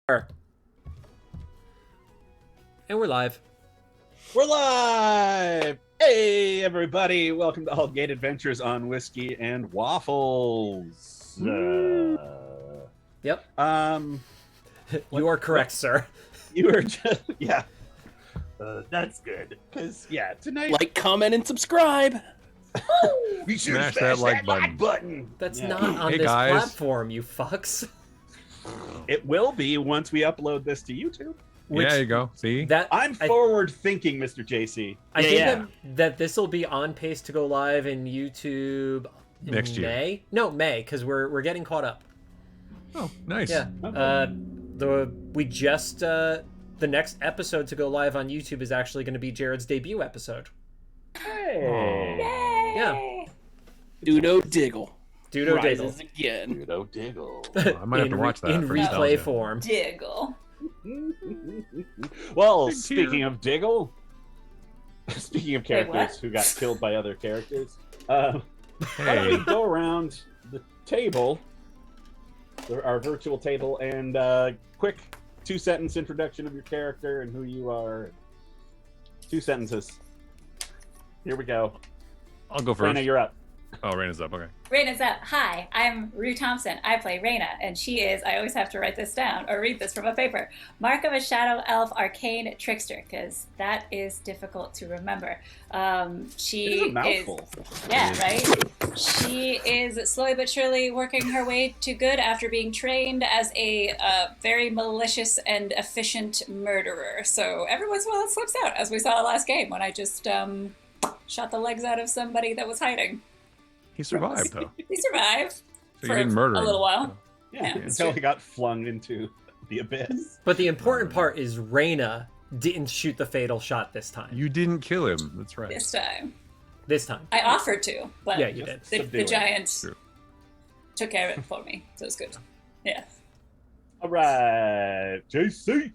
And we're live. We're live! Hey, everybody! Welcome to Aldgate Adventures on Whiskey and Waffles. Yep. You are correct, sir. You were just, yeah. That's good. Because, yeah, tonight... Like, comment, and subscribe! You should Smash smash that like button. That's Yeah. not on Hey, this guys. platform, you fucks. It will be once we upload this to YouTube. Yeah, there you go. See? That I'm forward thinking, Mr. JC. I think Yeah. that this will be on pace to go live in YouTube in Next year. May. No, May, because we're getting caught up. Oh, nice. Yeah. The next episode to go live on YouTube is actually going to be Jared's debut episode. Hey! Yeah. Dudo Diggle. Dudo Rises Diggle. again. Dudo Diggle. I might have to watch that in for replay nostalgia. form. Diggle. Well, Big speaking of Diggle, speaking of characters who got killed by other characters, why don't Hey, we go around the table, our virtual table, and quick 2-sentence introduction of your character and who you are. 2 sentences. Here we go. I'll go first. Raina, you're up. Oh, Raina's up. Okay. Raina's up. Hi, I'm Rue Thompson. I play Raina, and she is, I always have to write this down or read this from a paper, Mark of a Shadow Elf Arcane Trickster, because that is difficult to remember. She It is a mouthful. Yeah, right? She is slowly but surely working her way to good after being trained as a very malicious and efficient murderer. So every once in a while it slips out, as we saw last game when I just shot the legs out of somebody that was hiding. He survived, though. He survived So for you didn't murder a him. little while. Yeah, Yeah, until true. he got flung into the abyss. But the important part is Raina didn't shoot the fatal shot this time. You didn't kill him. That's right. This time. This time. I offered to, but Yeah, you did. the Subdue it. giant True. took care of it for me, so it's good. Yeah. All right, JC.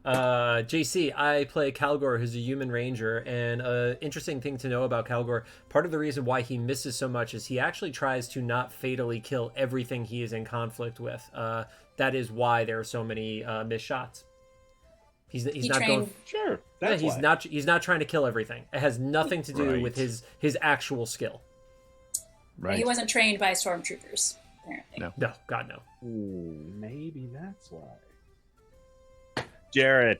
JC, I play Calgore, who's a human ranger, and an interesting thing to know about Calgore, part of the reason why he misses so much is he actually tries to not fatally kill everything he is in conflict with. That is why there are so many missed shots. He's not trained- going. Sure, Yeah, that's why. he's not trying to kill everything. It has nothing to do Right. with his actual skill. Right. He wasn't trained by stormtroopers, apparently. No. No, God no. Ooh, maybe that's why. Jared.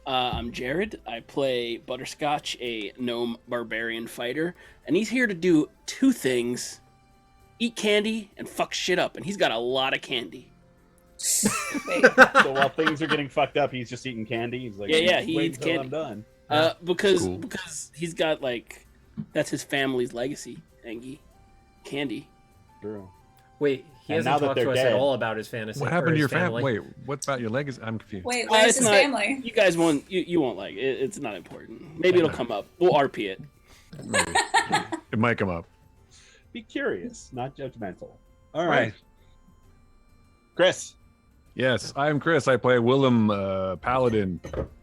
I'm Jared. I play Butterscotch, a gnome barbarian fighter, and he's here to do 2 things: eat candy and fuck shit up, and he's got a lot of candy. Wait, So while things are getting fucked up, he's just eating candy. He's like, Yeah, he wait eats until candy. I'm done. Because Cool. he's got, like, that's his family's legacy, Angie. Candy. True. Wait, he And now hasn't that talked they're to us dead. at all about his fantasy. What or happened to his your family? Wait, what about your legacy? I'm confused. wait, where's it's his not- family? You guys won't. You won't like it. It's not important. Maybe it'll come up. We'll RP it. Maybe. It might come up. Be curious, not judgmental. All right. Chris. Yes, I'm Chris. I play Willem Paladin,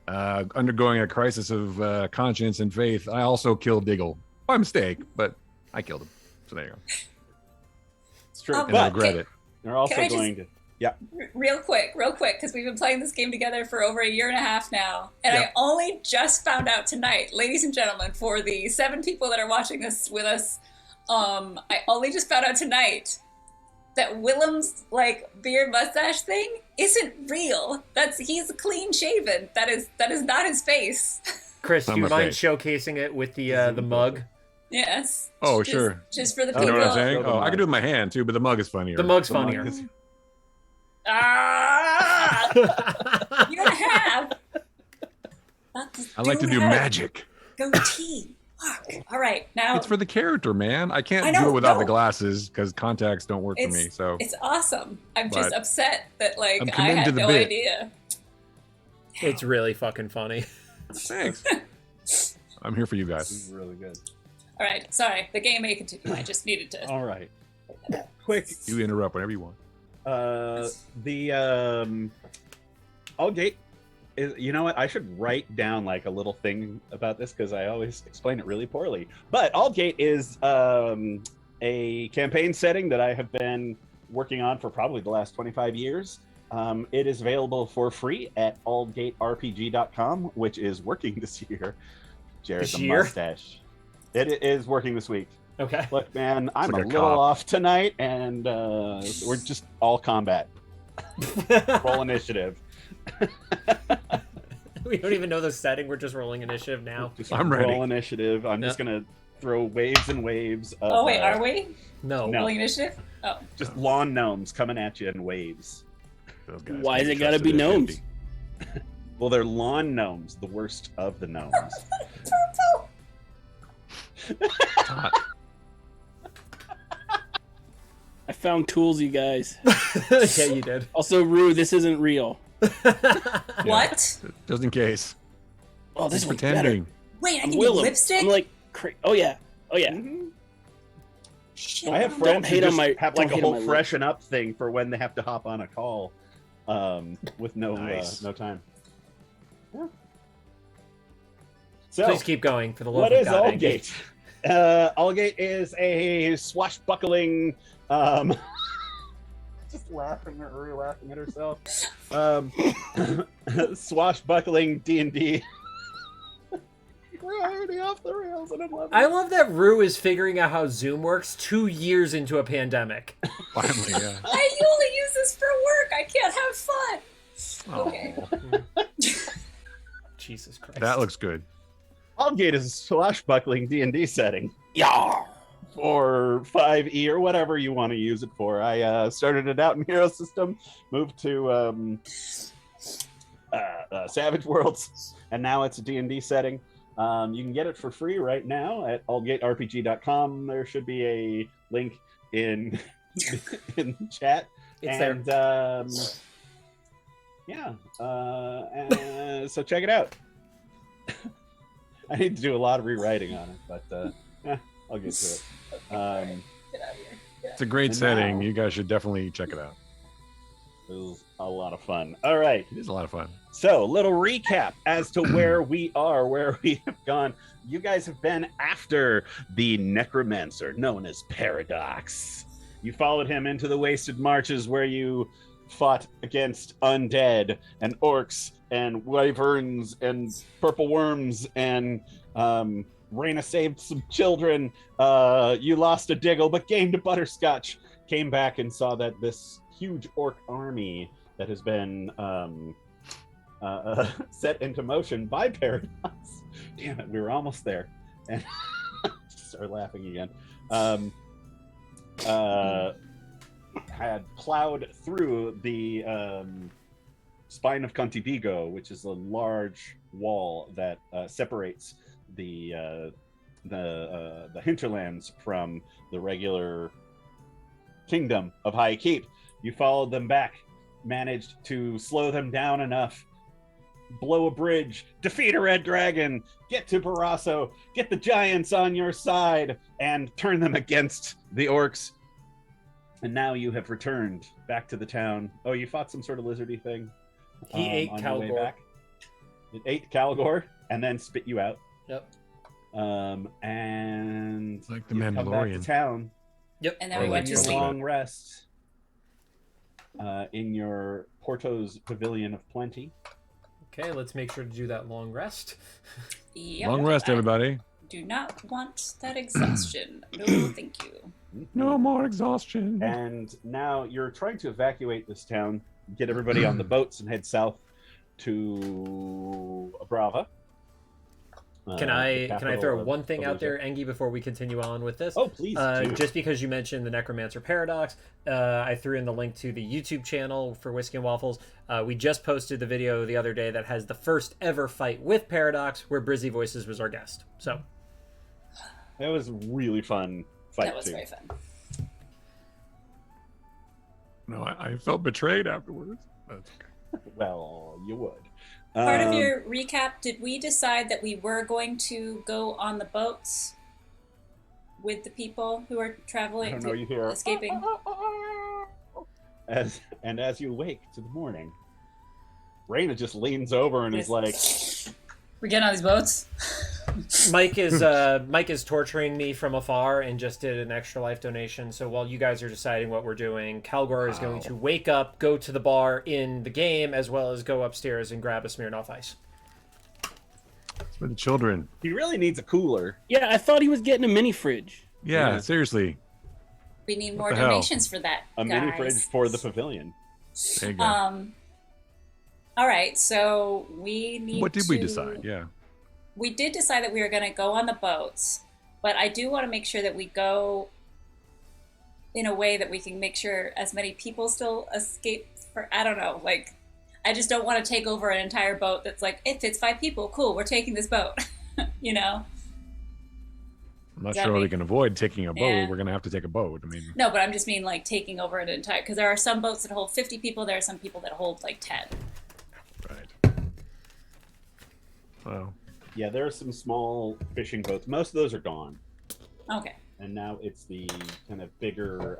undergoing a crisis of conscience and faith. I also killed Diggle by mistake, but I killed him. So there you go. It's true. Oh, And I But regret it. they're also Can I just- going to... Yeah. Real quick, because we've been playing this game together for over 1.5 years now, and I only just found out tonight, ladies and gentlemen, for the 7 people that are watching this with us, I only just found out tonight that Willem's like beard mustache thing isn't real. He's clean shaven. That is not his face. Chris, On do you my mind face. showcasing it with the mug? Yes. Oh, Just- sure. Just for the Oh, You people. know what I'm saying? Show the Oh, I mug. can do it with my hand too, but the mug is funnier. The mug's The mug funnier. is- Ah! You don't have. I like to do magic. Goatee. Fuck. All right, now It's for the character, man. I can't I know, do it without no. the glasses because contacts don't work for me. So it's awesome. I'm just But upset that like I'm I committed to had the no bit. idea. It's really fucking funny. thanks. I'm here for you This guys. is really good. All right, sorry. The game may continue. I just needed to. All right. Quick. You interrupt whenever you want. The Aldgate is, you know what? I should write down like a little thing about this because I always explain it really poorly. But Aldgate is a campaign setting that I have been working on for probably the last 25 years. It is available for free at aldgaterpg.com, which is working this year. Jared, This the year? mustache. It is working this week. Okay. Look, man, I'm like a a little cop. off tonight, and we're just all combat. Roll initiative. We don't even know the setting. We're just rolling initiative now. Just I'm roll ready. initiative. I'm just gonna throw waves and waves of Oh wait, are we No. No. rolling initiative? Oh, just lawn gnomes coming at you in waves. Those guys Why can't is it gotta trust be it, gnomes? empty. Well, they're lawn gnomes, the worst of the gnomes. Hot. I found tools, you guys. Yeah, you did. Also, Rue, this isn't real. what? Just in case. Oh, this He's one's better. pretending. Wait, I I'm can do Willem. lipstick. I'm like, oh yeah, oh yeah. Mhm. Shit. I have Don't friends who hate on just my- have don't like a hate on whole my freshen up thing for when they have to hop on a call, with no Nice. no time. Yeah. So, Please keep going for the love what of is God, Angie. Aldgate? Aldgate is a swashbuckling. Just laughing at herself. Swashbuckling D&D. We're already off the rails, and I'm loving I it. love that Rue is figuring out how Zoom works 2 years into a pandemic. Finally, yeah. I only use this for work. I can't have fun. Oh, Okay. Jesus Christ. that looks good. Aldgate is a swashbuckling D&D setting. Yeah. For 5e or whatever you want to use it for. I started it out in Hero System, moved to Savage Worlds, and now it's a D&D setting. You can get it for free right now at aldgaterpg.com. There should be a link in in the chat. It's and so check it out. I need to do a lot of rewriting on it, but I'll get to it. Get out of here. It's a great And setting. now- You guys should definitely check it out. It was a lot of fun. All right. It is a lot of fun. So, little recap as to where we are, where we have gone. You guys have been after the necromancer known as Paradox. You followed him into the Wasted Marches where you fought against undead and orcs and wyverns and purple worms and Reina saved some children. You lost a Diggle but gained a Butterscotch. Came back and saw that this huge orc army that has been set into motion by Paradox. Damn it, we were almost there. And start laughing again. Had plowed through the spine of Contivigo, which is a large wall that separates the hinterlands from the regular kingdom of High Keep. You followed them back, managed to slow them down enough, blow a bridge, defeat a red dragon, get to Barrasso, get the giants on your side, and turn them against the orcs. And now you have returned back to the town. Oh, you fought some sort of lizardy thing? He ate on your way Calgore. back? It ate Calgore and then spit you out. Yep. And It's like the you come back to Mandalorian. town. Yep. And then Or we like went to your Boba sleep. long rest in your Porto's Pavilion of Plenty. Okay, let's make sure to do that long rest. Yep. Long rest, I everybody. do not want that exhaustion. No, thank you. No more exhaustion. And now you're trying to evacuate this town, get everybody on the boats, and head south to Abrava. Can the I capital throw of one thing out Fallujah. there, Engie, before we continue on with this? Oh, please do. Just because you mentioned the Necromancer Paradox, I threw in the link to the YouTube channel for Whiskey and Waffles. We just posted the video the other day that has the first ever fight with Paradox, where Brizzy Voices was our guest. So That was a really fun fight, That was too. very fun. No, I felt betrayed afterwards. That's okay. Well, you would. Part of your recap, did we decide that we were going to go on the boats with the people who are I traveling, don't know, you hear escaping? as you wake to the morning, Reina just leans over and is like, We getting on these boats? Mike is torturing me from afar and just did an extra life donation. So while you guys are deciding what we're doing, Calgore is going to wake up, go to the bar in the game, as well as go upstairs and grab a Smirnoff Ice. It's for the children. He really needs a cooler. Yeah, I thought he was getting a mini fridge. Yeah, Yeah. seriously. We need more the hell? donations for that, A guys. mini fridge for the pavilion. There you go. All right, so we need What did we to- decide? Yeah. We did decide that we were going to go on the boats, but I do want to make sure that we go in a way that we can make sure as many people still escape. I don't know, like, I just don't want to take over an entire boat that's like, it fits 5 people, cool, we're taking this boat, you know? I'm not Does that sure we make- can avoid taking a boat. Yeah. We're going to have to take a boat. I mean, No, but I'm just mean like taking over an entire, because there are some boats that hold 50 people, there are some people that hold like 10. right. Well, Yeah, there are some small fishing boats. Most of those are gone. Okay. And now it's the kind of bigger,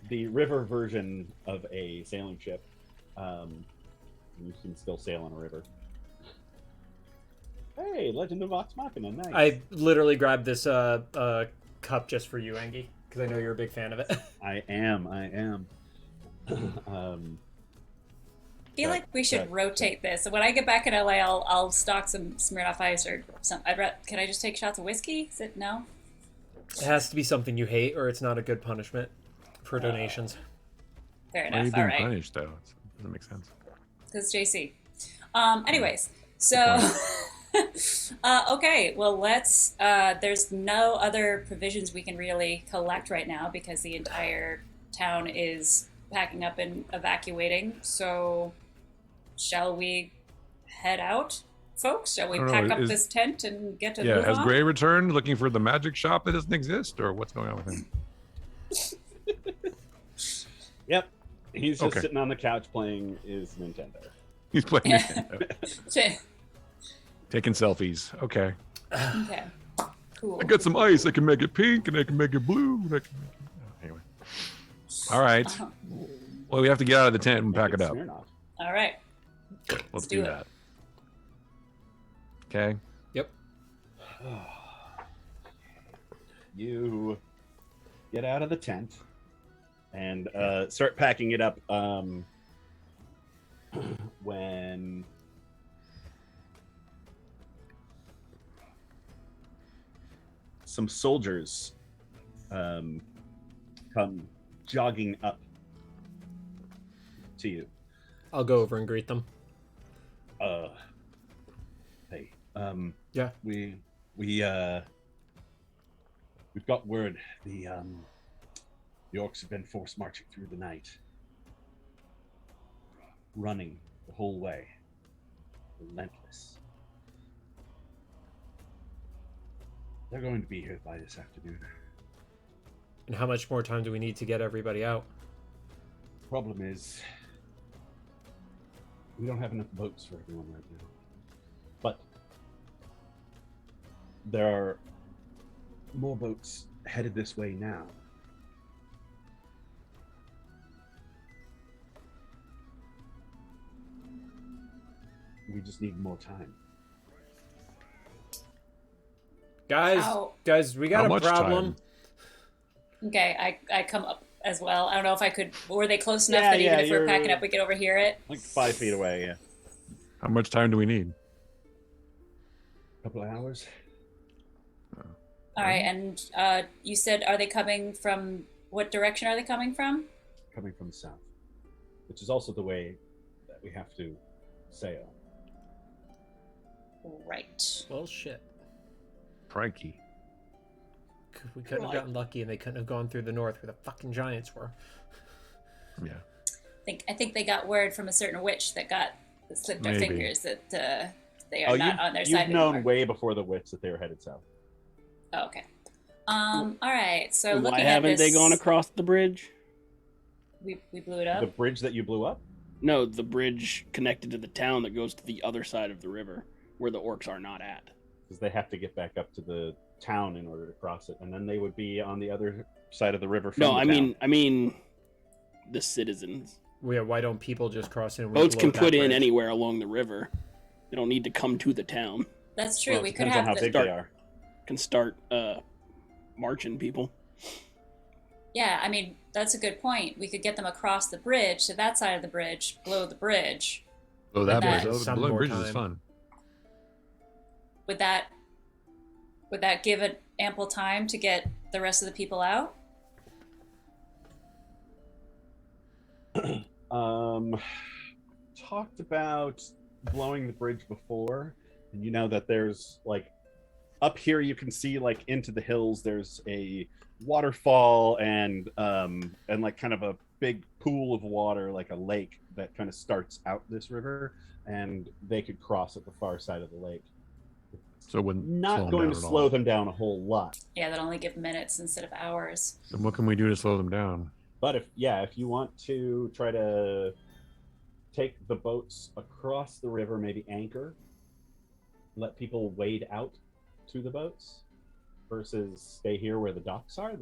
the river version of a sailing ship. You can still sail on a river. Hey, Legend of Vox Machina, nice. I literally grabbed this cup just for you, Angie, because I know you're a big fan of it. I am. I feel like we should rotate this. So when I get back in LA, I'll stock some Smirnoff Ice or some. Can I just take shots of whiskey? Is it no? It has to be something you hate, or it's not a good punishment for donations. Fair why are you enough. All being right. punished, though? It doesn't make sense. Because JC. Anyways, so okay. Well, let's. There's no other provisions we can really collect right now because the entire town is packing up and evacuating. So, shall we head out, folks? Shall we I don't pack know, up is- this tent and get to Yeah, move has on? Gray returned looking for the magic shop that doesn't exist, or what's going on with him? Yep. He's just Okay. sitting on the couch playing his Nintendo. He's playing Yeah. Nintendo. Taking selfies. Okay. Okay. Cool. I got some ice. I can make it pink, and I can make it blue. And I can make it... Anyway. All right. Uh-huh. Well, we have to get out of the tent and pack it It's up. Smirnoff. All right. Let's do do it. that. Okay. Yep. You get out of the tent and start packing it up when some soldiers come jogging up to you. I'll go over and greet them. Hey, Yeah. we've got word the orcs have been forced marching through the night, running the whole way, relentless. They're going to be here by this afternoon. And how much more time do we need to get everybody out? Problem is, we don't have enough boats for everyone right now. But there are more boats headed this way now. We just need more time. Guys, How- we got How a much problem. time? Okay, I come up as well. I don't know if I could. Were they close enough Yeah, that even yeah, if we're you're- packing up, we could overhear it? Like 5 feet away, yeah. How much time do we need? Couple of hours. All right, and you said, are they coming from? What direction are they coming from? Coming from the south, which is also the way that we have to sail. Right. Well, shit. Crikey. We couldn't have gotten lucky, and they couldn't have gone through the north where the fucking giants were. Yeah. I think they got word from a certain witch that slipped their Maybe. fingers that they are not on their you've side known anymore. way before the witch that they were headed south. Oh, okay. All right. So Why looking at haven't this, they gone across the bridge? We blew it up. The bridge that you blew up? No, the bridge connected to the town that goes to the other side of the river, where the orcs are not at. Because they have to get back up to the town in order to cross it, and then they would be on the other side of the river. From No, the I town. mean, the citizens. Yeah, why don't people just cross in? and we Boats blow can that put in bridge? anywhere along the river. They don't need to come to the town. That's true. Well, it We could depends on have how big they are. Can start marching people. Yeah, I mean, that's a good point. We could get them across the bridge to that side of the bridge, blow the bridge. Oh, that that- bridge. some Blowing more bridges is time. fun. Would that give it ample time to get the rest of the people out? Talked about blowing the bridge before, and you know that there's like up here you can see like into the hills. There's a waterfall and like kind of a big pool of water, like a lake that kind of starts out this river, and they could cross at the far side of the lake. So it wouldn't slow Not them going down to at slow all. them down a whole lot. Yeah, that only give minutes instead of hours. Then what can we do to slow them down? But if you want to try to take the boats across the river, maybe anchor, let people wade out to the boats versus stay here where the docks are,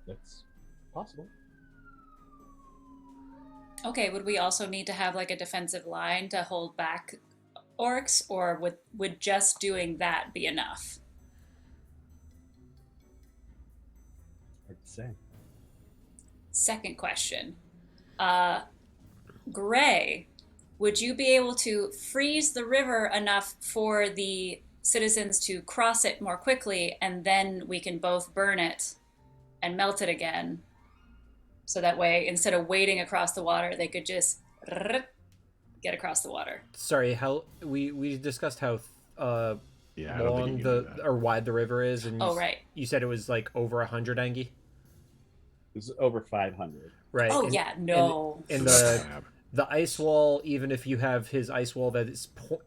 that's possible. Okay, would we also need to have like a defensive line to hold back orcs, or would just doing that be enough? Hard to say. Second question. Gray, would you be able to freeze the river enough for the citizens to cross it more quickly, and then we can both burn it and melt it again? So that way, instead of wading across the water, they could just get across the water. Sorry, how we discussed how Yeah, I don't long think you can do that. or wide the river is, and Oh, right. you said it was like over 100, Angie. It's over 500. Right. Oh, and- yeah, no. And That's the bad. the ice wall, even if you have his ice wall that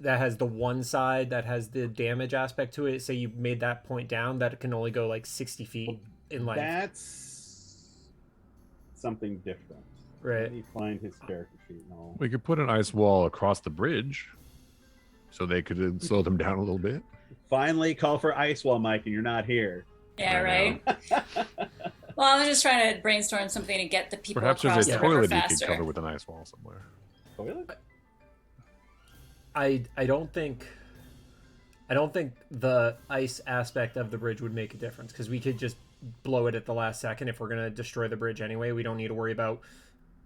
has the one side that has the damage aspect to it, say you made that point down, that it can only go like 60 feet in length. That's something different. Right. Let me find his character sheet. No. We could put an ice wall across the bridge, so they could slow them down a little bit. Finally, call for ice wall, Mike, and you're not here. Yeah, I right? Well, I was just trying to brainstorm something to get the people Perhaps across there's a the river toilet you faster. could cover with an ice wall somewhere. Toilet? I don't think the ice aspect of the bridge would make a difference, because we could just blow it at the last second if we're going to destroy the bridge anyway. We don't need to worry about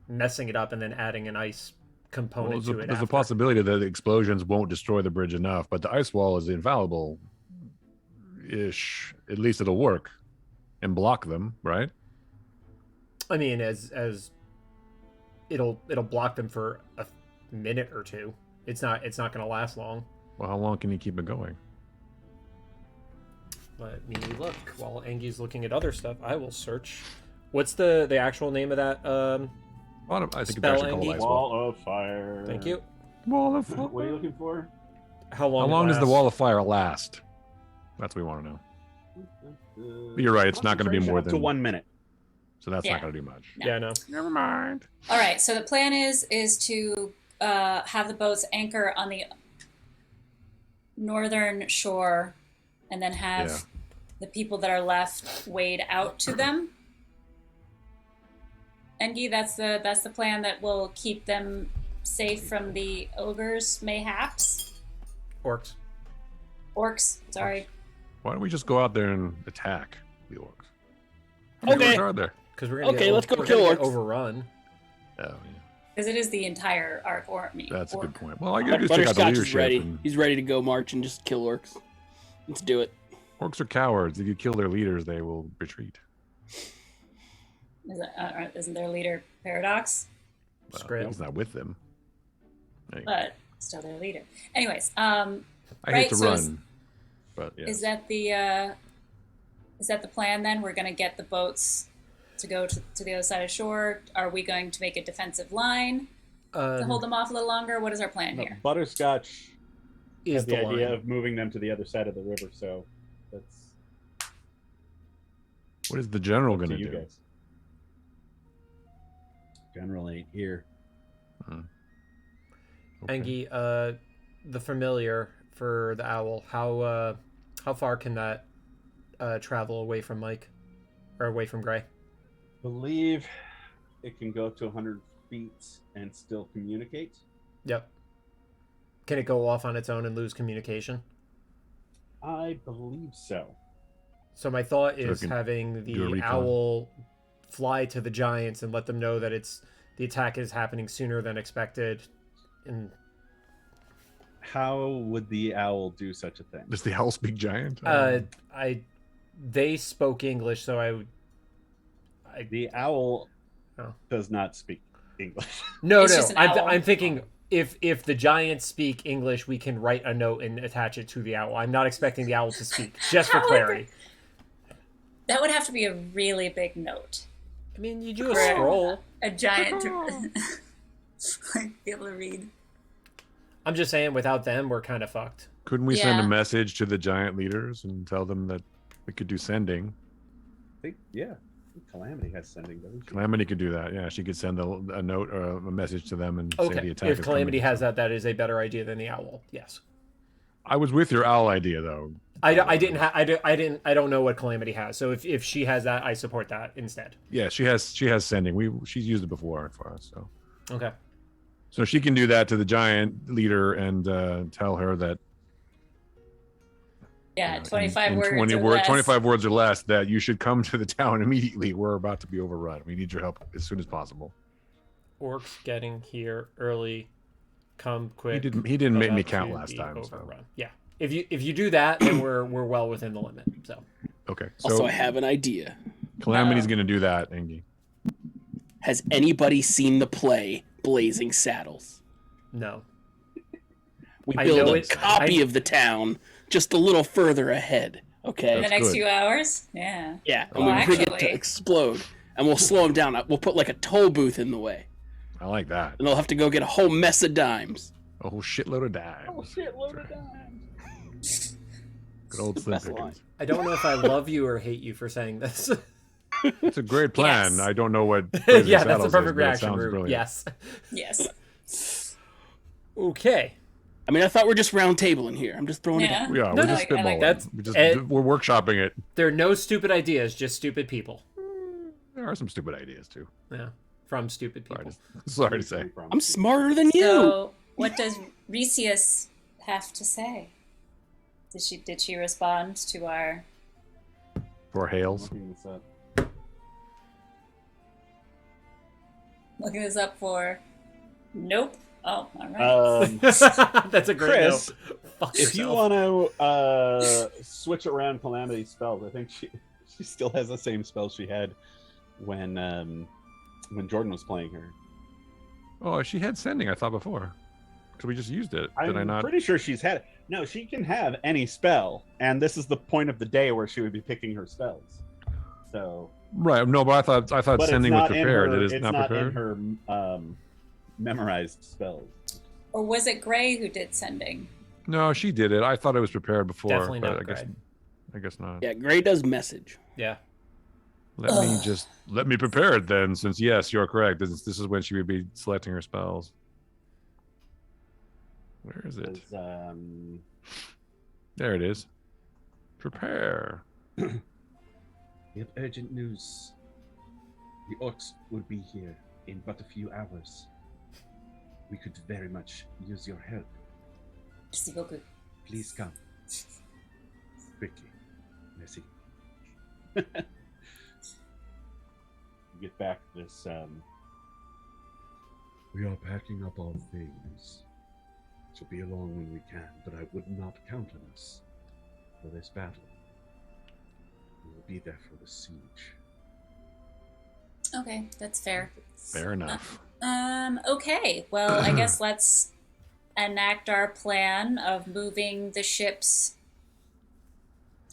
messing it up and then adding an ice component Well, to it. there's a after. possibility that the explosions won't destroy the bridge enough, but the ice wall is infallible-ish. At least it'll work and block them, right? I mean, as it'll block them for a minute or two. It's not going to last long. Well, how long can you keep it going? Let me look while Angie's looking at other stuff. I will search. What's the actual name of that? I think it's Spell actually called Angie? ice wall. Wall of fire. Thank you. Wall of fire. What are you looking for? How How long? long it does the lasts? wall of fire last? That's what we want to know. You're right, it's not gonna be Concentration more up to than- 1 minute. So that's Yeah. not going to do much. No. Yeah, no. Never mind. All right, so the plan is to have the boats anchor on the northern shore, and then have Yeah. the people that are left wade out to them. Engie, that's the plan that will keep them safe from the ogres, mayhaps. Orcs. Orcs, sorry. Why don't we just go out there and attack the orcs? How many Okay. orcs are there? Because we're gonna Okay, get, let's go we're kill gonna get orcs. overrun. Oh, yeah. Because it is the entire arc army. That's a orc. good point. Well, I guess just take out the Butterscotch is leadership. ready. And He's ready to go march and just kill orcs. Let's do it. orcs are cowards. If you kill their leaders, they will retreat. Isn't their leader Paradox? Well, Scram. he's not with them. Anyway, But still their leader. Anyways, I right, hate to so run, but yeah. is that the plan then? We're going to get the boats to go to the other side of shore. Are we going to make a defensive line to hold them off a little longer? What is our plan here? Butterscotch Is has the the idea line. of moving them to the other side of the river, so that's What is the general up going to to you do? guys. Generally, here. Okay. Angie, the familiar for the owl. How far can that travel away from Mike, or away from Gray? Believe it can go up to 100 feet and still communicate. Yep. Can it go off on its own and lose communication? I believe so. So my thought So it is can having do a the recon. owl fly to the giants and let them know that the attack is happening sooner than expected. And How would the owl do such a thing? Does the owl speak giant? they spoke English, so I would. The owl Oh. does not speak English. No, It's just an owl. I'm thinking if the giants speak English, we can write a note and attach it to the owl. I'm not expecting the owl to speak, just for How would clarity. That would have to be a really big note. I mean, you do a For scroll. A giant to like, be able to read. I'm just saying, without them, we're kind of fucked. Couldn't we send a Yeah. message to the giant leaders and tell them that we could do sending? I think, yeah. Calamity has sending, doesn't she? Calamity could do that. Yeah, she could send a note or a message to them and say the Okay, attack if is Calamity coming. has that, that is a better idea than the owl. Yes. I was with your owl idea though. I don't know what Calamity has. So if she has that, I support that instead. Yeah, she has sending. She's used it before for us. Okay. So she can do that to the giant leader and tell her that Yeah, 25 in words 20 or less. 25 words or less that you should come to the town immediately. We're about to be overrun. We need your help as soon as possible. Orcs getting here early. Come quick. He didn't make me about count to last be time. So. overrun. Yeah. If you do that, then we're well within the limit. So Okay. So Also, I have an idea. Calamity's gonna do that, Engie. Has anybody seen the play Blazing Saddles? no. We I build know a it. copy of the town just a little further ahead. Okay. In the That's next good. few hours? Yeah. Yeah, and Well, we bring it to actually- explode, and we'll slow them down. We'll put like a toll booth in the way, I like that. and they'll have to go get a whole mess of dimes. A whole shitload of dimes. Shitload of dimes. Good old Slim Best line. Pickens. I don't know if I love you or hate you for saying this. It's a great plan. Yes. I don't know what. Yeah, Blazing that's Saddles the is, perfect but it reaction. sounds Rube. brilliant. Yes. Yes. Okay. I mean, I thought we're just round table in here. I'm just throwing it Yeah. out. Yeah, No, we're no, just I like spitballing. that. We just, And- we're workshopping it. There are no stupid ideas, just stupid people. There are some stupid ideas too. Yeah. From stupid people. Sorry to say. I'm smarter than you. So, what does Resius have to say? Did she respond to our? For Hales. Looking this up. Looking this up for? Nope. Oh, all right. That's a great Chris, note. Fuck if you yourself. want to switch around Calamity's spells, I think she still has the same spell she had when Jordan was playing her. Oh, she had sending. I thought before. Because we just used it. Did I I'm not? pretty sure she's had it. No, she can have any spell, and this is the point of the day where she would be picking her spells. So, Right. No, but I thought but sending it's was not in prepared. her, It is it's not prepared. in her memorized spells. Or was it Gray who did sending? No, she did it. I thought it was prepared before. Definitely but not I guess not. Yeah, Gray does message. Yeah. Let me prepare it then, since yes, you're correct. This is when she would be selecting her spells. Where is it? 'Cause, There it is. Prepare. we have urgent news. The orcs will be here in but a few hours. We could very much use your help. Merci beaucoup. Please come. Quickly. Merci. Get back this, We are packing up our things. So be along when we can, but I would not count on us for this battle. We will be there for the siege. Okay, that's fair. Fair enough. Okay. Well, I guess let's enact our plan of moving the ships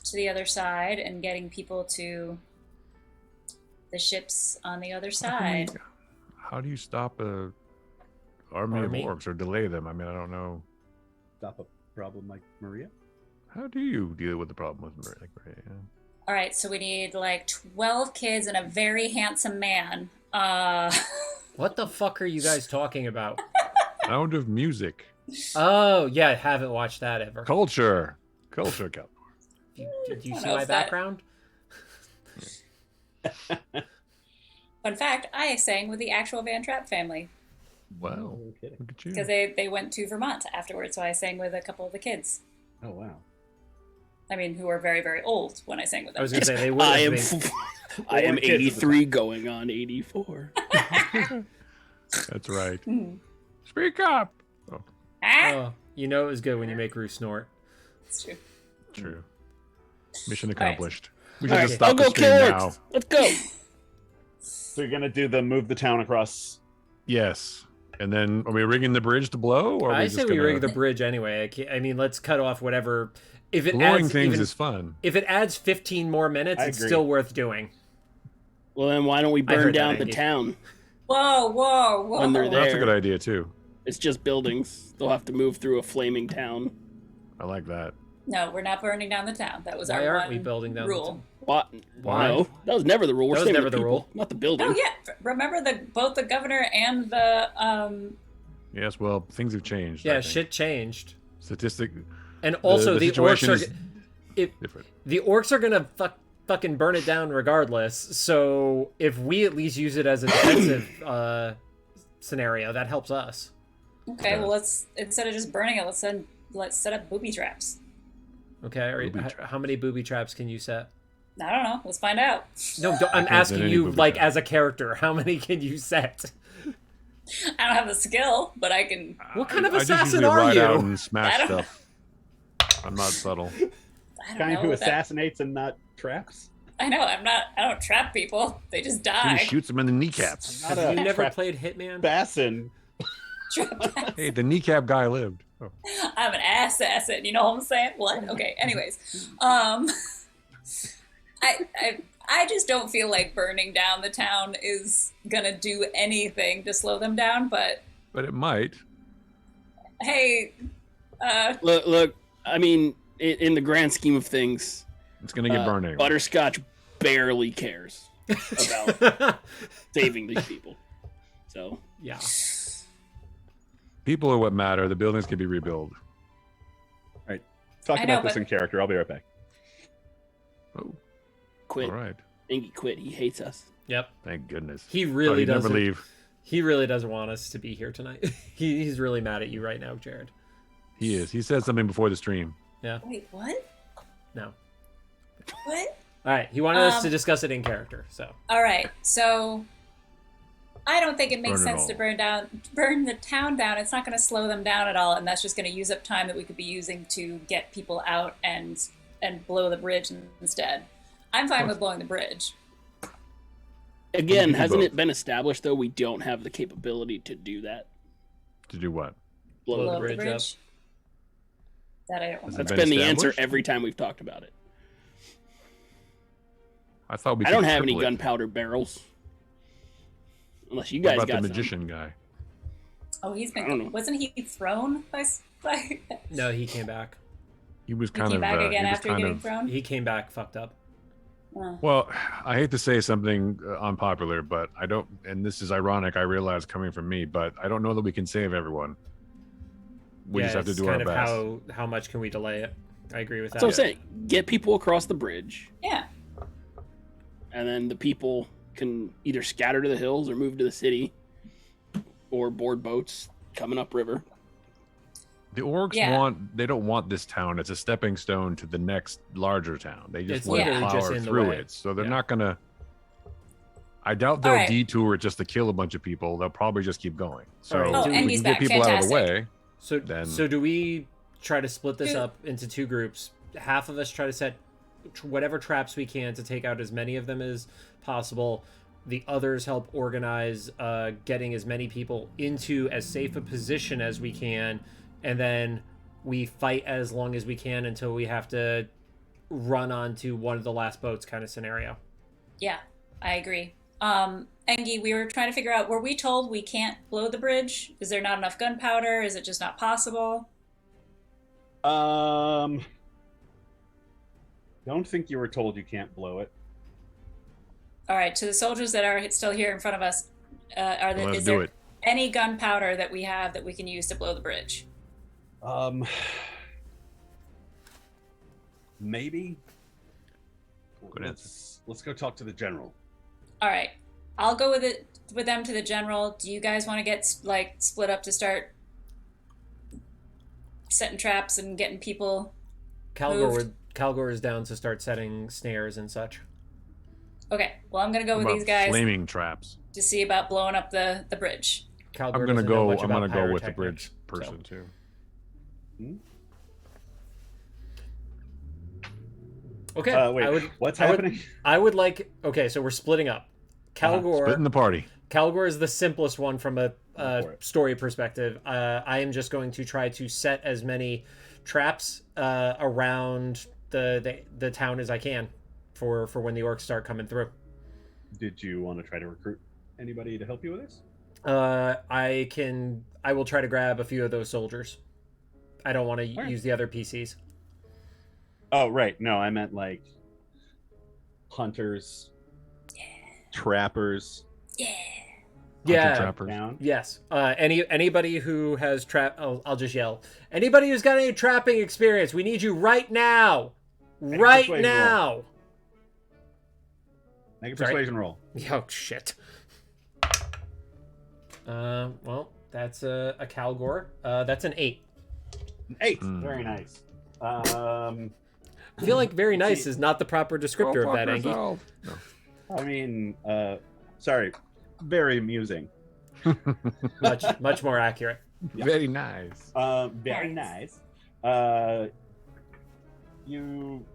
to the other side and getting people to the ships on the other side. How do you stop a army of orcs or delay them? I mean, I don't know. Stop a problem like Maria? How do you deal with the problem with Maria? Yeah. All right, so we need like 12 kids and a very handsome man. What the fuck are you guys talking about? Sound of Music. Oh, yeah, I haven't watched that ever. Culture. Calgore. Did you I don't see know my if that- background? Fun fact, I sang with the actual Van Trapp family. Wow. No kidding. Look at you. because they went to Vermont afterwards. So I sang with a couple of the kids. Oh wow. I mean, who are very, very old when I sang with them. I was gonna say they would. I am have I am Or kids at the 83 going on 84. That's right. Hmm. Speak up. Oh, Ah! Oh, you know it was good when you make Ruth snort. It's true. true. Mission All right. accomplished. We All should right, just I'll stop the go stream kill now. orcs. Let's go. So you're gonna do the move the town across. Yes. And then are we rigging the bridge to blow? Or are I we say just we gonna... rig the bridge anyway. I mean, let's cut off whatever. If it Blowing adds things even, is fun. if it adds 15 more minutes, I it's agree. still worth doing. Well, then why don't we I burn heard that, down the Andy. town? Whoa, whoa, whoa. When they're there. That's a good idea too. It's just buildings. They'll have to move through a flaming town. I like that. No, we're not burning down the town. That was Why our aren't one we building down the rule. town? What? Why? No, that was never the rule. We're That was saving never the people, rule. not the building. Oh yeah, remember both the governor and the Yes, well, things have changed. I Yeah, think. shit changed. Statistic And also the orcs situation are is if different. the orcs are gonna fucking burn it down regardless. So if we at least use it as a defensive scenario, that helps us. Okay, Yeah. well let's instead of just burning it, let's set up booby traps. Okay, Booby how many booby traps can you set? I don't know. Let's find out. No, I'm can't set asking any you booby like traps. as a character. How many can you set? I don't have the skill, but I can. What kind of I just assassin usually are ride out you? and smash I don't- stuff. I'm not subtle. I don't Kind know. who what that- assassinates and not traps. I know. I'm not. I don't trap people. They just He die. just shoots him in the kneecaps. Not Have a you never trap played Hitman? assassin. Hey, the kneecap guy lived. Oh. I'm an assassin. You know what I'm saying? What? Okay. Anyways, I just don't feel like burning down the town is gonna do anything to slow them down. But But it might. hey, Look. I mean, in the grand scheme of things, It's gonna get burned anyway. Butterscotch barely cares about saving these people. So Yeah. People are what matter. The buildings can be rebuilt. Talk I know, about this but- in character. I'll be right back. Oh, quit. all right. Ingy quit. He hates us. Yep. Thank goodness. He Oh, really he'd never doesn't. leave. He really doesn't want us to be here tonight. He's really mad at you right now, Jared. He is. He said something before the stream. wait, what? No. What? All right. He wanted us to discuss it in character. So All right, so I don't think it makes Burn it sense to all. burn the town down. It's not going to slow them down at all, and that's just going to use up time that we could be using to get people out and blow the bridge instead. I'm fine with blowing the bridge. Again, You do hasn't both. it been established though we don't have the capability to do that? To do what? Blow Blow the the bridge. bridge up. That I don't Has remember. That's been been the answer established? every time we've talked about it. I thought we. I could don't have any triple it. gunpowder barrels. Unless you What guys about got the some. magician guy? Oh, he's I don't know. been. Wasn't he thrown by no, he came back. He was he kind came of. back He again was after kind getting of. thrown? He came back fucked up. Oh. Well, I hate to say something unpopular, but I don't. And this is ironic. I realize coming from me, but I don't know that we can save everyone. We Yeah, just have to it's do our kind of best. how much can we delay it? I agree with that. So I'm saying, get people across the bridge, Yeah. and then the people can either scatter to the hills or move to the city, or board boats coming upriver. The orcs Yeah. they don't want this town. It's a stepping stone to the next larger town. They just It's want to literally just power in the through way. it. So they're Yeah. not gonna. I doubt they'll Alright. detour it just to kill a bunch of people. They'll probably just keep going. So Alright, Oh, do if we- and we he's can get back. people out of the Fantastic. way. So Then- so do we try to split this Do- up into two groups? Half of us try to set whatever traps we can to take out as many of them as possible. The others help organize getting as many people into as safe a position as we can, and then we fight as long as we can until we have to run onto one of the last boats kind of scenario. Yeah, I agree. Engie, we were trying to figure out, were we told we can't blow the bridge? Is there not enough gunpowder? Is it just not possible? Don't think you were told you can't blow it. All right, to the soldiers that are still here in front of us, Let's is do there it. any gunpowder that we have that we can use to blow the bridge? Maybe. Good Let's go talk to the general. All right, I'll go with it. with them to the general. Do you guys want to get like split up to start setting traps and getting people moved? Calgore is down to start setting snares and such. Okay, well, I'm gonna go with About these guys flaming traps. to see about blowing up the bridge. Calgore I'm gonna doesn't know go. much I'm about gonna go with the pyrotechnics, bridge so. person too. Okay. Wait, what's I would- happening? I would like. Okay, so we're splitting up. Calgore. Splitting the party. Calgore is the simplest one from a for it. story perspective. I am just going to try to set as many traps around the town as I can for when the orcs start coming through. Did you want to try to recruit anybody to help you with this? I will try to grab a few of those soldiers. I don't want to right. use the other PCs. Oh, right. No, I meant like hunters, trappers. Yeah. Yeah. Trappers. Down. Yes. Anybody who has I'll just yell. Anybody who's got any trapping experience, we need you right now. Make a Right persuasion now. Make a Sorry. persuasion roll. Oh shit. Well, that's a Calgore. That's an 8. An 8. Hmm. Very nice. I feel like very nice is not the proper descriptor of that, Angie. No. I mean, sorry, very amusing. Much more accurate. Yeah. Very nice. Very nice. You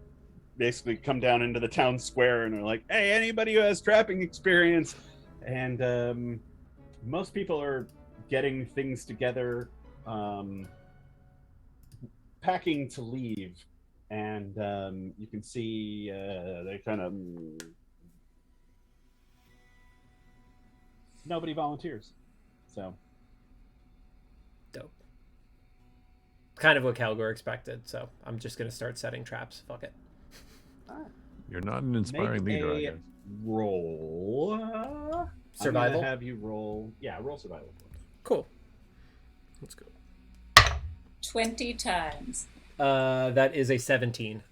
basically come down into the town square and are like, hey, anybody who has trapping experience? And most people are getting things together, packing to leave. And you can see they kind of... Nobody volunteers. So... Dope. Kind of what Calgore expected, so I'm just gonna start setting traps. Fuck it. You're not an inspiring leader, I guess. Roll. I'm Survival? gonna have you roll. Yeah, roll survival. Cool. Let's go. 20 times. That is a 17.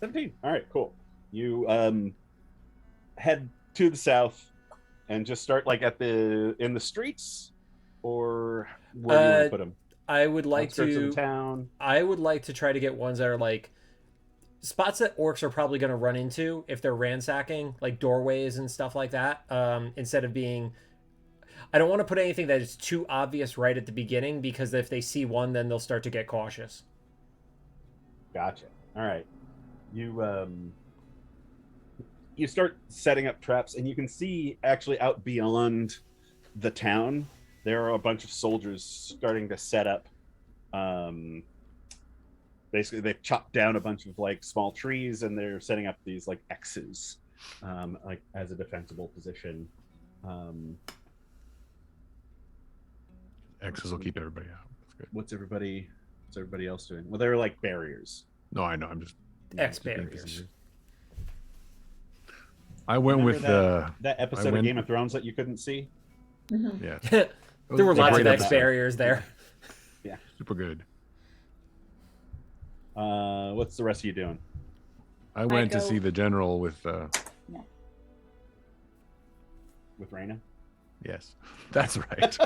17. All right, cool. You head to the south and just start like in the streets, or where do you want to put them? I would like Outskirts of to. the town. I would like to try to get ones that are like spots that orcs are probably going to run into if they're ransacking, like doorways and stuff like that. Instead of being, I don't want to put anything that is too obvious right at the beginning, because if they see one, then they'll start to get cautious. Gotcha. All right. You start setting up traps, and you can see actually out beyond the town there are a bunch of soldiers starting to set up. Basically, they've chopped down a bunch of like small trees, and they're setting up these like X's, like as a defensible position. X's will keep everybody out. That's good. What's everybody else doing? Well, they're like barriers. No, I know. I'm just. X keeping barriers. busy. I went Remember with that episode of Game of Thrones that you couldn't see. yeah. There were It was a lots of great X episode. barriers there. Super good. What's the rest of you doing? I went to go- see the general with. With Reina? Yes, that's right.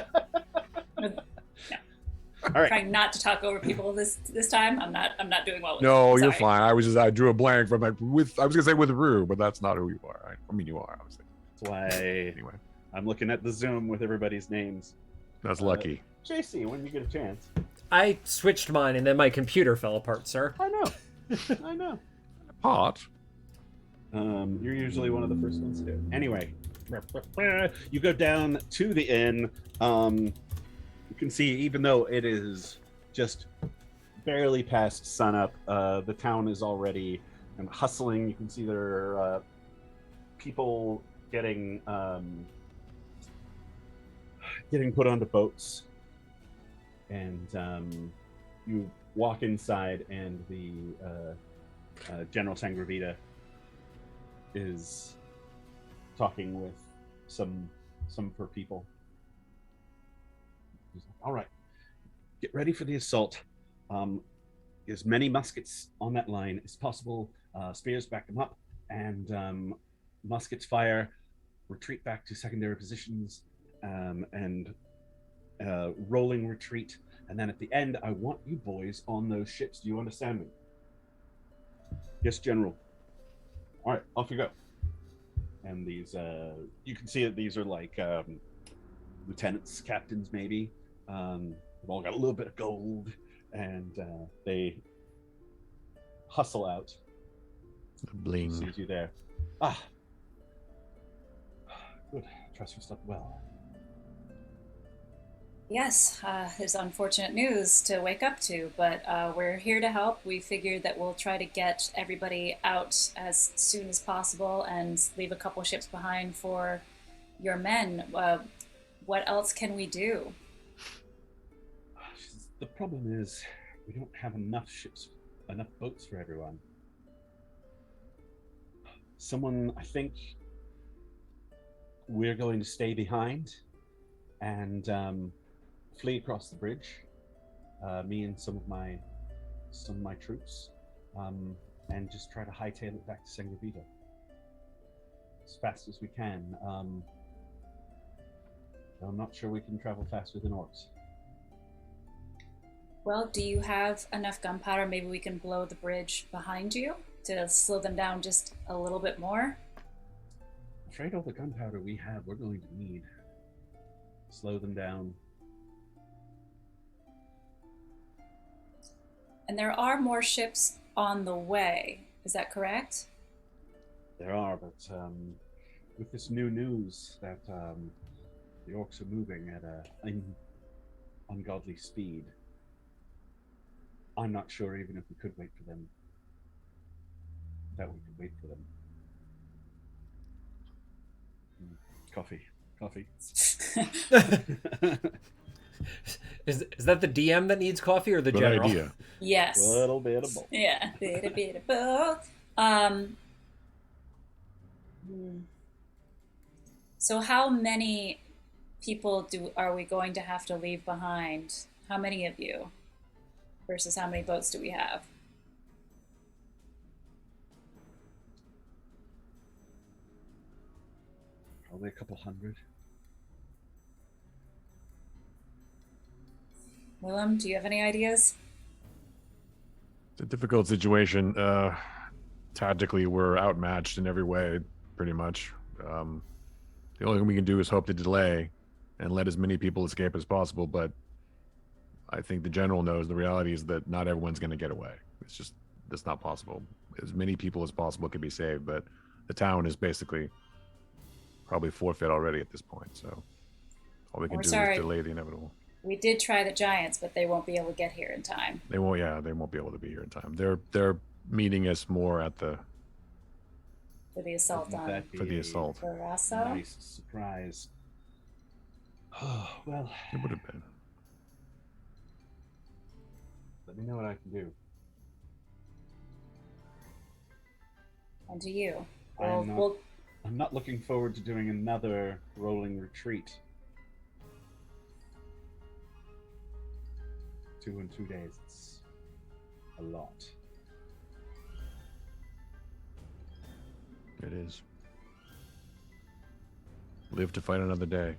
All right. Trying not to talk over people this time. I'm not doing well with No, it. you're Sorry. fine. I drew a blank from like with. I was gonna say with Rue, but that's not who you are. I mean, you are obviously. That's why Anyway, I'm looking at the Zoom with everybody's names. that's lucky. JC, when you get a chance. I switched mine and then my computer fell apart, sir. I know. I know. Pot. You're usually one of the first ones to do it. Anyway, you go down to the inn. You can see, even though it is just barely past sunup, the town is already hustling. You can see there are people getting put onto boats, and you walk inside, and the General Sangravita is talking with some of her people. He's like, all right, get ready for the assault. As many muskets on that line as possible. Spears back them up, and muskets fire retreat back to secondary positions, and rolling retreat. And then at the end, I want you boys on those ships. Do you understand me? Yes, General. All right, off you go. And these, you can see that these are like lieutenants, captains, maybe. They've all got a little bit of gold, and they hustle out. Bling. Sees you there. Ah, good. Trust you slept well. Yes, it's unfortunate news to wake up to, but we're here to help. We figured that we'll try to get everybody out as soon as possible and leave a couple ships behind for your men. What else can we do? The problem is we don't have enough ships, enough boats for everyone. I think we're going to stay behind and flee across the bridge. Me and some of my troops, and just try to hightail it back to Sangravita as fast as we can. I'm not sure we can travel faster than orcs. Well, do you have enough gunpowder? Maybe we can blow the bridge behind you to slow them down just a little bit more? I'm afraid all the gunpowder we have, we're going to need. Slow them down. And there are more ships on the way. Is that correct? There are, but with this new news that the orcs are moving at an ungodly speed, I'm not sure even if we could wait for them, that we could wait for them. Coffee. Is that the DM that needs coffee or the Good general? idea. Yes. A little bit of both. Yeah, a bit of both. So how many people are we going to have to leave behind? How many of you? Versus how many boats do we have? Probably a couple hundred. Willem, do you have any ideas? It's a difficult situation. Tactically, we're outmatched in every way, pretty much. The only thing we can do is hope to delay and let as many people escape as possible. But I think the general knows the reality is that not everyone's going to get away. That's not possible. As many people as possible can be saved, but the town is basically probably forfeit already at this point. So all we can do is delay the inevitable. We did try the giants, but they won't be able to get here in time. They won't. Yeah, they won't be able to be here in time. They're meeting us more at the For the assault on Barrasso? Nice surprise. Oh, well, it would have been. Let me know what I can do. And to you. I'm not looking forward to doing another rolling retreat. 2 in 2 days. It's a lot. It is. Live to fight another day.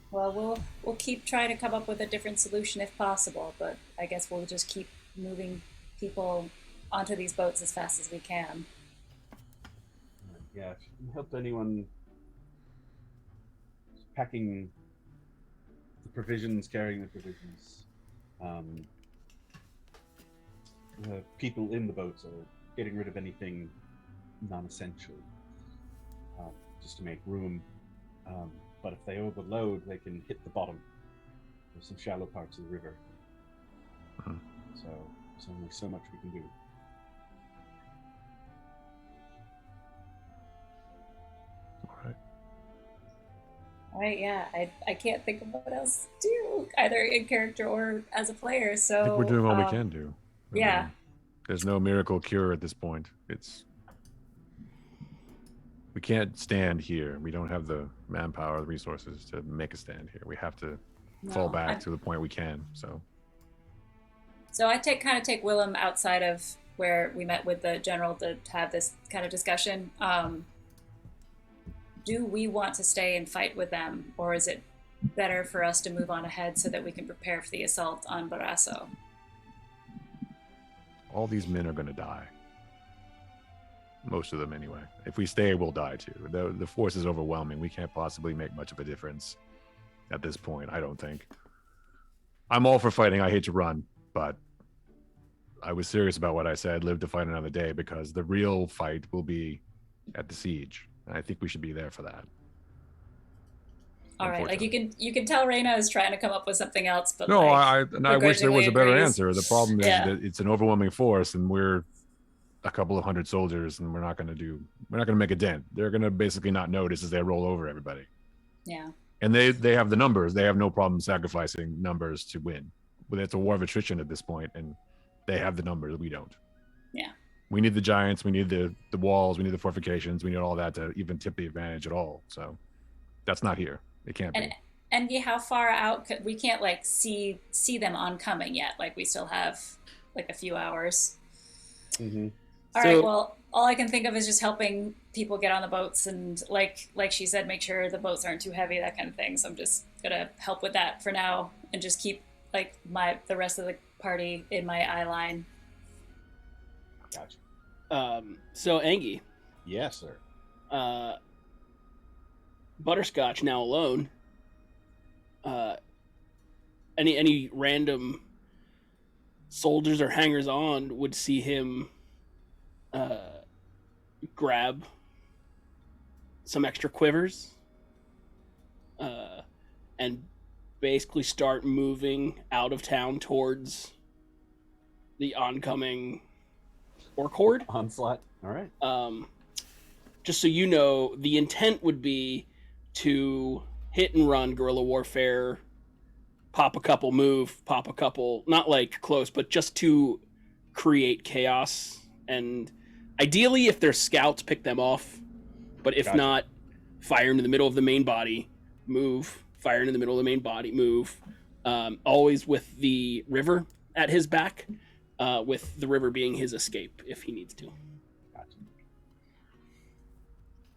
Well, we'll keep trying to come up with a different solution if possible, but I guess we'll just keep moving people onto these boats as fast as we can. Yeah, if you can help anyone packing the provisions, carrying the provisions, the people in the boats are getting rid of anything non-essential, just to make room. But if they overload, they can hit the bottom. There's some shallow parts of the river. So there's only so much we can do. All right, yeah. I can't think of what else to do, either in character or as a player. So I think we're doing all we can do. Yeah. There's no miracle cure at this point. We can't stand here. We don't have the manpower, the resources to make a stand here. We have to fall back to the point we can. So I kind of take Willem outside of where we met with the general to have this kind of discussion. do we want to stay and fight with them, or is it better for us to move on ahead so that we can prepare for the assault on Barrasso? All these men are going to die. Most of them, anyway. If we stay, we'll die too. The force is overwhelming. We can't possibly make much of a difference at this point, I don't think. I'm all for fighting. I hate to run, but I was serious about what I said. Live to fight another day, because the real fight will be at the siege. And I think we should be there for that. All right, like you can tell Reina is trying to come up with something else, but no, like, I wish there was a better agrees. answer. The problem is that it's an overwhelming force, and we're a couple of hundred soldiers, and we're not going to make a dent. They're going to basically not notice as they roll over everybody. Yeah. And they have the numbers. They have no problem sacrificing numbers to win. But it's a war of attrition at this point, and they have the numbers. We don't. Yeah. We need the giants. We need the walls. We need the fortifications. We need all that to even tip the advantage at all. So that's not here. It can't be. And how far out we can't like see them oncoming yet. Like we still have like a few hours. Mm-hmm. All right. Well, all I can think of is just helping people get on the boats and like she said, make sure the boats aren't too heavy, that kind of thing. So I'm just gonna help with that for now and just keep like the rest of the party in my eye line. Gotcha. So Angie. Yes, sir. Butterscotch now alone. Any random soldiers or hangers on would see him grab some extra quivers and basically start moving out of town towards the oncoming orc horde. Onslaught. All right. Just so you know, the intent would be to hit and run guerrilla warfare, pop a couple, not like close, but just to create chaos. And ideally, if they're scouts, pick them off. But if not, fire into the middle of the main body, move, fire into the middle of the main body, move. Always with the river at his back, with the river being his escape if he needs to. Gotcha.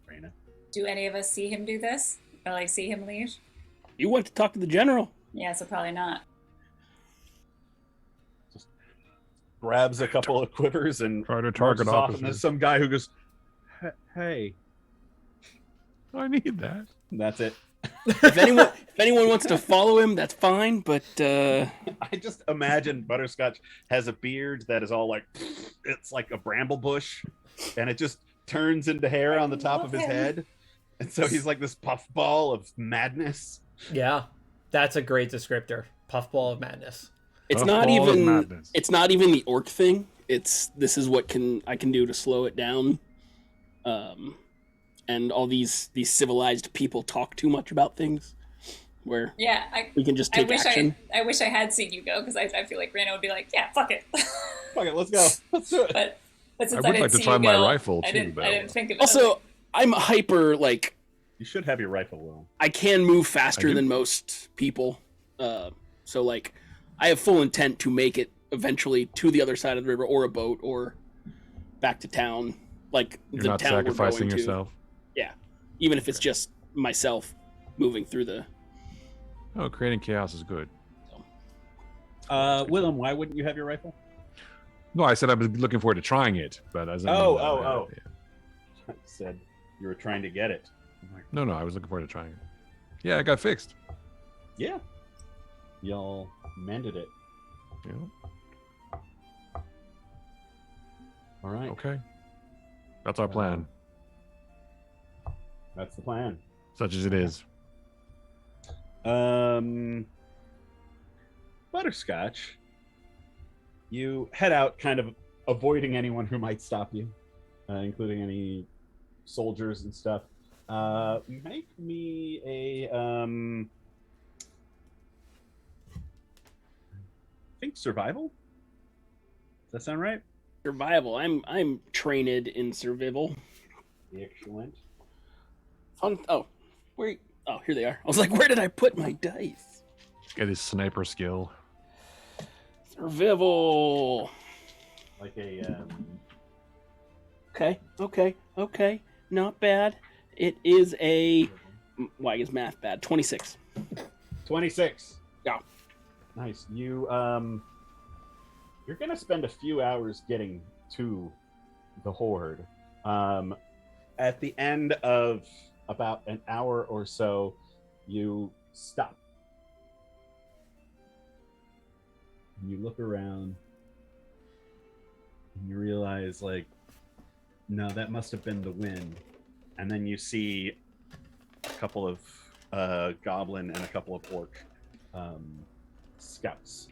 Reina. Do any of us see him do this? Or like see him leave? You went to talk to the general. Yeah, so probably not. Just grabs a couple of quivers and Try to marches target off, and officers. there's some guy who goes, "Hey, I need that. and that's it." If anyone wants to follow him, that's fine. But I just imagine Butterscotch has a beard that is all like, it's like a bramble bush, and it just turns into hair on the top of his head, and so he's like this puffball of madness. Yeah, that's a great descriptor. Puffball of madness. it's Puffball not of even madness. it's not even the orc thing. This is what I can do to slow it down. And all these civilized people talk too much about things, where we can just take action. I wish I had seen you go, because I feel like Reina would be like, yeah, fuck it. Fuck it, let's go. Let's do it. But since I would didn't like to see try you my go, rifle, I too, didn't though. think of it. Also, I'm hyper, like, You should have your rifle, Will. I can move faster do. than most people. So, like, I have full intent to make it eventually to the other side of the river, or a boat, or back to town. Like, You're the not town we're sacrificing going to. yourself. Yeah. Even if it's just myself moving through the... Oh, creating chaos is good. Willem, why wouldn't you have your rifle? No, I said I was looking forward to trying it, but as I I said you were trying to get it. I'm like, No, I was looking forward to trying it. Yeah, it got fixed. yeah. Y'all mended it. Yeah. All right. Okay. That's our plan, That's the plan. such as it is. Butterscotch, you head out kind of avoiding anyone who might stop you, including any soldiers and stuff. Make me a I think survival. Does that sound right? Survival. I'm trained in survival. Excellent. Fun. Oh, where? Oh, here they are. I was like, where did I put my dice? Get his sniper skill. Survival. Like a Okay. Not bad. It is a. Why is math bad? 26. 26. Yeah. Nice. You're gonna spend a few hours getting to the horde. At the end of about an hour or so, you stop. You look around and you realize, like, no, that must have been the wind. And then you see a couple of goblin and a couple of orc scouts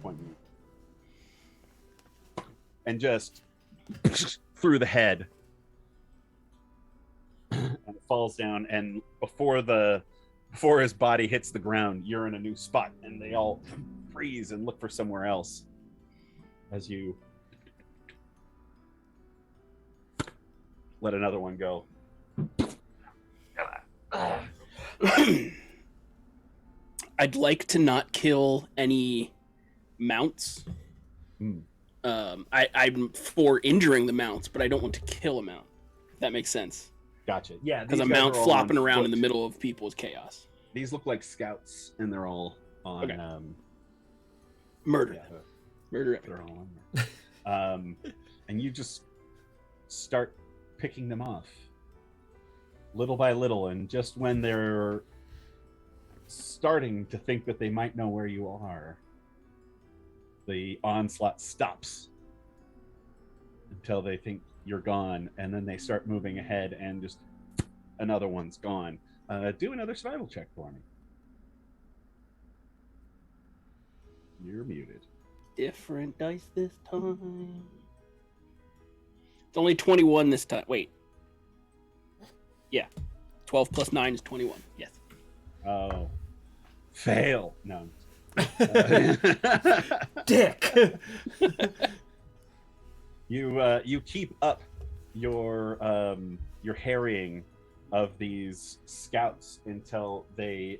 pointing. And just through the head. And it falls down, and before his body hits the ground, you're in a new spot, and they all freeze and look for somewhere else as you let another one go. I'd like to not kill any mounts. I'm for injuring the mounts, but I don't want to kill a mount. If that makes sense. Gotcha. Yeah, Because a mount flopping around in the middle of people is chaos. These look like scouts, and they're all on murder. Yeah, Murder. they're all on there. And you just start picking them off, little by little, and just when they're starting to think that they might know where you are, the onslaught stops until they think you're gone, and then they start moving ahead, and just another one's gone. Do another survival check for me. You're muted. Different dice this time. It's only 21 this time. Wait. Yeah. 12 plus 9 is 21. Yes. Oh. Fail. No. Dick. You keep up your harrying of these scouts until they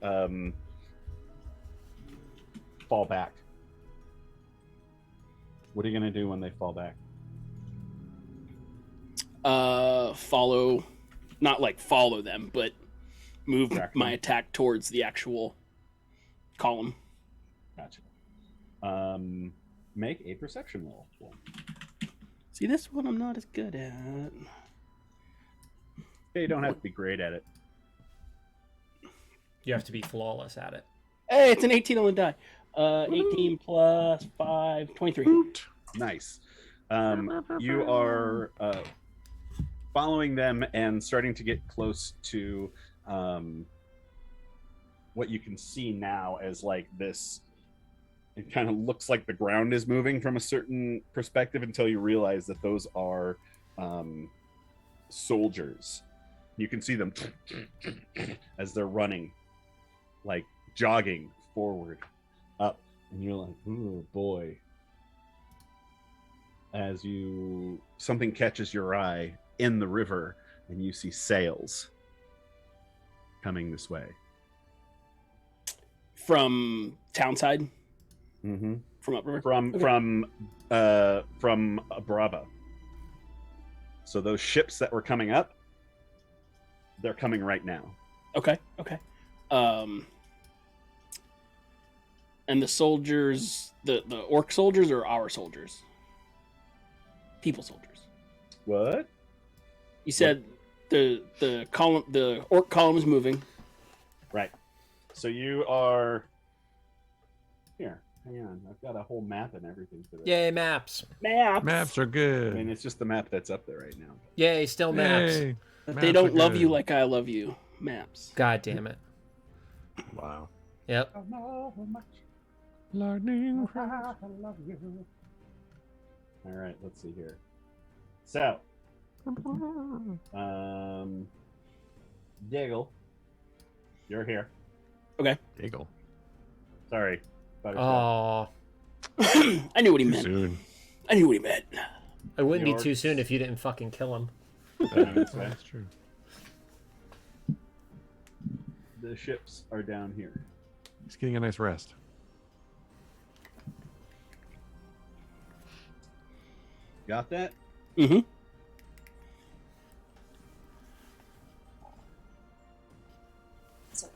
fall back. What are you gonna do when they fall back? Follow, not like follow them, but move Track my them. attack towards the actual column. Gotcha. Make a perception roll. See, this one I'm not as good at. Okay, you don't have to be great at it. You have to be flawless at it. Hey, it's an 18 on the die. 18 plus 5, 23. Nice. You are following them and starting to get close to what you can see now as like this. It kind of looks like the ground is moving from a certain perspective until you realize that those are soldiers. You can see them as they're running, like jogging forward, up, and you're like, "Ooh, boy!" As something catches your eye in the river, and you see sails coming this way. From townside? Mm-hmm. From upriver? From Brava. So those ships that were coming up, they're coming right now. Okay. And the soldiers, the orc soldiers or our soldiers? People soldiers. What? You said the column, the orc column is moving. Right. So you are here. Hang on, I've got a whole map and everything for this. Yay, maps. Maps are I good. mean, it's just the map that's up there right now. Yay, still maps. Yay. But Maps they are don't love good. you like I love you. Maps. God damn it. Wow. Yep. I know how much Lightning. I love you. All right, let's see here. So, Diggle, you're here. Eagle. Sorry. Butterscotch. Oh, I knew what he Too meant. soon. I knew what he meant. it wouldn't be Yorks. too soon if you didn't fucking kill him. That's right. That's true. The ships are down here. He's getting a nice rest. Got that? Mm-hmm.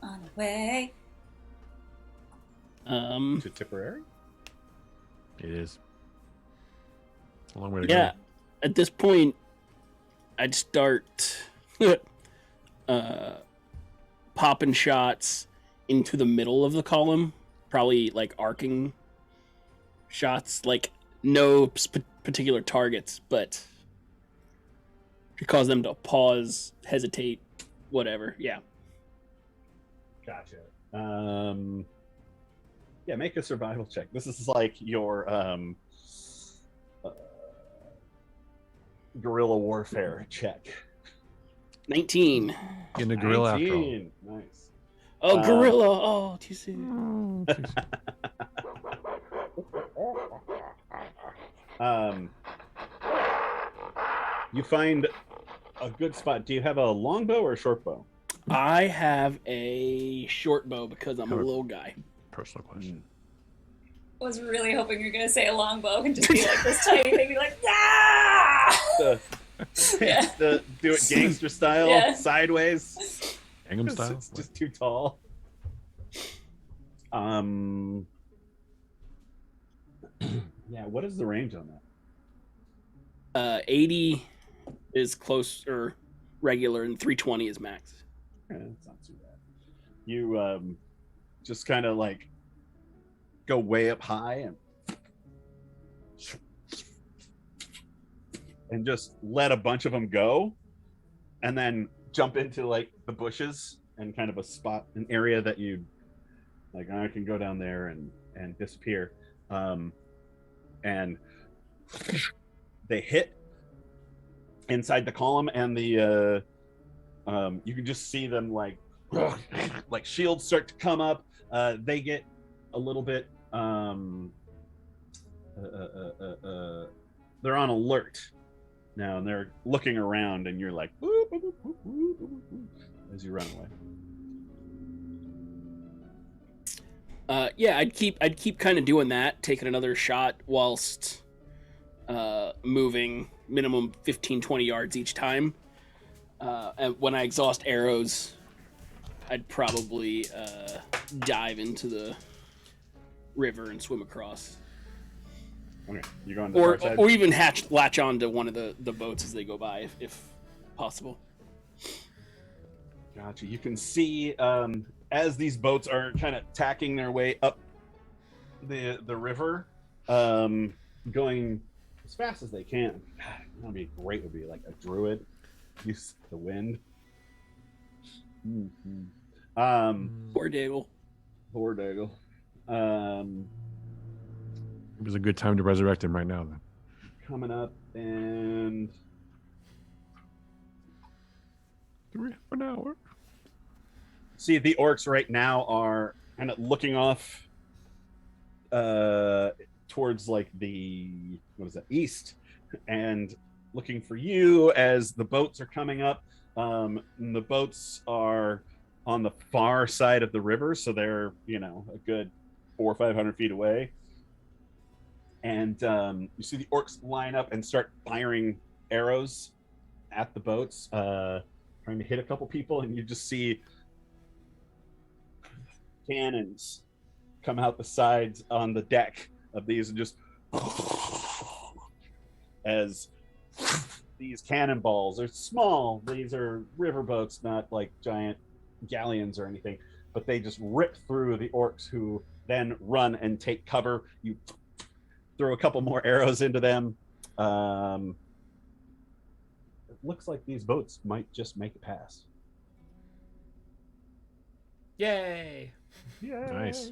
On the way. To Tipperary? It is. It's a long way to Yeah. go. At this point, I'd start popping shots into the middle of the column, probably like arcing shots, like no particular targets, but to cause them to pause, hesitate, whatever. Yeah. Gotcha. Yeah, make a survival check. This is like your guerrilla warfare check. 19. Getting a gorilla after all. 19. Nice. Oh, gorilla. Oh, too soon. You find a good spot. Do you have a longbow or a short bow? I have a short bow because I'm a little guy. Personal question. Was really hoping you're gonna say a longbow and just be like this tiny thing, be like, ah! Yeah. Do it gangster style, Yeah. sideways. Gangnam style? It's just too tall. Yeah, what is the range on that? 80 is close or regular, and 320 is max. Yeah, it's not too bad. You just kind of like go way up high and just let a bunch of them go, and then jump into like the bushes and kind of a spot, an area that you like. I can go down there and disappear, and they hit inside the column, and the you can just see them like shields start to come up. They get a little bit they're on alert now, and they're looking around, and you're like boop, boop, boop, boop, boop, boop, boop, as you run away. Yeah, I'd keep kind of doing that, taking another shot whilst moving minimum 15-20 yards each time. And when I exhaust arrows, I'd probably dive into the river and swim across. Okay, you're going to the far side? Or even latch on to one of the boats as they go by, if possible. Gotcha. You can see as these boats are kind of tacking their way up the river, going as fast as they can. God, that would be great. Would be like a druid. Use the wind. Poor Daigle. Poor Daigle. It was a good time to resurrect him right now, then. Coming up, and 3 an hour. see the orcs right now are kind of looking off towards like the east, and looking for you as the boats are coming up. And the boats are on the far side of the river, so they're a good 400 or 500 feet away. And you see the orcs line up and start firing arrows at the boats, trying to hit a couple people, and you just see cannons come out the sides on the deck of these, and just as these cannonballs are small. These are river boats, not like giant galleons or anything, but they just rip through the orcs, who then run and take cover. You throw a couple more arrows into them. It looks like these boats might just make it past. Yay! Yeah. Nice.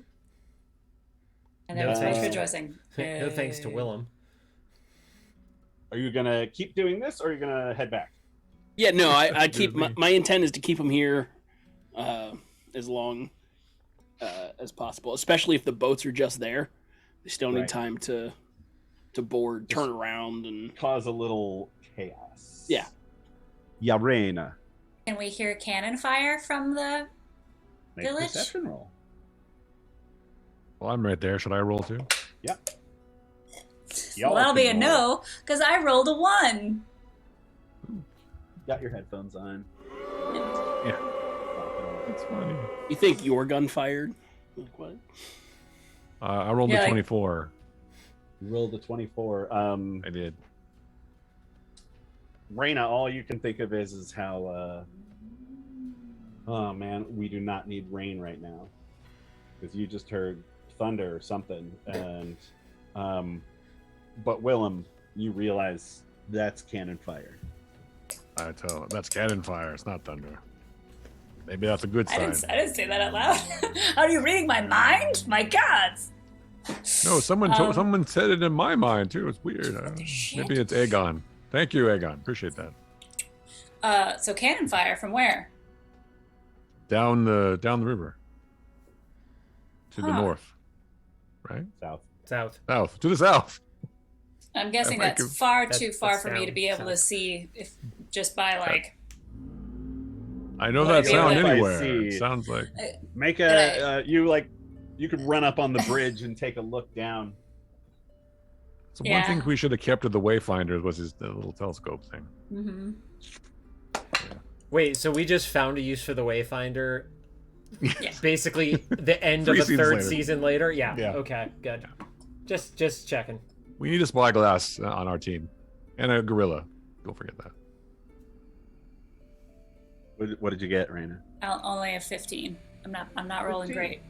And there No was much thanks. rejoicing. No thanks to Willem. Are you gonna keep doing this, or are you gonna head back? Yeah, no, I keep Good with my intent is to keep them here as long as possible, especially if the boats are just there. They still need Right. time to board, turn around, and Cause a little chaos. Yeah. Yarena. Can we hear cannon fire from the Make a Village? perception roll. Well, I'm right there. Should I roll too? Yep. Well, that'll be a no, because I rolled a 1. Got your headphones on. Yeah. Talking That's funny. You think your gun fired? Like what? I rolled Yeah, a like- 24. You rolled a 24. I did. Reina, all you can think of is how, oh man, we do not need rain right now. Because you just heard thunder or something. And, but Willem, you realize that's cannon fire. I tell that's cannon fire. It's not thunder. Maybe that's a good sign. I didn't say that out loud. Are you reading my mind? My God. No, someone said it in my mind too. It's weird. Maybe it's Aegon. Thank you, Aegon. Appreciate that. So cannon fire from where? Down the river. To the Huh. north. Right? South. South. To the south. I'm guessing Thank that's you. far That's- too far that's for me to down be able to south. see if just by like. I know Well, that maybe sound if I anywhere. see- It sounds like Make But a, you could run up on the bridge and take a look down. so Yeah. one thing we should have kept with the Wayfinders was the little telescope thing. Mm-hmm. Wait, so we just found a use for the Wayfinder. Yeah. Basically, the end of Three the seasons third later. season later. Yeah. Yeah. Okay. Good. Just checking. We need a spyglass on our team. And a gorilla. Don't forget that. What did you get, Raina? I'll only have 15. I'm not rolling 15. great.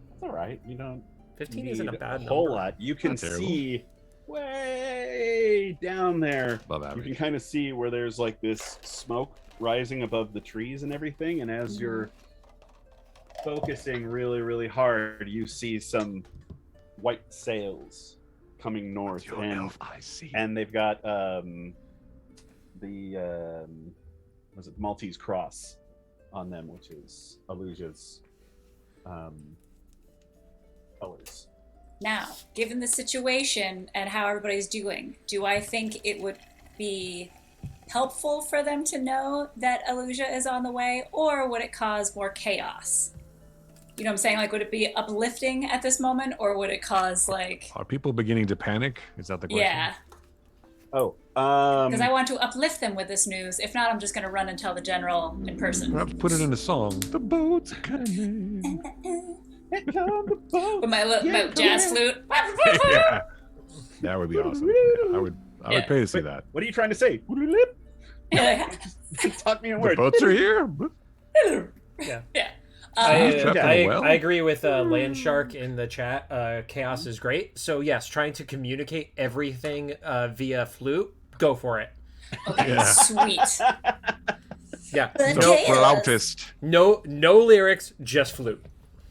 That's all right. You don't 15 need isn't a bad whole number. lot. You can Not terrible. see way down there. Above You average. can kind of see where there's like this smoke rising above the trees and everything. And as you're focusing really, really hard, you see some white sails coming north, Your and elf I see. they've got was it Maltese cross on them, which is Aluja's colors. Now, given the situation and how everybody's doing, do I think it would be helpful for them to know that Aluja is on the way, or would it cause more chaos? You know what I'm saying? Like, would it be uplifting at this moment, or would it cause like, Are people beginning to panic? Is that the question? yeah? Oh, Because I want to uplift them with this news. If not, I'm just going to run and tell the general in person. Perhaps put it in a song. The boat's coming. With my jazz flute. Yeah. That would be awesome. Yeah, I would Yeah. pay to see that. what are you trying to say? Talk me in The words. boats are here. Yeah. Yeah. I agree with Landshark in the chat. Chaos is great. So yes, trying to communicate everything via flute. Go for it. Okay, Yeah. sweet. Yeah. The No chaos. flautist. No lyrics, just flute.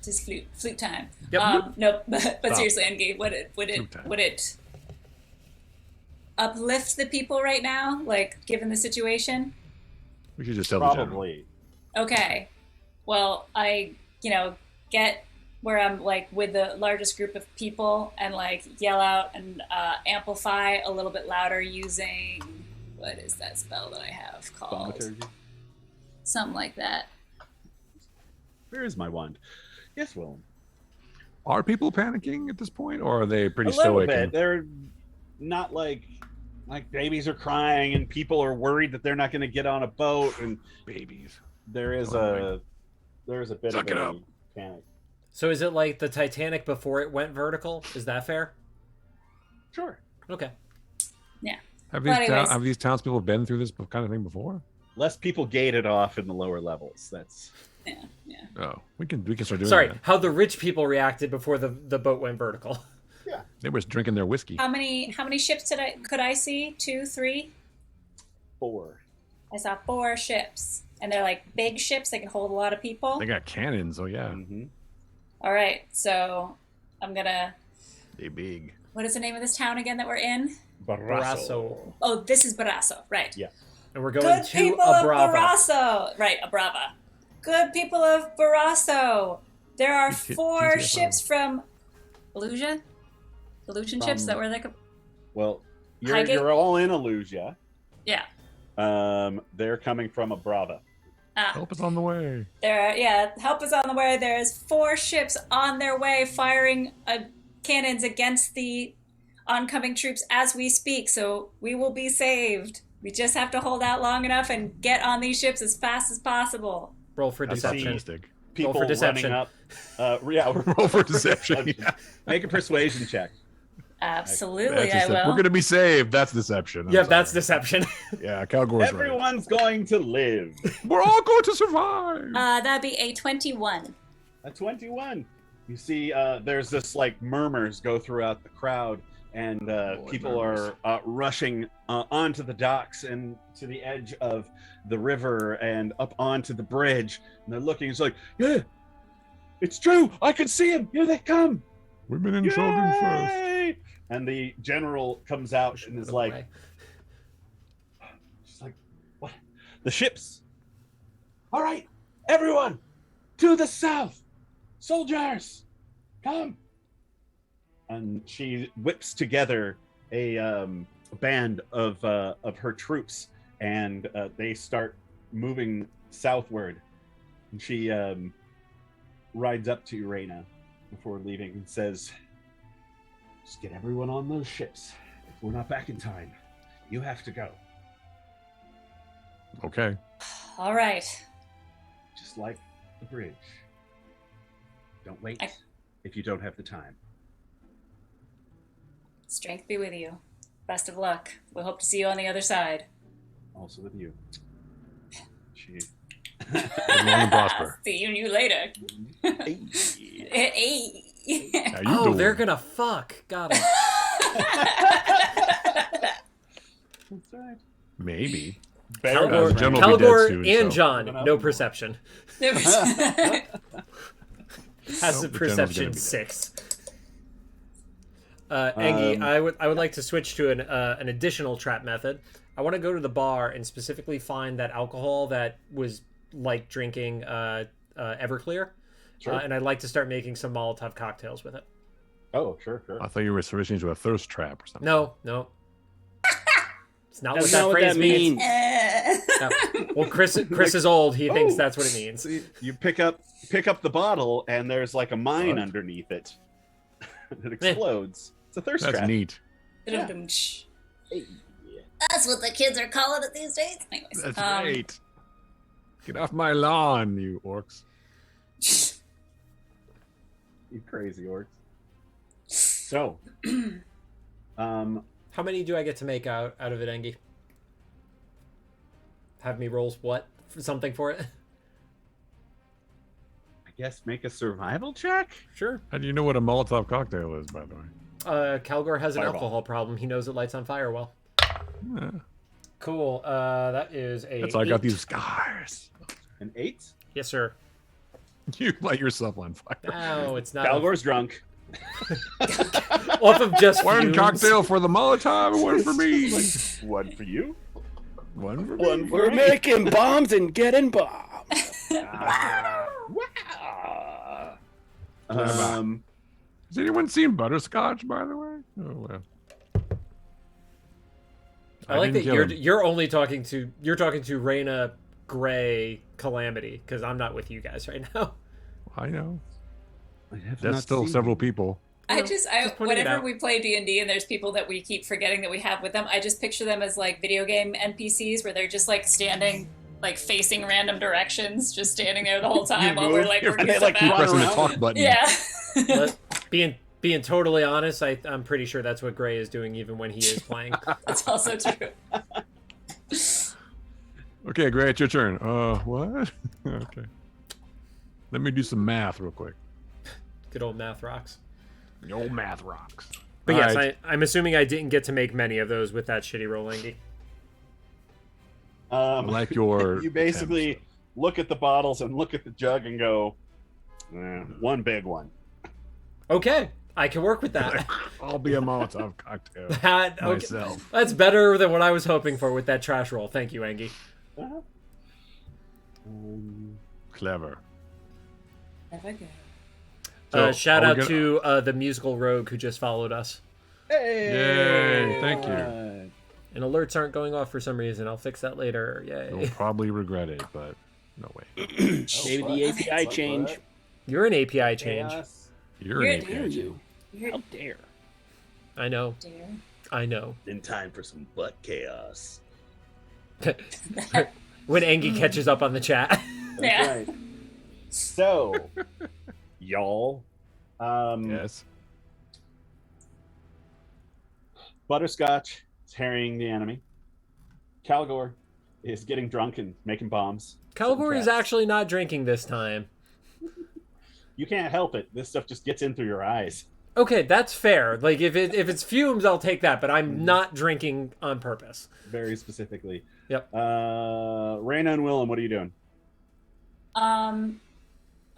Just flute time. Yep. No, but Stop. seriously, Engie, Flute time. would it uplift the people right now? Like, given the situation? We should just tell the general. Probably. Okay. Well, I, get where I'm like with the largest group of people and like yell out and amplify a little bit louder using, what is that spell that I have called? Thaumaturgy. Something like that. Where is my wand? Yes, Willem. Are people panicking at this point, or are they pretty A little stoic? bit. and- They're not like babies are crying and people are worried that they're not going to get on a boat, and Babies. there is Oh, a bit Suck of it a up. panic. So is it like the Titanic before it went vertical? Is that fair? Sure. Okay. Have Well, these, anyways. have these townspeople been through this kind of thing before? Less people gated off in the lower levels. That's Yeah. Oh, we can start doing Sorry, that. how the rich people reacted before the boat went vertical. They were drinking their whiskey. How many ships could I see? 2, 3? 4. I saw 4 ships, and they're like big ships. They can hold a lot of people. They got cannons. Oh yeah, Mm-hmm. All right, so I'm gonna. they big. What is the name of this town again that we're in? Barrasso. Oh, this is Barrasso, right? Yeah. And we're going Good to people of Abrava. Barrasso, right? Abrava. Good people of Barrasso. There are 4 GTFO. ships from Aluja. Illusion ships that were like. Well, Highgate? you're all in Aluja. Yeah. They're coming from a Brava. Help us on the way. Help us on the way. There's 4 ships on their way firing cannons against the oncoming troops as we speak, so we will be saved. We just have to hold out long enough and get on these ships as fast as possible. Roll for That's deception. optimistic. People for deception. running up. Yeah, Roll for deception. Yeah. Make a persuasion check. Absolutely, That's I will. We're gonna be saved. That's deception. I'm Yeah, that's sorry. deception. Yeah, Calgore's right. Everyone's going to live. We're all going to survive. That'd be a 21. A 21. You see, there's this like murmurs go throughout the crowd, and people are rushing onto the docks and to the edge of the river and up onto the bridge. And they're looking. It's like, yeah, it's true. I can see them. Here they come. Women and children first. Yay! And the general comes out and is like, she's like, what? The ships. All right, everyone, to the south. Soldiers, come. And she whips together a band of her troops, and they start moving southward. And she rides up to Reina before leaving and says, just get everyone on those ships. If we're not back in time, you have to go. Okay. All right. Just like the bridge. Don't wait if you don't have the time. Strength be with you. Best of luck. We'll hope to see you on the other side. Also with you. She... Live long and prosper. See you later. Hey. How you Oh, doing? they're gonna fuck. Got it. That's right. Maybe. Calgore, Jen will be dead soon, and so- John, Coming up no more. perception. Has a Nope, Jen was gonna perception be dead. 6. Engie, I would like to switch to an additional trap method. I want to go to the bar and specifically find that alcohol that was like drinking Everclear, Sure. and I'd like to start making some Molotov cocktails with it. Oh, sure. I thought you were switching to a thirst trap or something. No. It's not what That's that not what phrase that means. means. No. Well, Chris is old. He thinks that's what it means. See, you pick up the bottle, and there's like a mine What? underneath it. It explodes. It's a thirst That's trap. neat. That's what the kids are calling it these days. Anyways, That's right. Get off my lawn, you orcs. You crazy orcs. So, How many do I get to make out of it, Engie? Have me rolls what? Something for it? I guess make a survival check. Sure. How do you know what a Molotov cocktail is, by the way? Calgore has an Fireball. alcohol problem. He knows it lights on fire well. Yeah. Cool. That is a. That's why I got 8. these scars. An 8. Yes, sir. You light yourself on fire. No, it's not. Calgore's drunk. Off of just One fumes. cocktail for the Molotov and one for me. One for you. One for One me. for We're me. making bombs and getting bombs. Wow. Has anyone seen Butterscotch, by the way? Oh, well. I like that didn't kill him. you're only talking to Reina, Gray, Calamity, because I'm not with you guys right now. I know. I have That's not still seen several them. people. Just pointing it whenever out. we play D&D and there's people that we keep forgetting that we have with them, I just picture them as like video game NPCs where they're just like standing, like facing random directions, just standing there the whole time while we're like working they, stuff like, keep out. Pressing the around. talk button. Yeah. But being totally honest, I'm pretty sure that's what Gray is doing even when he is playing. That's also true. Okay, great. It's your turn. What? Okay. Let me do some math real quick. Good old math rocks. The old math rocks. But All yes, right. I'm assuming I didn't get to make many of those with that shitty roll, Engie. Like your You basically attempts. look at the bottles and look at the jug and go, one big one. Okay, I can work with that. I'll be a Molotov cocktail That okay. myself. That's better than what I was hoping for with that trash roll. Thank you, Engie. Uh-huh. Clever. Never go. So, Shout are we out gonna- to the musical rogue who just followed us. Hey! Yay, thank you. Alright. And alerts aren't going off for some reason. I'll fix that later. You'll Yay. probably regret it, but no way. Maybe the API change. You're an API change. Chaos. You're You're an an Dare API. you? How dare? I know. Dear. I know. In time for some butt chaos. When Engie catches up on the chat. That's Yeah. right. So, y'all. Yes. Butterscotch is harrying the enemy. Calgore is getting drunk and making bombs. Calgore is Traps. actually not drinking this time. You can't help it. This stuff just gets in through your eyes. Okay, that's fair. Like if it's fumes, I'll take that, but I'm not drinking on purpose. Very specifically. Yep. Reina and Willem, what are you doing? All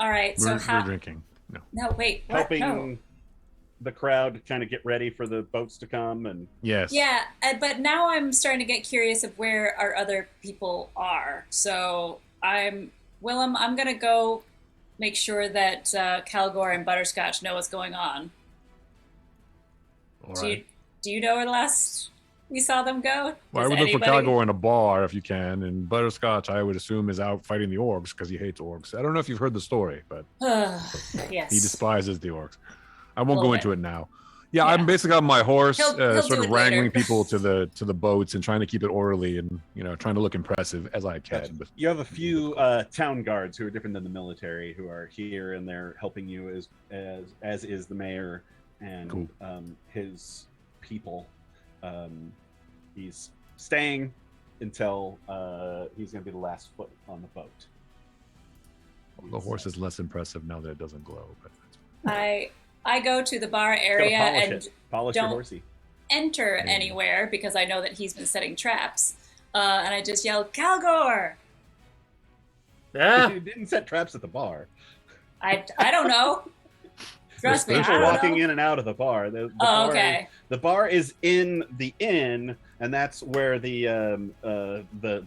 right. So We're drinking. No. No, wait. What? Helping No. the crowd kind of get ready for the boats to come and Yes. Yeah, but now I'm starting to get curious of where our other people are. So Willem, I'm gonna go make sure that Calgore and Butterscotch know what's going on. All Do right. you know where the last we saw them go? Well, I Does would look for anybody- Calgore in a bar if you can, and Butterscotch, I would assume, is out fighting the orcs because he hates orcs. I don't know if you've heard the story, but Yes. he despises the orcs. I won't Little go bit. into it now. Yeah, Yeah. I'm basically on my horse, He'll do sort it of wrangling later. people to the boats and trying to keep it orderly and trying to look impressive as I can. Gotcha. But you have a few town guards who are different than the military who are here and they're helping you as is the mayor and Cool. his people. He's staying until he's going to be the last foot on the boat. the horse is less impressive now that it doesn't glow. But I go to the bar Gotta area polish and it. Polish your don't- horsey. enter anywhere because I know that he's been setting traps. And I just yell, Calgore! Yeah. You didn't set traps at the bar. I don't know. Trust me, I People don't walking know. in and out of the bar. The Oh, bar okay. The bar is in the inn, and that's where the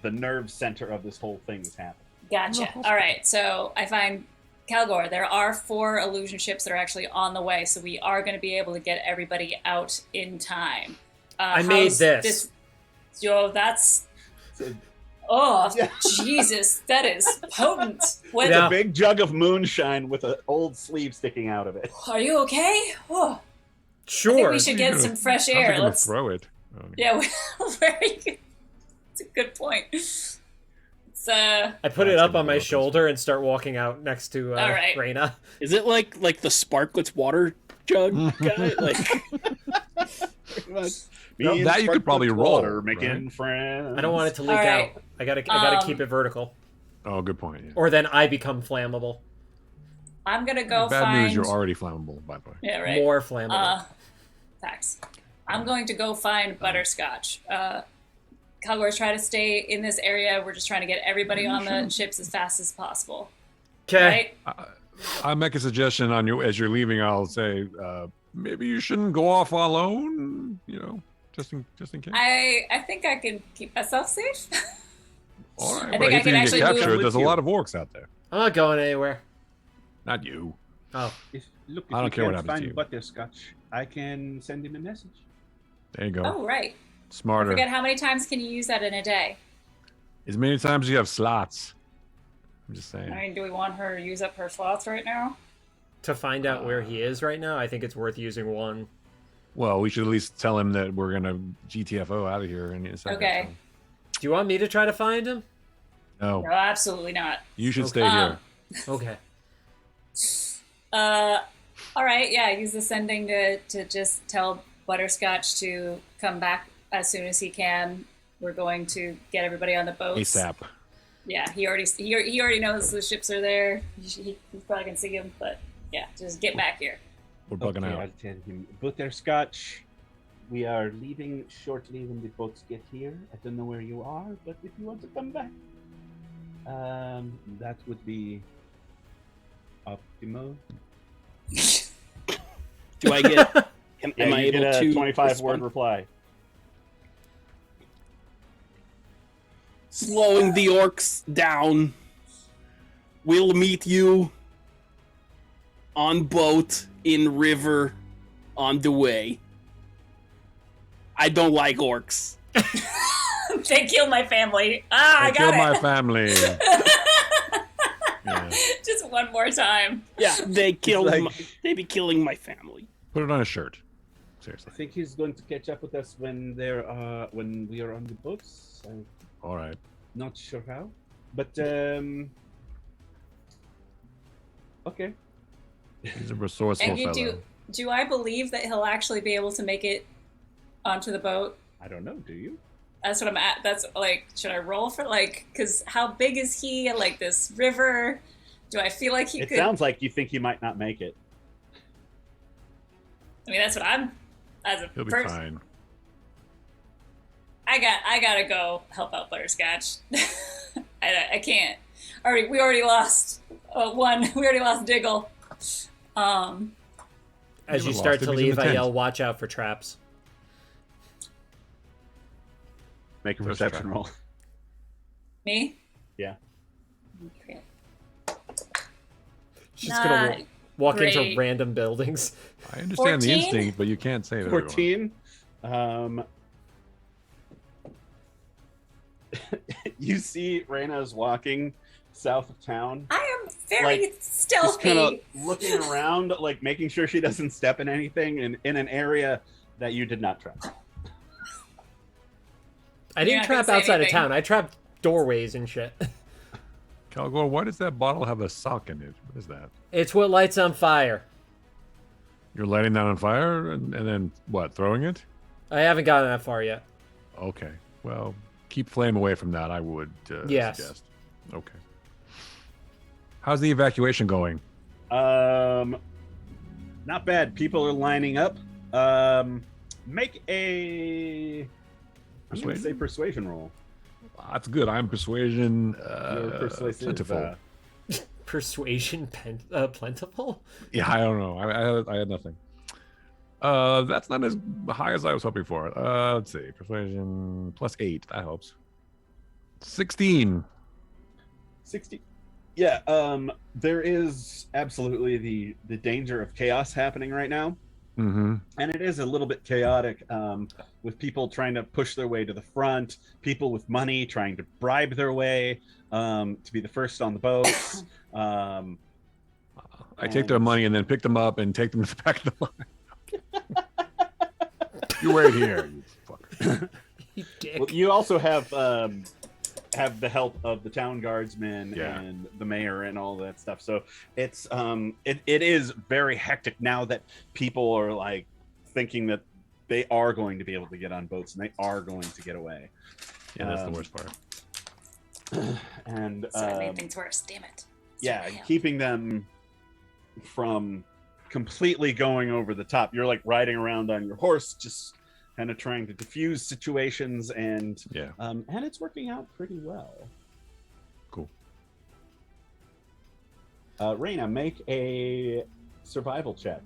nerve center of this whole thing is happening. Gotcha. All right, so I find Calgore. There are 4 illusion ships that are actually on the way, so we are going to be able to get everybody out in time. I made how's this. Yo, that's... So- Oh, Yeah. Jesus, that is potent. What, Yeah. A big jug of moonshine with an old sleeve sticking out of it. Are you okay? Oh, Sure. I think we should get You're some gonna- fresh how's it air. gonna Let's... throw it. Yeah, very good. It's a good point. It's I put it That's up gonna on my blow up. shoulder and start walking out next to All right. Reina. Is it like the Sparklets water jug guy? Like, No, Me and that you could probably Sparklet's roll, water, making right? friends. I don't want it to leak All right. out. I gotta keep it vertical, Oh, good point. Yeah. or then I become flammable. I'm gonna go Bad find news, you're already flammable, by the way. yeah, right. More flammable. Facts. I'm going to go find Butterscotch. Calgore's trying to stay in this area. We're just trying to get everybody on the ships as fast as possible. Okay. Right? I'll make a suggestion on you as you're leaving. I'll say maybe you shouldn't go off alone. Just in case. I think I can keep myself safe. All right. I But think I if can you actually get move captured, with there's a you. lot of orcs out there. I'm not going anywhere. Not you. Oh, Look, I don't care what happens to find you. Butterscotch, I can send him a message. There you go. Oh, right. I Smarter. forget how many times can you use that in a day? As many times as you have slots. I'm just saying. I mean, do we want her to use up her slots right now? to find out where he is right now, I think it's worth using one. Well, we should at least tell him that we're gonna GTFO out of here in a second. Okay. Do you want me to try to find him? So. No, No, absolutely not. you should Okay. stay here. Okay. All right, yeah, use the sending to just tell Butterscotch to come back as soon as he can. We're going to get everybody on the boats. ASAP. Yeah, he already knows the ships are there. He probably can see them, but yeah, just get back here. We're bugging Okay, out. I'll tell him. Butterscotch, we are leaving shortly when the boats get here. I don't know where you are, but if you want to come back, that would be optimal. Do I get? Am Yeah, I you able get a to 25-word respond? reply. Slowing the orcs down. We'll meet you on boat in river on the way. I don't like orcs. They killed my family. I Kill got my it. family. Yeah. Just one more time. Yeah, they killed. like- They be killing my family. Put it on a shirt. I Seriously. think he's going to catch up with us when we are on the boats. All right. Not sure how, but okay. He's a resourceful And fellow. do I believe that he'll actually be able to make it onto the boat? I don't know. Do you? That's what I'm at. That's like, should I roll for like? Because how big is he? Like this river? Do I feel like he It could? sounds like you think he might not make it. I mean, that's what I'm. As a He'll be person, fine. I gotta go help out Butterscotch. I can't. We already lost one. We already lost Diggle. As you lost start him, to he's in leave, the I tent. yell, "Watch out for traps!" Make a First perception try. roll. Me? Yeah. Okay. She's gonna Not walk into great. random buildings. I understand the 14? instinct, but you can't say that. everyone. 14. You see Reina's walking south of town, I am very Like, just stealthy. kind of looking around, like making sure she doesn't step in anything, in an area that you did not trap. I You're didn't not gonna trap say outside of anything. town. I trapped doorways and shit. Calgore, why does that bottle have a sock in it? What is that? It's what lights on fire. You're lighting that on fire and then what? Throwing it? I haven't gotten that far yet. Okay. Well, keep flame away from that. I would Yes. suggest. Okay. How's the evacuation going? Not bad. People are lining up. Make a. I'm going to say persuasion roll. That's good. I'm persuasion. You're persuasive. Plentiful. Persuasion plentiful? Yeah, I don't know. I had nothing. That's not as high as I was hoping for. Let's see. Persuasion +8. That helps. 16. 60. Yeah. There is absolutely the danger of chaos happening right now. Mm-hmm. And it is a little bit chaotic, with people trying to push their way to the front, people with money trying to bribe their way to be the first on the boats. I take their money and then pick them up and take them to the back of the line. You wait here, you fucker. You dick. Well, you also have the help of the town guardsmen Yeah. and the mayor and all that stuff. So it's it is very hectic now that people are like thinking that they are going to be able to get on boats and they are going to get away. Yeah, that's the worst part. And So I made things worse. Damn it. yeah, Sorry, Hal. keeping them from completely going over the top. You're like riding around on your horse, just kind of trying to diffuse situations, and Yeah. and it's working out pretty well. Cool. Reina, make a survival check.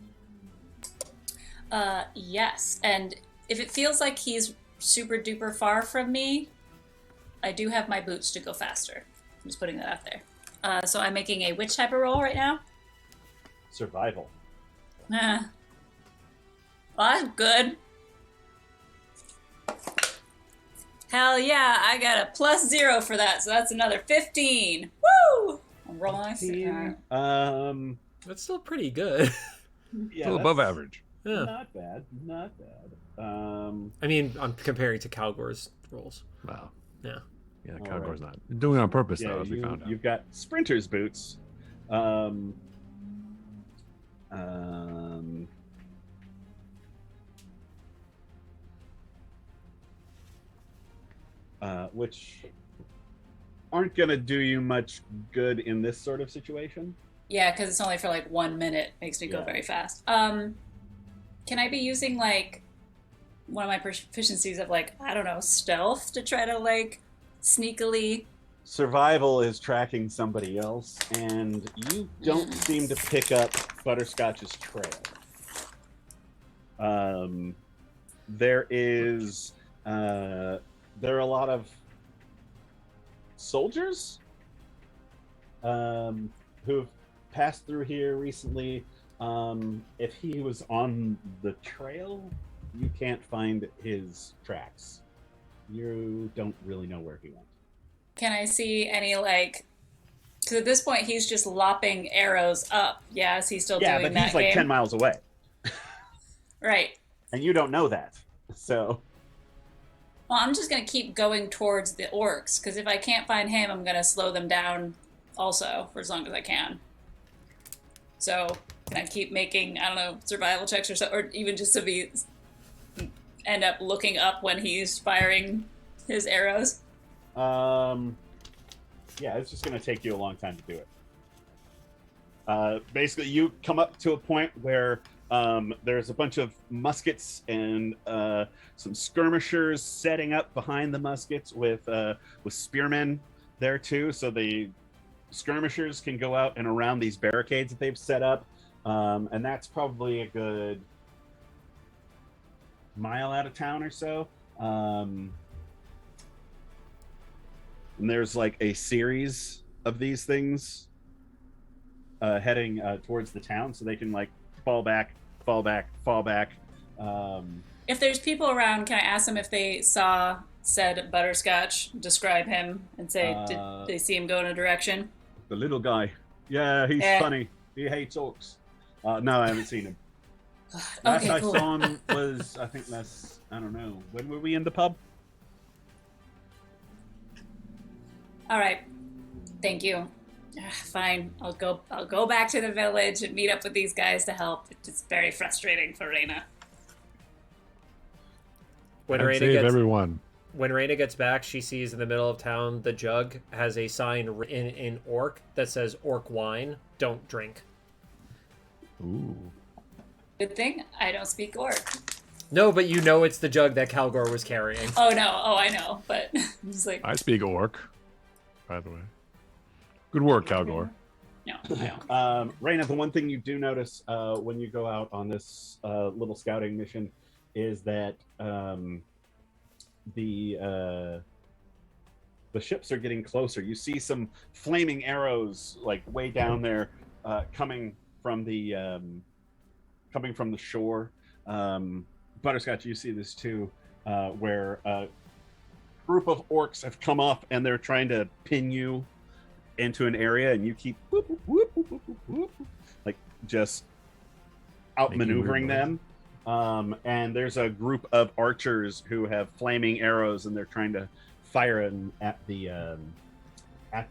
Yes, and if it feels like he's super duper far from me, I do have my boots to go faster. I'm just putting that out there. So I'm making a which type of roll right now? Survival. Well, that's good. Hell yeah, I got a +0 for that, so that's another 15. Woo! I'm rolling. That's still pretty good. Yeah, Still above that's average. Yeah. Not bad. Not bad. I mean, I'm comparing to Calgore's rolls. Wow. Yeah. Yeah, All Calgore's right. not doing it on purpose, Yeah, though, as we found out. you've got sprinter's boots. Which aren't going to do you much good in this sort of situation. Yeah, because it's only for like 1 minute. Makes me go Yeah. very fast. Can I be using like one of my proficiencies of like, I don't know, stealth to try to like sneakily? Survival is tracking somebody else, and you don't seem to pick up Butterscotch's trail. There are a lot of soldiers who've passed through here recently. If he was on the trail, you can't find his tracks. You don't really know where he went. Can I see any like? Because at this point he's just lopping arrows up. Yeah, is he still Yeah, doing but that he's like game? 10 miles away, Right. and you don't know that. So Well, I'm just going to keep going towards the orcs, because if I can't find him, I'm going to slow them down also for as long as I can. So, can I keep making, I don't know, survival checks or so, or even just to be end up looking up when he's firing his arrows? Yeah, it's just going to take you a long time to do it. Basically, you come up to a point where there's a bunch of muskets and some skirmishers setting up behind the muskets with spearmen there too. So the skirmishers can go out and around these barricades that they've set up, and that's probably a good mile out of town or so. And there's like a series of these things heading towards the town, so they can like fall back. If there's people around, can I ask them if they saw said Butterscotch, describe him, and say, did they see him go in a direction? The little guy. Yeah, he's funny. He hates orcs. No, I haven't seen him. Last I saw him was, I think that's, I don't know. When were we in the pub? All right. Thank you. Fine. I'll go back to the village and meet up with these guys to help. It's very frustrating for Reina. When Reina gets back, she sees in the middle of town the jug has a sign in orc that says "Orc wine, don't drink." Ooh. Good thing I don't speak orc. No, but you know it's the jug that Calgore was carrying. Oh no! Oh, I know, but I'm just like. I speak orc, by the way. Good work, Calgore. No, I don't. Reina, the one thing you do notice when you go out on this little scouting mission is that the ships are getting closer. You see some flaming arrows like way down there coming from the shore. Butterscotch, you see this too, where a group of orcs have come up and they're trying to pin you into an area, and you keep whoop, whoop, whoop, whoop, whoop, like just outmaneuvering them. And there's a group of archers who have flaming arrows, and they're trying to fire them at the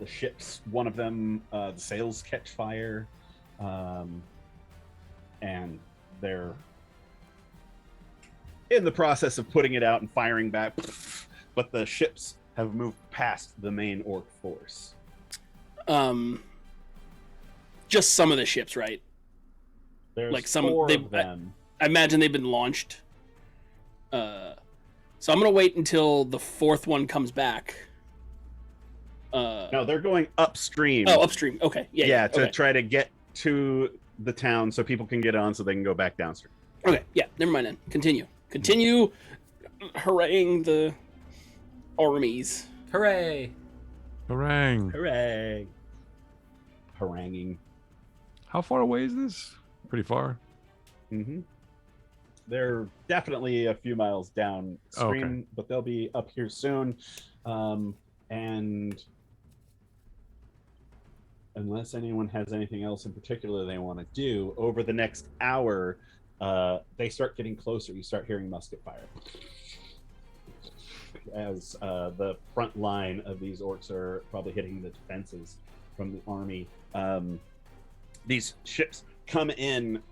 ships. One of them, the sails catch fire, and they're in the process of putting it out and firing back. But the ships have moved past the main orc force. Just some of the ships, right? There's like some four of them. I imagine they've been launched. So I'm gonna wait until the fourth one comes back. No, they're going upstream. Oh, upstream. Okay. Yeah. To okay. try to get to the town so people can get on, so they can go back downstream. Okay. Yeah. Never mind then. Continue haranguing the armies. Hooray! Harangue. Hooray! Haranguing. How far away is this? Pretty far. Mm-hmm. They're definitely a few miles downstream, Okay. but they'll be up here soon. And unless anyone has anything else in particular they want to do, over the next hour, they start getting closer. You start hearing musket fire as the front line of these orcs are probably hitting the defenses from the army. These ships come in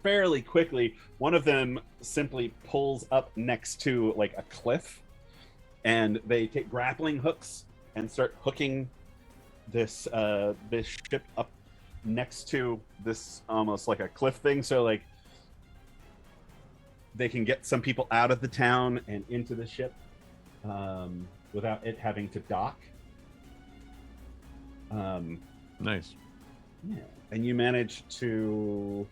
fairly quickly. One of them simply pulls up next to like a cliff, and they take grappling hooks and start hooking this this ship up next to this almost like a cliff thing, so like they can get some people out of the town and into the ship without it having to dock. Nice. Yeah, and you manage to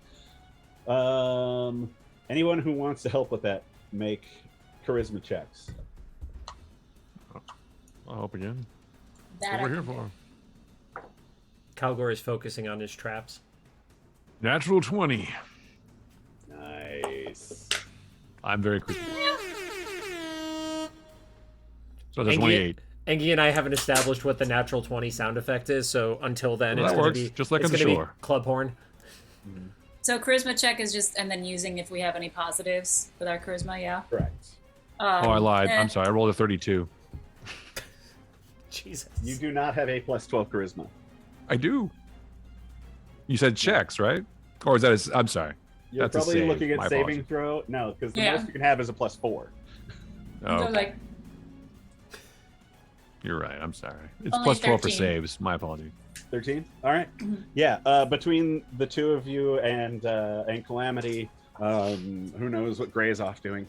anyone who wants to help with that, make charisma checks. I'll help again. That What we're I here can do. for. Calgore is focusing on his traps. Natural 20. Nice. I'm very quick. So that's 28. Engie and I haven't established what the natural 20 sound effect is, so until then Well, it's that going works, to be just like it's on the gonna be shore. club horn. So charisma check is just, and then using if we have any positives with our charisma, yeah? Correct. Oh, I lied. eh. I'm sorry. I rolled a 32. Jesus. You do not have a plus 12 charisma. I do. You said checks, right? Or is that I'm sorry. You're That's a probably save. looking at My saving apologies. throw. No, because the Yeah. most you can have is a plus 4. Oh, So okay. like You're right. I'm sorry. It's Only plus 12 for 13. saves. My apologies. 13. All right. Mhm. Yeah. Between the two of you and Calamity, who knows what Gray's off doing?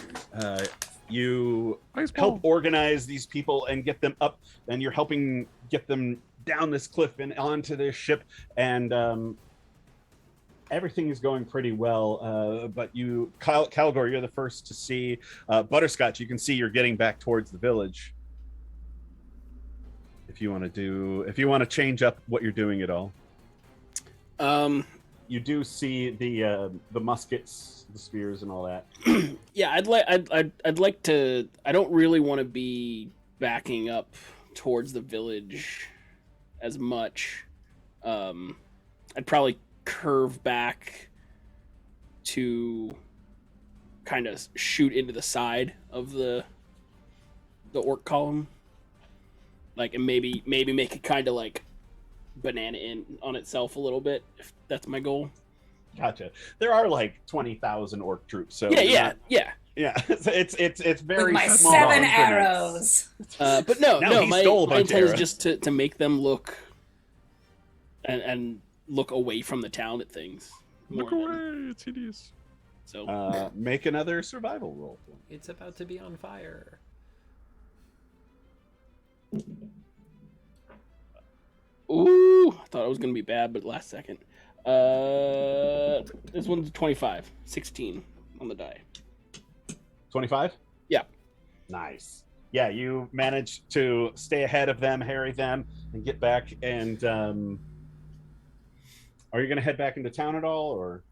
You Nice help ball. organize these people and get them up, and you're helping get them down this cliff and onto this ship, and everything is going pretty well. But Calgore, you're the first to see Butterscotch. You can see you're getting back towards the village. If you want to change up what you're doing at all, you do see the muskets, the spears, and all that. Yeah, I'd like to. I don't really want to be backing up towards the village as much. I'd probably curve back to kind of shoot into the side of the orc column, like, and maybe make it kind of like banana in on itself a little bit, if that's my goal. Gotcha. There are like 20,000 orc troops, so Yeah. So it's very with my small 7 increments. arrows. But no, No, he my stole a bunch of intent is arrows. just to make them look and look away from the town at things. Look more away. than- It's hideous. So Make another survival roll. It's about to be on fire. ooh, I thought it was gonna be bad, but last second. This one's 25, 16 on the die. 25? Yeah. Nice. Yeah, you managed to stay ahead of them, harry them, and get back. And are you going to head back into town at all, or?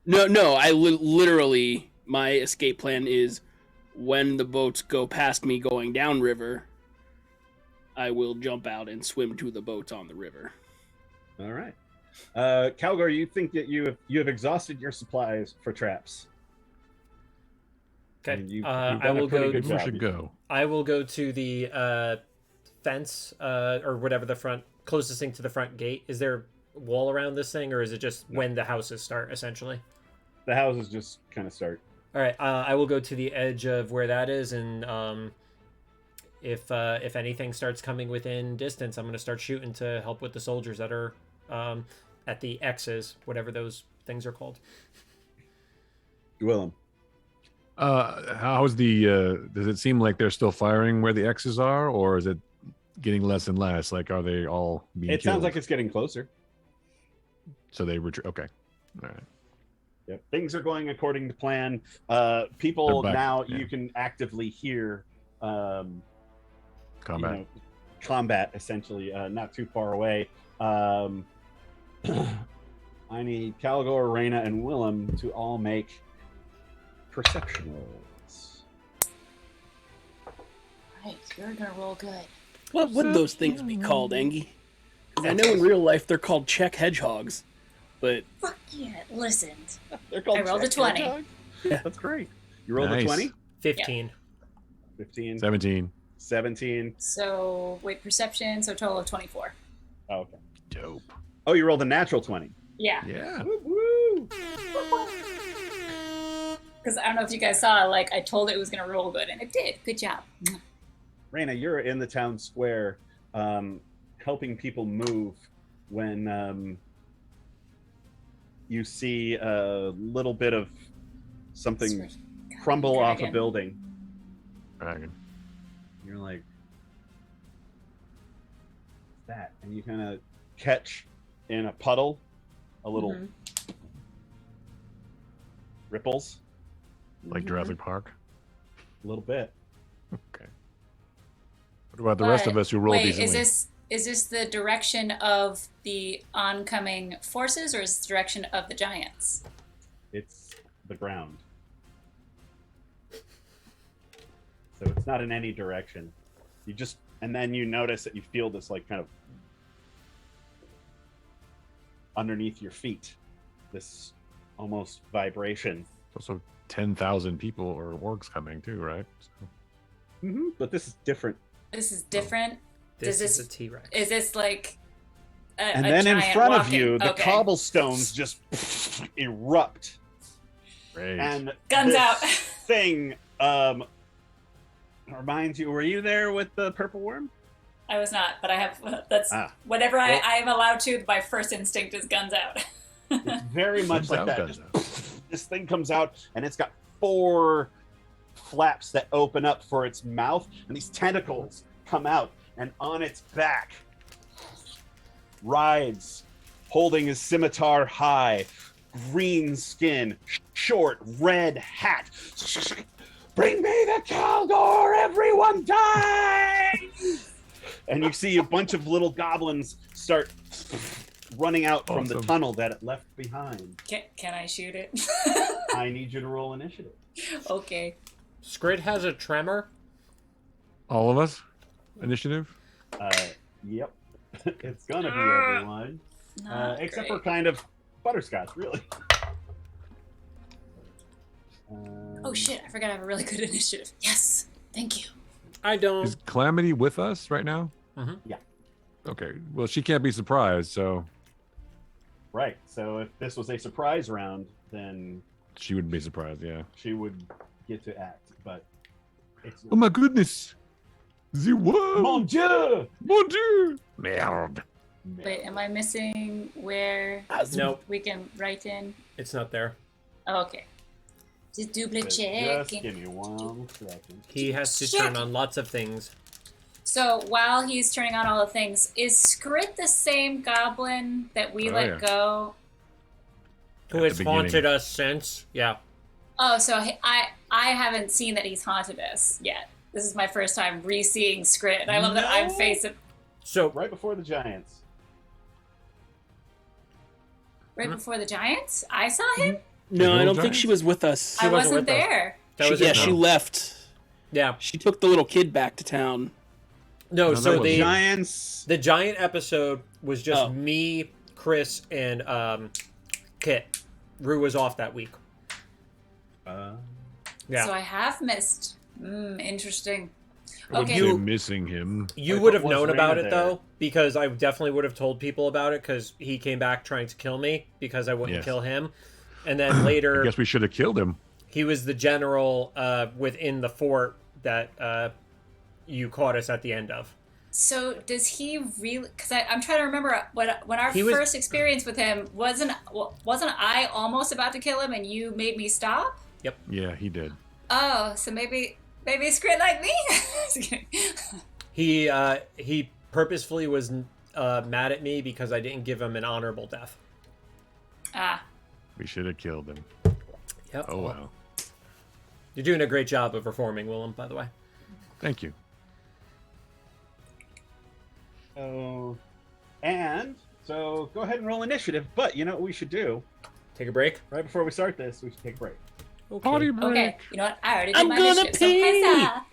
No. I literally, my escape plan is when the boats go past me going downriver, I will jump out and swim to the boats on the river. All right. Calgore, you think that you have exhausted your supplies for traps? Okay. And you've I done a will pretty go. good Maybe we job. should go. I will go to the fence or whatever the front closest thing to the front gate. Is there a wall around this thing, or is it just when the houses start essentially? The houses just kind of start. All right. I will go to the edge of where that is, and if anything starts coming within distance, I'm going to start shooting to help with the soldiers that are at the X's, whatever those things are called. Willem. How's the? Does it seem like they're still firing where the X's are, or is it getting less and less? Like, are they all being It killed? sounds like it's getting closer. So they retreat. Okay. All right. Yep. Things are going according to plan. People They're back, now, yeah. you can actively hear Combat. Combat, essentially, not too far away. I need Calgore, Reina, and Willem to all make perception rolls. Right, you're gonna roll good. What would those things be called, Engie? 'Cause I know in real life they're called check hedgehogs, but Fuck yeah, listen. They're called I rolled a check 20. hedgehogs? Yeah. That's great. You rolled Nice. a 20? 15. 15, 17. 17. So wait, perception. So a total of 24. Oh, okay. Dope. Oh, you rolled a natural 20. Yeah, Yeah. Woo! because I don't know if you guys saw. Like I told it was gonna roll good, and it did. Good job. Reina, you're in the town square, helping people move when you see a little bit of something crumble off a Dragon. building. Dragon. You're like, what's that? And you kind of catch in a puddle a little Mhm. ripples, Like Mhm. Jurassic Park. a little bit. Okay. What about the rest of But us who rolled wait, decently? is this the direction of the oncoming forces, or is it the direction of the giants? It's the ground. So it's not in any direction. You just, and then you notice that you feel this like kind of underneath your feet, this almost vibration. Also 10,000 people or orcs coming too, right? So, But this is different. This is different. This Does is this a T-Rex. is this like And a then in giant front of walking- you, the okay. cobblestones just erupt. great. And Guns this out. thing reminds you, were you there with the purple worm? I was not, but I have that's whatever Well- I am allowed to. My first instinct is guns out. It's very much like that. Guns Just, this thing comes out, and it's got 4 flaps that open up for its mouth, and these tentacles come out, and on its back rides, holding his scimitar high, green skin, short red hat. Bring me the Calgore, everyone dies! And you see a bunch of little goblins start running out from the Awesome. tunnel that it left behind. Can I shoot it? I need you to roll initiative. Okay. Scrid has a tremor. All of us? Initiative? Yep. It's gonna be everyone. Not Except great. for kind of Butterscotch, really. Oh shit! I forgot I have a really good initiative. Yes, thank you. I don't. Is Calamity with us right now? Mhm. Yeah. Okay. Well, she can't be surprised, so Right. So if this was a surprise round, then she wouldn't be surprised. Yeah. she would get to act. But it's Oh my goodness! The worm! Mon Dieu! Mon Dieu! Merde. Wait, am I missing where Nope, we can write in? it's not there. Oh, okay. Just double Just check. give me 1 second. He has to Shit. turn on lots of things. So while he's turning on all the things, is Scrit the same goblin that we Oh, let yeah. go? Who At has the haunted beginning. us since? Yeah. Oh, so I haven't seen that he's haunted us yet. This is my first time re-seeing Scrit, and I love that I'm No. facing So Right before the Giants. right before the Giants. I saw him. No, I don't Giants? think she was with us. I wasn't wasn't with us. there. that was yeah, it. she left. Yeah. She took the little kid back to town. No, No, so that was the Giants. the giant episode was just Oh. me, Chris, and Kit. Rue was off that week. Yeah. So I have missed. Interesting. I would Okay. say missing him. You Wait, would but have was known about Reina it there? though, because I definitely would have told people about it because he came back trying to kill me because I wouldn't Yes. kill him. And then I later, guess we should have killed him. he was the general within the fort that you caught us at the end of. So does he really? Because I'm trying to remember when our He was- first experience with him wasn't I almost about to kill him and you made me stop? Yeah, he did. Oh, so maybe Scrit like me. Just kidding. He purposefully was mad at me because I didn't give him an honorable death. Ah, We should have killed him. Yep. Oh wow. You're doing a great job of reforming, Willem, by the way. Thank you. So, and so go ahead and roll initiative. But you know what we should do? Take a break. Right before we start this, we should take a break. Okay. Party break. okay. You know what? I already did I'm my gonna initiative. pee. So huzzah.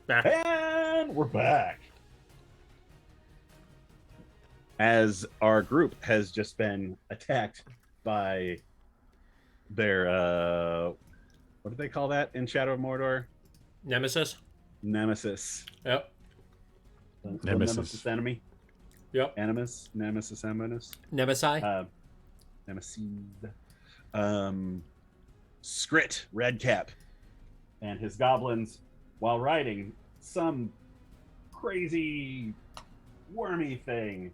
Back. And we're back. As our group has just been attacked by their what do they call that in Shadow of Mordor? Nemesis. Nemesis. Yep. The Nemesis. enemy. Yep. Nemesis. Nemesi. Nemesis. Skrit, Redcap, and his goblins, while riding some crazy wormy thing.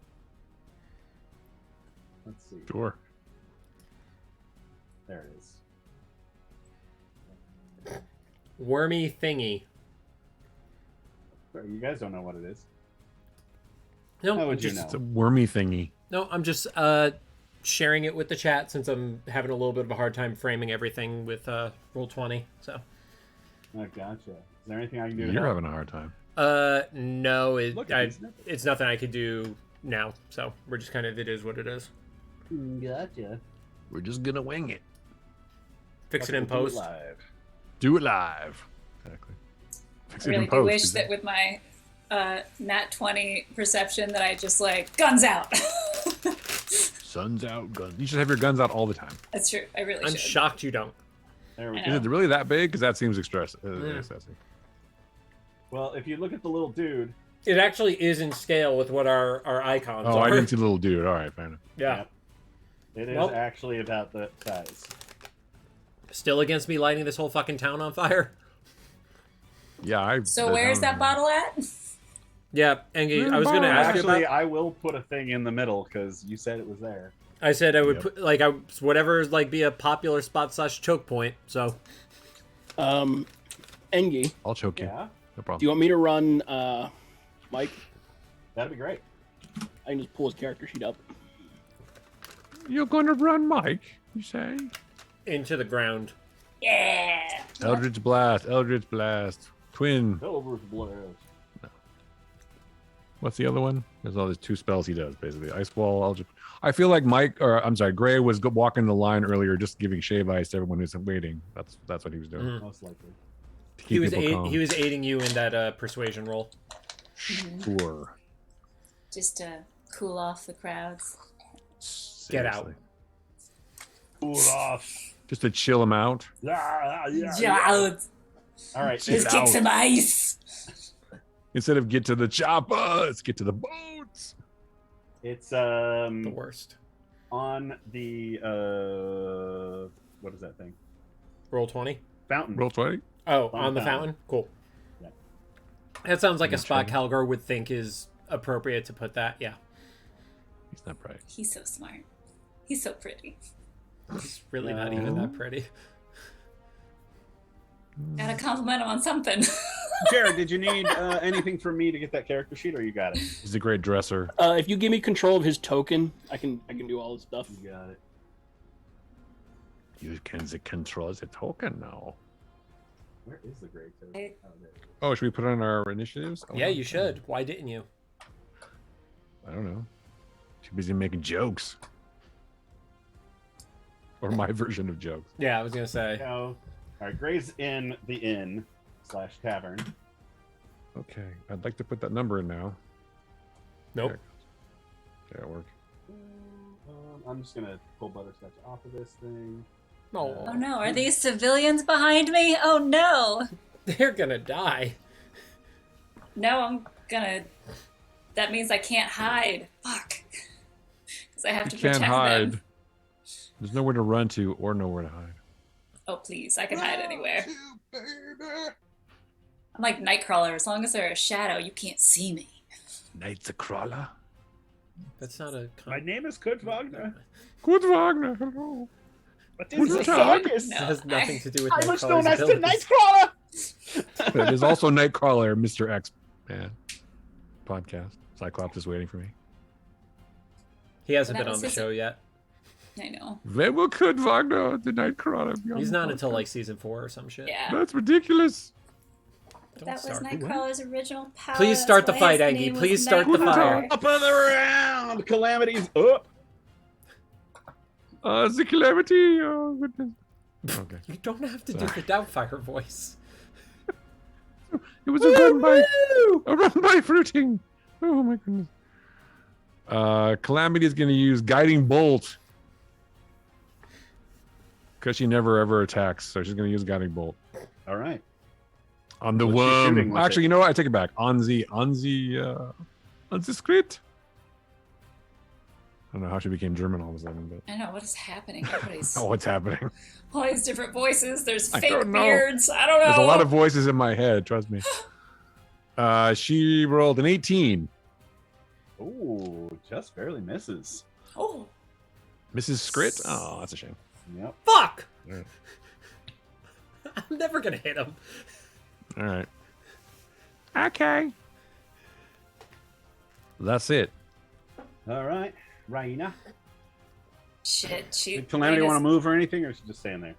Let's see. Sure. There it is. Wormy thingy. You guys don't know what it is. No, How I'm would you just know? It's a wormy thingy. no, I'm just sharing it with the chat since I'm having a little bit of a hard time framing everything with Roll20. So. Oh, gotcha. Is there anything I can do? to You're help? having a hard time. No, Look at these nipples. it's nothing I could do now. So we're just kind of it is what it is. Gotcha. We're just gonna wing it. Fix it in Do it post. live. Do it live. Exactly. Fix I it really in do post. wish is that it? with my nat 20 perception that I just like guns out. Sun's out, guns. You should have your guns out all the time. That's true. I really I'm should. shocked you don't. There we I go. Is it really that big? Because that seems excessive. Well, if you look at the little dude, It actually is in scale with what our icons Oh, are. I didn't see the little dude. All right, fair enough. Yeah. it is Well- actually about the size. Still against me lighting this whole fucking town on fire? Yeah, So where's that bottle at? Yeah, Engie, I was going to ask you Actually, about... I will put a thing in the middle because you said it was there. I said I would Yep. put, like, whatever, like, be a popular spot / choke point, so... Engie, I'll choke you. Yeah, No do problem. you want me to run Mike? that'd be great. I can just pull his character sheet up. You're gonna run, Mike? You say? Into the ground. Yeah. Eldritch Blast. Eldritch Blast. Twin. Silver's blast. What's the other one? There's all these two spells he does, basically. Ice Wall, Eldritch. I feel like Gray was walking the line earlier, just giving shave ice to everyone who's waiting. That's what he was doing. Mhm. Most likely. To He keep was people calm. he was aiding you in that persuasion roll. Sure. Just to cool off the crowds. Get out. Seriously. Cool off. Just to chill him out. Yeah. All right. Chill Let's kick out. some ice. Instead of get to the chopper, let's get to the boats. It's The worst. on the what is that thing? Roll 20. Fountain. Roll 20. Oh, On on the the fountain. fountain? Cool. Yeah. That sounds like a Not spot sure. Calgore would think is appropriate to put that. Yeah. He's not bright. He's so smart. He's so pretty. It's really not even that pretty. Gotta compliment him on something. Jared, did you need anything from me to get that character sheet, or you got it? He's a great dresser. If you give me control of his token, I can do all this stuff. You got it. You can control the token now. Where is the great token? I- Oh, there it is. Oh, should we put it on our initiatives? Oh, Yeah, you should. Why didn't you? I don't know. Too busy making jokes. Or my version of jokes. Yeah, I was gonna say. Go. All right, Gray's in the inn / tavern. Okay, I'd like to put that number in now. Nope. Okay, it work. I'm just gonna pull Butterscotch off of this thing. No, Oh no, are these civilians behind me? Oh no. they're gonna die. No, I'm gonna. That means I can't hide. Fuck. Because I have You to can't protect hide. them. There's nowhere to run to or nowhere to hide. Oh please, I can hide anywhere. I'm like Nightcrawler. As long as they're a shadow, you can't see me. Knight's a crawler. That's not a. My name is Kurt Wagner. Good Wagner, hello. But Who's this is the a dog? circus. No. It has nothing to do with I was Nightcrawler's known as the abilities. Nightcrawler. There's also Nightcrawler, Mr. X Man podcast. Cyclops is waiting for me. He hasn't That been on was the his- show yet. I know. Very well, Kurt Wagner, the Nightcrawler. He's not until like season 4 or some shit. Yeah. That's ridiculous. Don't That was start. Nightcrawler's original power. Please start That's the why his fight, Angie. name was Please start the Nightcrawler. fire. Up and around. Calamity's up. The calamity. Oh, goodness. Okay. You don't have to do the Doubtfire voice. It was a run by fruiting. Oh my goodness. Calamity is going to use Guiding Bolt because she never ever attacks, so she's going to use Guiding Bolt All right. on the What's she shooting worm. with Actually, it? you know what? I take it back. On the script. I don't know how she became German all of a sudden, but I know what is happening. Everybody's oh, what's happening? all these different voices. There's I fake don't know. beards. I don't know. There's a lot of voices in my head. Trust me. She rolled an 18. Ooh, just barely misses. Oh, Mrs. Scrit? Oh, that's a shame. Yep. Fuck! Alright. I'm never gonna hit him. All right. Okay. That's it. All right. Raina. shit! She. Did Calamity want to Raina's- move or anything, or is she just staying there?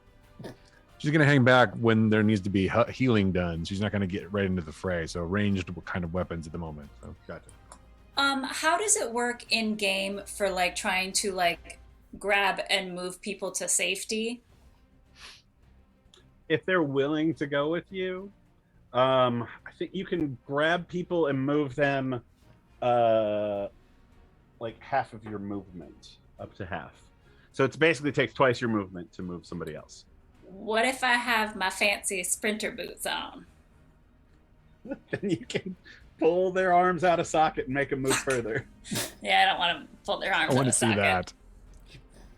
She's going to hang back when there needs to be healing done. She's not going to get right into the fray. So ranged kind of weapons at the moment. So gotcha. How does it work in game for like trying to like grab and move people to safety? If they're willing to go with you, I think you can grab people and move them like half of your movement, up to half. So it basically takes twice your movement to move somebody else. What if I have my fancy sprinter boots on? Then you can pull their arms out of socket and make them move further. Yeah, I don't want to pull their arms I out want to of see socket. that.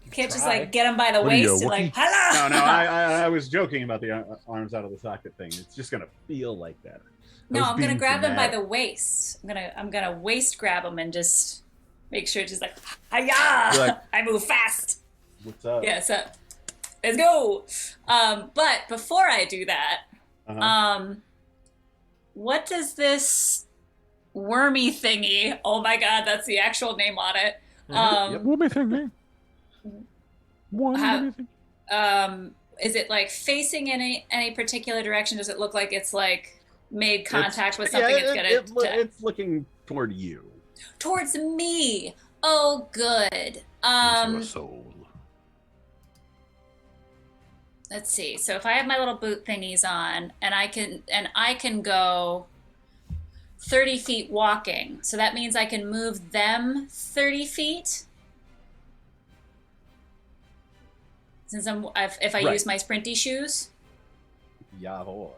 You can't just Try. like get them by the What are you, waist and a like, Wookiee? hello. No, I was joking about the arms out of the socket thing. It's just gonna feel like that. I No, was I'm gonna being grab them by dramatic. the waist. I'm gonna waist grab them and just make sure it's just like, hiya! You're like- I move fast. What's up? Yeah, so let's go. But before I do that, Uh-huh. what does this wormy thingy? Oh my god, that's the actual name on it. Yep. What am I thinking? What am I thinking? Is it like facing in any particular direction? Does it look like it's like made contact with Yeah, something it's gonna it's looking toward you. towards me? Oh, good. Into a soul. Let's see. So if I have my little boot thingies on, and I can go 30 feet walking, so that means I can move them 30 feet. Since if I Right. use my sprinty shoes. Yavor.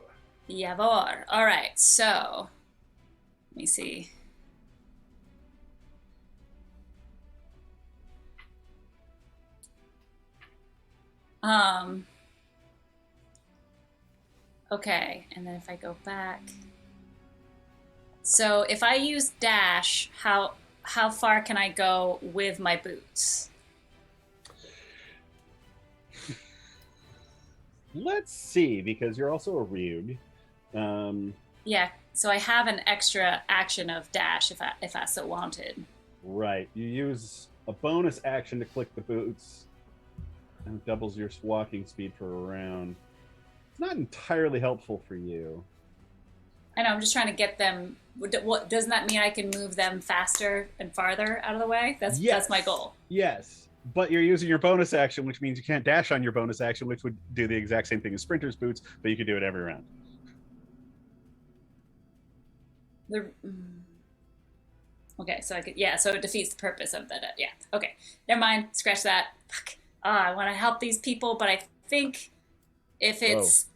Yavor. All right. So let me see. Okay, and then if I go back. So if I use dash, how far can I go with my boots? Let's see, because you're also a Ryug. Yeah, so I have an extra action of dash if I so wanted. Right. You use a bonus action to click the boots, and it doubles your walking speed for a round. It's not entirely helpful for you. I know, I'm just trying to get them. What doesn't that mean I can move them faster and farther out of the way? That's my goal. Yes, but you're using your bonus action, which means you can't dash on your bonus action, which would do the exact same thing as Sprinter's boots, but you could do it every round. Okay, so so it defeats the purpose of that. Yeah, okay, never mind. Scratch that. Fuck. I want to help these people, but I think if it's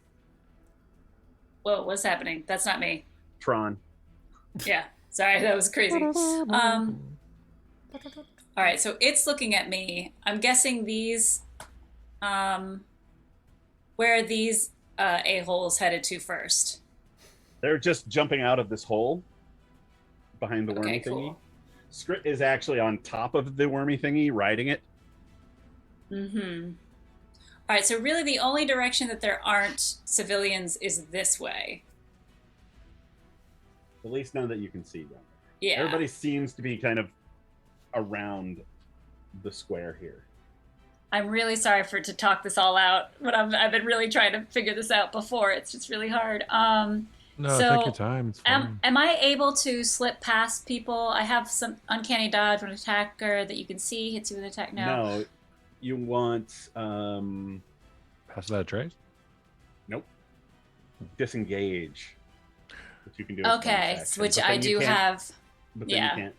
whoa, what's happening? That's not me. Tron. Yeah, sorry, that was crazy. All right, so it's looking at me. I'm guessing these, where are these a-holes headed to first? They're just jumping out of this hole behind the wormy Okay, cool. thingy. Skrit is actually on top of the wormy thingy, riding it. Mm-hmm. All right, so really the only direction that there aren't civilians is this way. At least none that you can see them. Yeah. Everybody seems to be kind of around the square here. I'm really sorry to talk this all out, but I've been really trying to figure this out before. It's just really hard. No, So, take your time. It's fine. am I able to slip past people? I have some uncanny dodge when an attacker that you can see hits you with an attack now. No, you want Pass that trace? nope. Disengage. which you can do. As Okay, bonus action. which But I then you do can't- have. But then Yeah. you can't.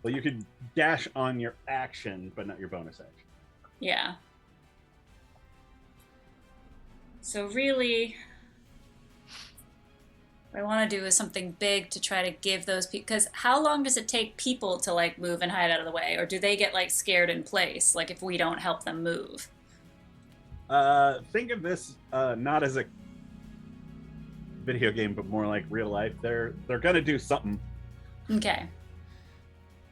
Well, you could dash on your action, but not your bonus action. Yeah. So really, what I want to do is something big to try to give those people. Because how long does it take people to like move and hide out of the way, or do they get like scared in place? Like if we don't help them move. Think of this not as a video game, but more like real life. They're gonna do something. Okay.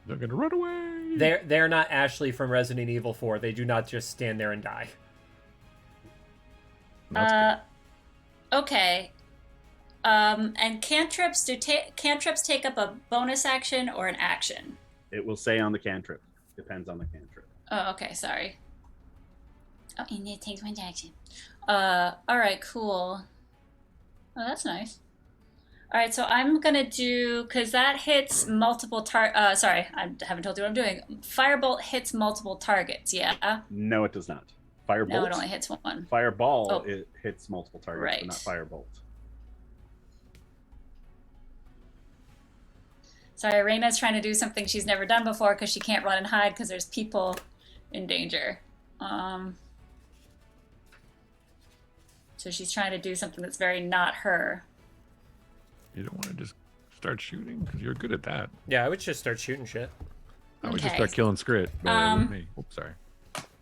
They're gonna run away. They're not Ashley from Resident Evil 4. They do not just stand there and die. Okay. And cantrips cantrips take up a bonus action or an action? It will say on the cantrip. Depends on the cantrip. Oh, okay. Sorry. Oh, and it takes one action. All right, cool. Oh, that's nice. All right, so I'm gonna do, because that hits multiple sorry, I haven't told you what I'm doing. Firebolt hits multiple targets, yeah? No, it does not. Firebolt. No, it only hits one. Fireball. Oh. It hits multiple targets, Right. but not firebolt. Sorry, Reina's trying to do something she's never done before because she can't run and hide because there's people in danger. So she's trying to do something that's very not her. You don't want to just start shooting because you're good at that. Yeah, I would just start shooting shit. I would just Okay. start killing Scrit. But Um, with me. Oops, sorry.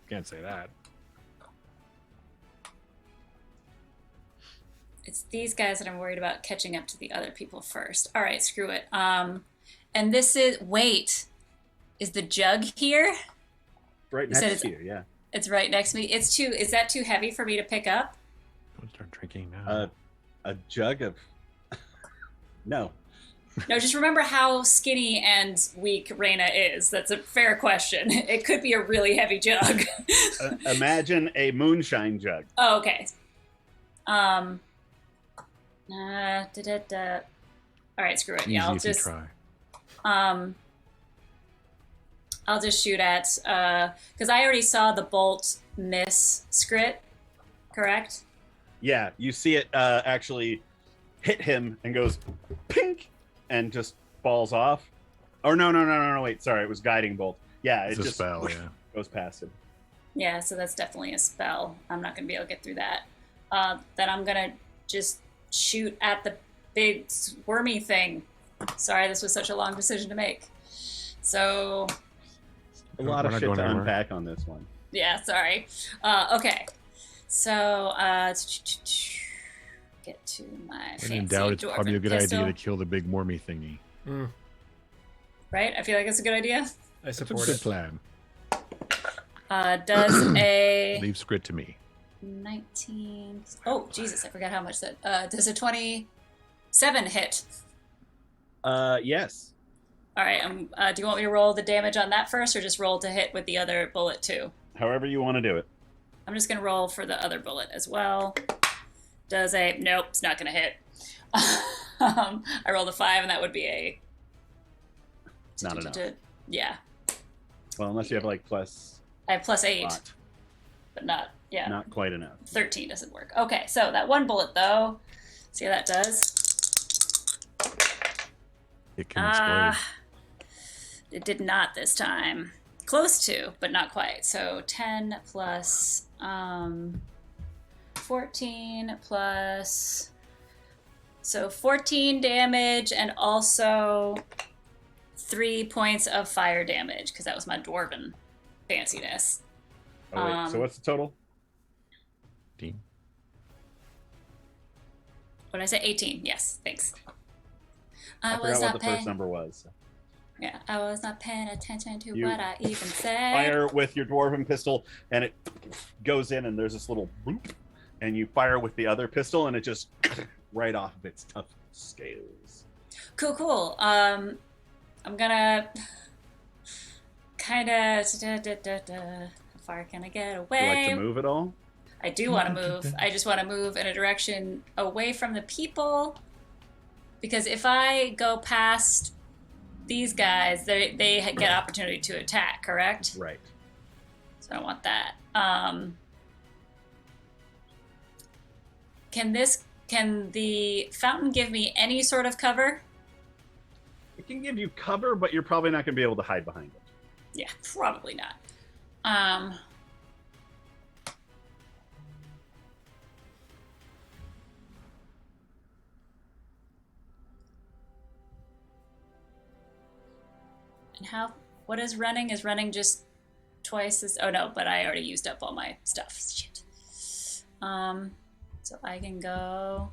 Can't say that. It's these guys that I'm worried about catching up to the other people first. All right, screw it. And this is, wait, is the jug here? Right You said next it's- to you, yeah. It's right next to me. Is that too heavy for me to pick up? Don't start drinking now. A jug of. No. No, just remember how skinny and weak Reina is. That's a fair question. It could be a really heavy jug. Imagine a moonshine jug. Oh, okay. All right, screw it. Easy Yeah, if you try. I'll just shoot at, because I already saw the bolt miss Scrit, correct? Yeah, you see it actually hit him and goes pink and just falls off. Or no, wait, sorry, it was guiding bolt. Yeah, It's it a just spell, yeah. goes past him. Yeah, so that's definitely a spell. I'm not going to be able to get through that. Then I'm going to just shoot at the big wormy thing. Sorry, this was such a long decision to make. So, A lot of We're not shit going to anywhere. unpack on this one. yeah, sorry. Okay. So, get to my When fancy in doubt, it's probably a dwarven good pistol. idea to kill the big wormy thingy. Right? I feel like it's a good idea. I That's a support good it. plan. Does a Leave Scrit to me. 19... Oh, Jesus, I forgot how much that... does a 27 hit? Yes. All right, do you want me to roll the damage on that first, or just roll to hit with the other bullet too? However you want to do it. I'm just going to roll for the other bullet as well. Does a... Nope, it's not going to hit. I rolled a 5, and that would be a... Not enough. Yeah. Well, unless you have like plus I have plus 8, lot. but not... Yeah. Not quite enough. 13 doesn't work. Okay, so that one bullet, though. See how that does? It can explode. It did not this time. Close to, but not quite. So 10 plus 14 plus... So 14 damage and also 3 points of fire damage, because that was my dwarven fanciness. Oh, wait. So what's the total? 15. What did I say? 18. Yes, thanks. I forgot what the first number was. Yeah, I was not paying attention to You what I even said. Fire with your dwarven pistol, and it goes in, and there's this little boop, and you fire with the other pistol, and it just right off of its tough scales. Cool. I'm gonna kind of. How far can I get away? Do you like to move at all? I do want to move. I just want to move in a direction away from the people, because if I go past these guys, they get opportunity to attack. Correct? Right. So I don't want that. Can Can the fountain give me any sort of cover? It can give you cover, but you're probably not going to be able to hide behind it. Yeah, probably not. And what is running? Is running just twice as, oh no, but I already used up all my stuff. Shit. So I can go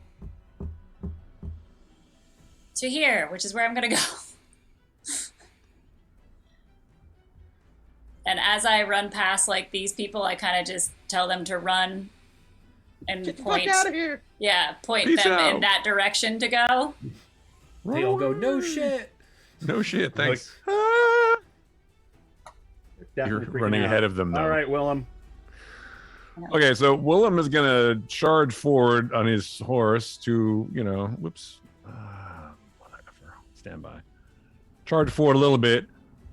to here, which is where I'm gonna go. And as I run past like these people, I kind of just tell them to run and Get the point. fuck out of here! Yeah, point Peace them out. in that direction to go. They all go, no shit. No shit, thanks. They're You're definitely freaking running out. ahead of them, though. All right, Willem. Okay, so Willem is gonna charge forward on his horse to, whoops. Stand by. Charge forward a little bit,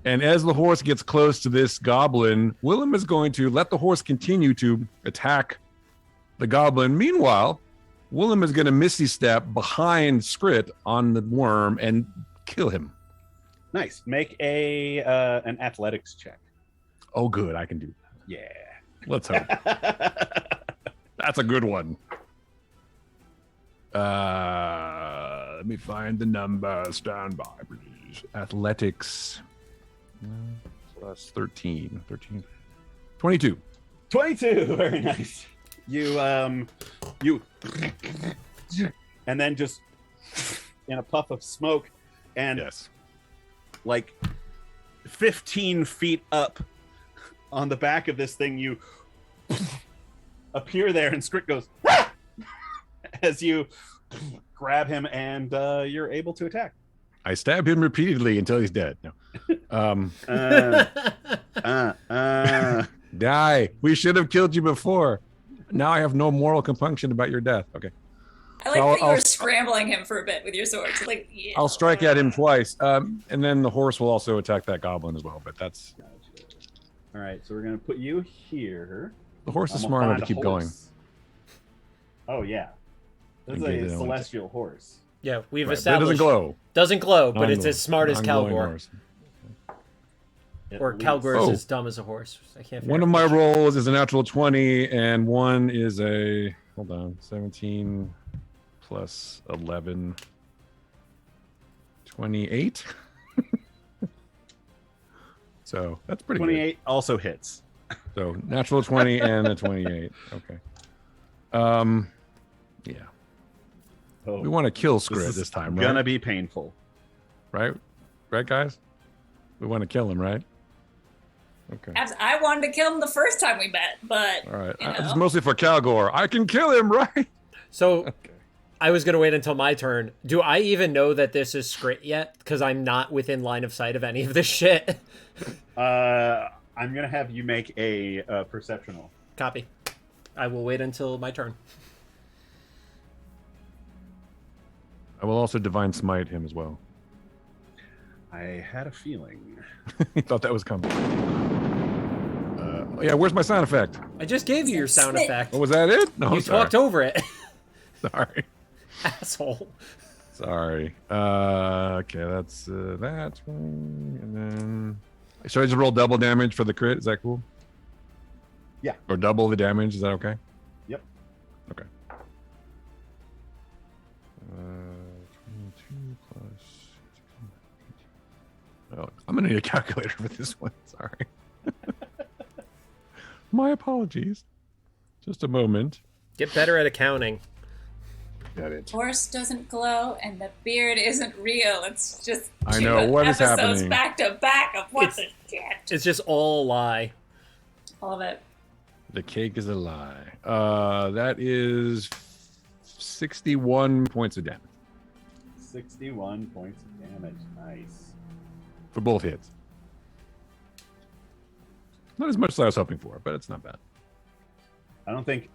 and as the horse gets close to this goblin, Willem is going to let the horse continue to attack the goblin. Meanwhile, Willem is going to misty step behind Skrit on the worm and kill him. Nice. Make an athletics check. Oh, good, I can do that. Yeah. Let's hope. That's a good one. Let me find the number. Stand by, please. Athletics. Plus 13. 22. 22. Very nice. You and then just in a puff of smoke and Yes. like 15 feet up on the back of this thing, you appear there and Skrit goes "Ah!" as you grab him and you're able to attack. I stab him repeatedly until he's dead. No. Die. We should have killed you before. Now I have no moral compunction about your death. Okay. I like So that you I'll- were scrambling him for a bit with your sword. So like, yeah. I'll strike at him twice. And then the horse will also attack that goblin as well. But that's All right, so we're gonna put you here. the horse is I'm smart gonna enough to find keep a going. horse. Oh yeah, this is Okay, a then I'll celestial horse. Yeah, we've Right, but it established. doesn't glow. Doesn't glow, but it's Non-glowing. as smart as Non-glowing Calgore. horse. Or At Calgore is Oh. as dumb as a horse. I can't figure One of out my which. rolls is a natural 20, and one is a 17 plus 11, 28. So that's pretty 28 also hits. good. So natural 20 and a 28. Okay. Yeah. Oh, We want to kill this Skrit is this time, gonna right? be painful. Right, guys? We want to kill him, right? Okay. I wanted to kill him the first time we met, but All right. you know. It's mostly for Calgore. I can kill him, right? So Okay. I was gonna wait until my turn. Do I even know that this is Skrit yet? Because I'm not within line of sight of any of this shit. I'm gonna have you make a perceptional. Copy. I will wait until my turn. I will also divine smite him as well. I had a feeling. He thought that was coming. Yeah, where's my sound effect? I just gave you your sound effect. Oh, was that it? No, You sorry. talked over it, Sorry. asshole. Sorry. Okay, that's that one. And then... Should I just roll double damage for the crit? Is that cool? Yeah. Or double the damage? Is that okay? Yep. Okay. 22 plus... Oh, I'm going to need a calculator for this one. Sorry. My apologies. Just a moment. Get better at accounting. Got it. horse doesn't glow and the beard isn't real. It's just I know, what is episodes happening? back to back of what It's- the shit. It's just all a lie. All of it. The cake is a lie. That is 61 points of damage 61 points of damage. Nice. for both hits. Not as much as I was hoping for, but it's not bad. I don't think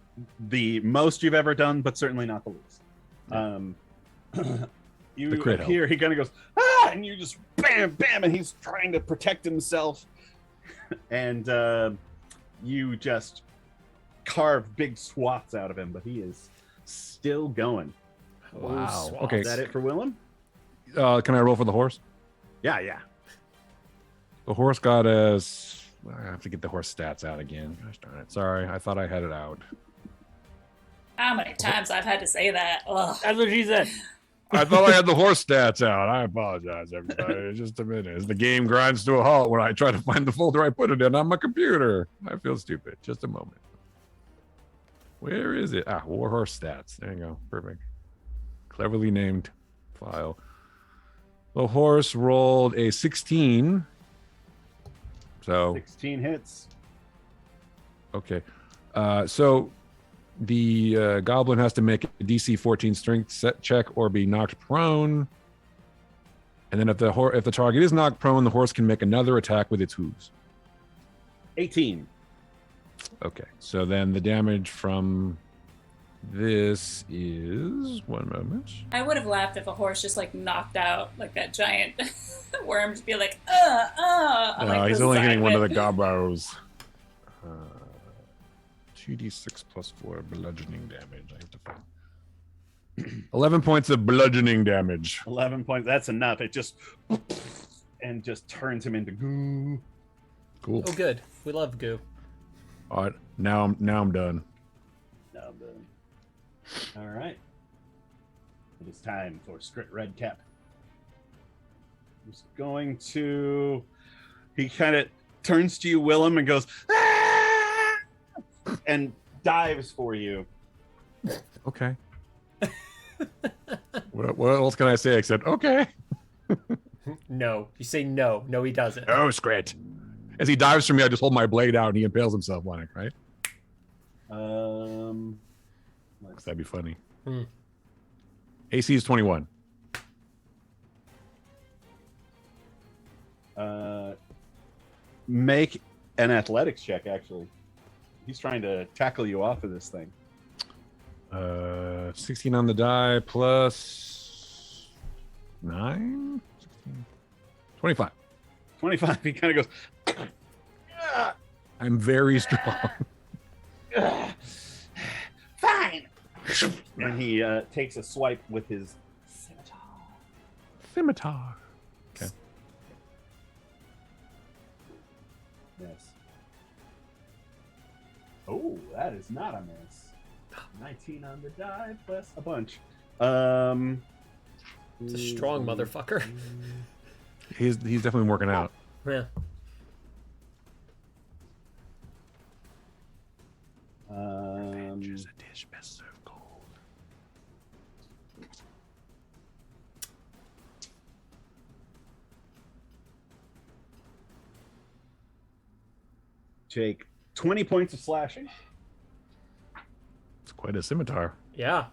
the most you've ever done, but certainly not the least. You The crit appear, he kind of goes, ah, and you just bam, bam, and he's trying to protect himself. And you just carve big swaths out of him, but he is still going. Wow. swap. Okay. Is that it for Willem? Can I roll for the horse? Yeah. The horse got us. I have to get the horse stats out again. Gosh darn it. Sorry, I thought I had it out. How many times I've had to say that? Ugh. That's what she said. I thought I had the horse stats out. I apologize, everybody. Just a minute. As the game grinds to a halt when I try to find the folder I put it in on my computer. I feel stupid. Just a moment. Where is it? War horse stats. There you go. Perfect. Cleverly named file. The horse rolled a 16. So 16 hits. okay. So the goblin has to make a DC 14 strength set check or be knocked prone. And then if the target is knocked prone, the horse can make another attack with its hooves. 18. Okay. So then the damage from this is 1 moment. I would have laughed if a horse just like knocked out like that giant worm to be like, on, No, like, he's the only side hitting of one of it. the gobos. 2d6 plus 4 bludgeoning damage. I have to find 11 points of bludgeoning damage. 11 points. That's enough. It just turns him into goo. Cool. Oh, good. We love goo. All right, now I'm done. No, boom. All right. It is time for Script Redcap. He's going to. He kind of turns to you, Willem, and goes, "Ah!" and dives for you. Okay. what else can I say except okay? No. You say no. No, he doesn't. Oh, Scrit. As he dives for me, I just hold my blade out and he impales himself on it, right? That'd be funny. AC is 21. Make an athletics check, actually. He's trying to tackle you off of this thing. 16 on the die plus 9? 16. 25. 25. He kind of goes, I'm very strong. fine. And he takes a swipe with his Scimitar. Okay. Yes. Oh, that is not a miss. 19 on the die plus a bunch. It's a strong motherfucker. He's definitely working out. Yeah. A dish best served cold. Take 20 points of slashing. It's quite a scimitar. Yeah.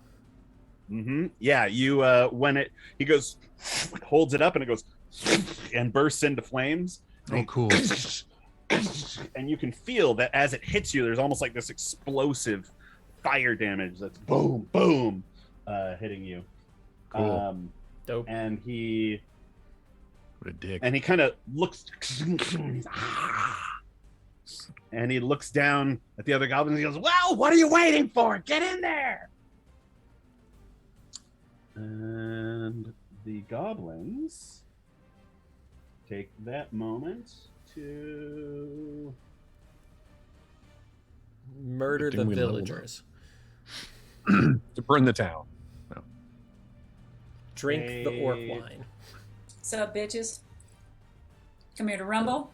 Mm-hmm. Yeah, you he goes, holds it up and it goes and bursts into flames. Oh, cool. And you can feel that as it hits you, there's almost like this explosive fire damage that's boom, boom, hitting you. Cool. Dope. And he What a dick. and he kind of looks and he looks down at the other goblins and he goes, "Well, what are you waiting for? Get in there!" And the goblins take that moment to Murder the Didn't we level villagers. To burn the town. No. Drink the orc Hey. wine. What's up, bitches? Come here to rumble.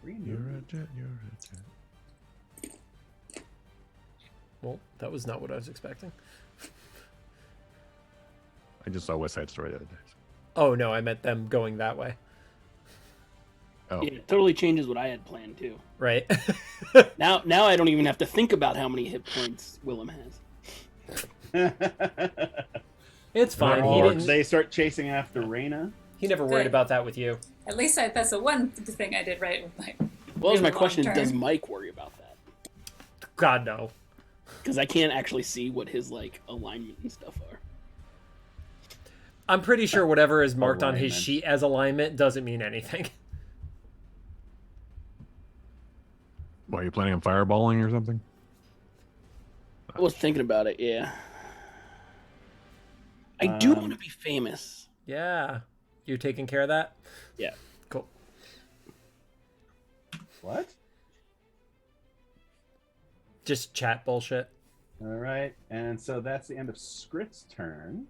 You're a jet, you're a jet. Well, that was not what I was expecting. I just saw West Side Story the other day. Oh, no, I meant them going that way. Oh, Yeah, it totally changes what I had planned too. Right? Now I don't even have to think about how many hit points Willem has. It's fine. They start chasing after Reina. He never worried Good. about that with you. At least that's the one thing I did right with my. Well, that's my Really question: long does turn. Mike worry about that? God, no. Because I can't actually see what his like alignment and stuff are. I'm pretty sure whatever is marked on his Alignment. sheet as alignment doesn't mean anything. why are you planning on fireballing or something? I was thinking about it. Yeah. I do want to be famous. Yeah. You taking care of that? Yeah. Cool. What? Just chat bullshit. All right, and so that's the end of Scrit's turn.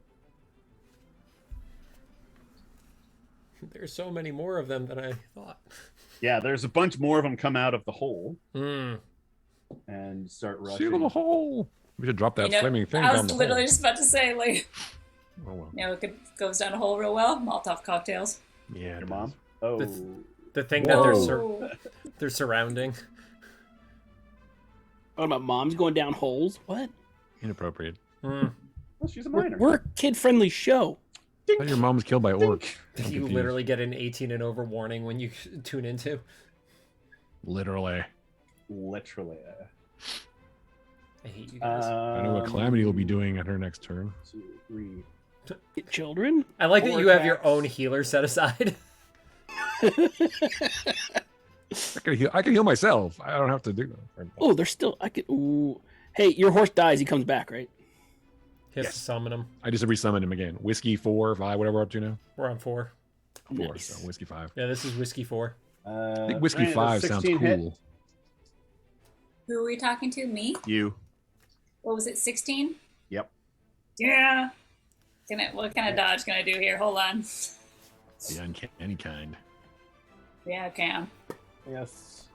There's so many more of them than I thought. Yeah, there's a bunch more of them come out of the hole Mm. and start rushing. Seal the hole. We should drop that flaming thing I down was the literally hole. just about to say, like, Oh, well. it goes down a hole real well. Molotov cocktails. Yeah, Your mom? Oh. The thing Whoa. that they're surrounding. What about moms going down holes? What? Inappropriate. Mm. Well, she's a minor. We're a kid-friendly show. I thought your mom was killed by orcs. I'm You confused. literally get an 18 and over warning when you tune into. Literally. Literally. I hate you guys. I know what Calamity will be doing at her next turn. 2, 3. Get children. I like that Four you have your attacks. own healer set aside. I can heal myself. I don't have to do that. Oh, they're still. I could. Ooh. Hey, your horse dies. He comes back, right? You have Yes. to summon him. I just resummoned him again. Whiskey 4, 5, whatever we're up to now. We're on 4. 4, Nice. so whiskey 5. Yeah, this is whiskey 4. I think whiskey Brandon, 5 does sounds 16 hit? cool. Who are we talking to? Me? You. What was it, 16? Yep. Yeah. What kind of dodge can I do here? Hold on. The uncanny kind. Yeah, Cam. Yes.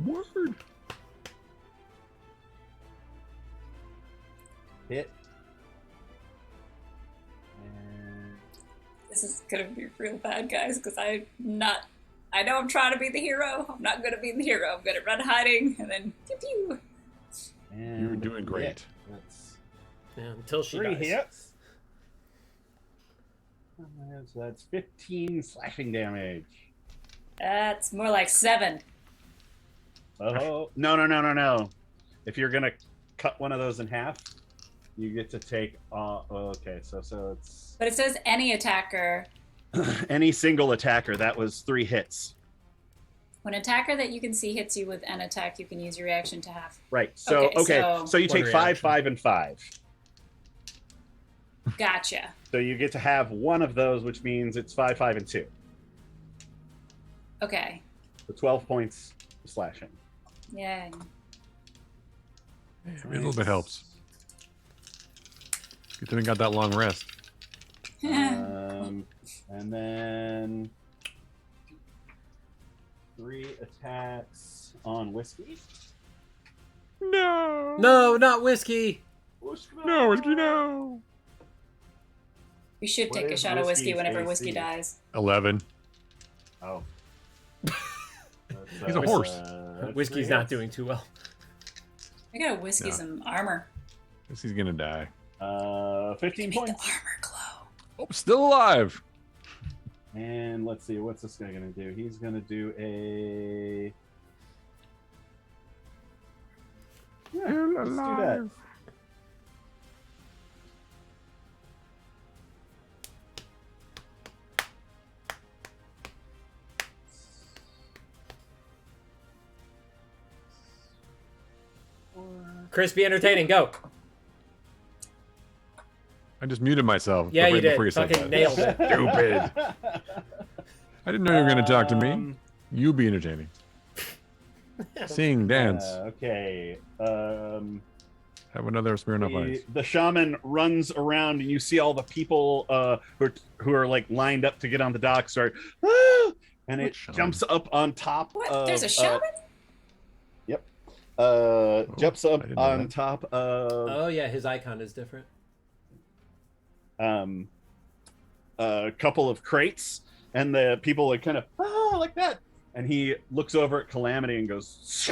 Word. Hit. And This is gonna be real bad, guys, because I know I'm trying to be the hero. I'm not good at being the hero. I'm good at run hiding and then pew pew. and You're doing great. hit. That's Yeah, until she 3 dies. hits. So that's 15 slashing damage. That's more like 7. Oh no! If you're gonna cut one of those in half, you get to take. Okay, so it's But it says any attacker. any single attacker. That was 3 hits. When an attacker that you can see hits you with an attack, you can use your reaction to half. Right. So Okay, so you One take 5, reaction. 5, and 5. Gotcha. So you get to have one of those, which means it's 5, 5, and 2. Okay. So 12 points of slashing. Yeah. A little bit helps. Good thing we got that long rest. And then 3 attacks on Whiskey. No. No, not whiskey. No, whiskey, no. We should What take a is shot of whiskey Whiskey's whenever AC? whiskey dies. 11. Oh. He's a horse. Whiskey's not doing too well. I gotta whiskey No. some armor. Guess he's gonna die. 15 Make the points. armor glow. Oh, still alive. And let's see, what's this guy gonna do? He's gonna do a. Yeah, let's do that. Crispy entertaining, go. I just muted myself. Yeah, you right did. before you said Fucking that. nailed it. Stupid. I didn't know you were gonna talk to me. You be entertaining. Sing, dance. Okay. Have another Smirnoff Ice. The shaman runs around, and you see all the people who are like lined up to get on the dock start, "Ah!" and What it shaman? jumps up on top. What? Of, There's a shaman? Jumps up I didn't know on that. top of Oh yeah, his icon is different. a couple of crates, and the people are kind of like that, and he looks over at Calamity and goes,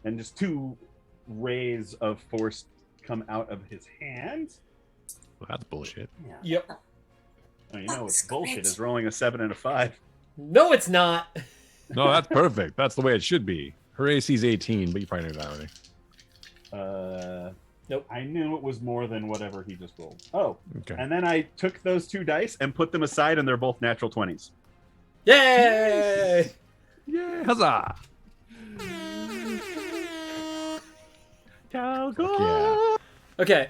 and just 2 rays of force come out of his hand. Well, that's bullshit. Yep. Oh, you know what's That's bullshit great. is rolling a 7 and a 5. No, it's not. No, that's perfect. That's the way it should be. Her AC's 18, but you probably know that already. Nope. I knew it was more than whatever he just rolled. Oh, Okay. and then I took those 2 dice and put them aside, and they're both natural 20s. Yay! Yeah, huzzah! Calgore! Yeah. Okay.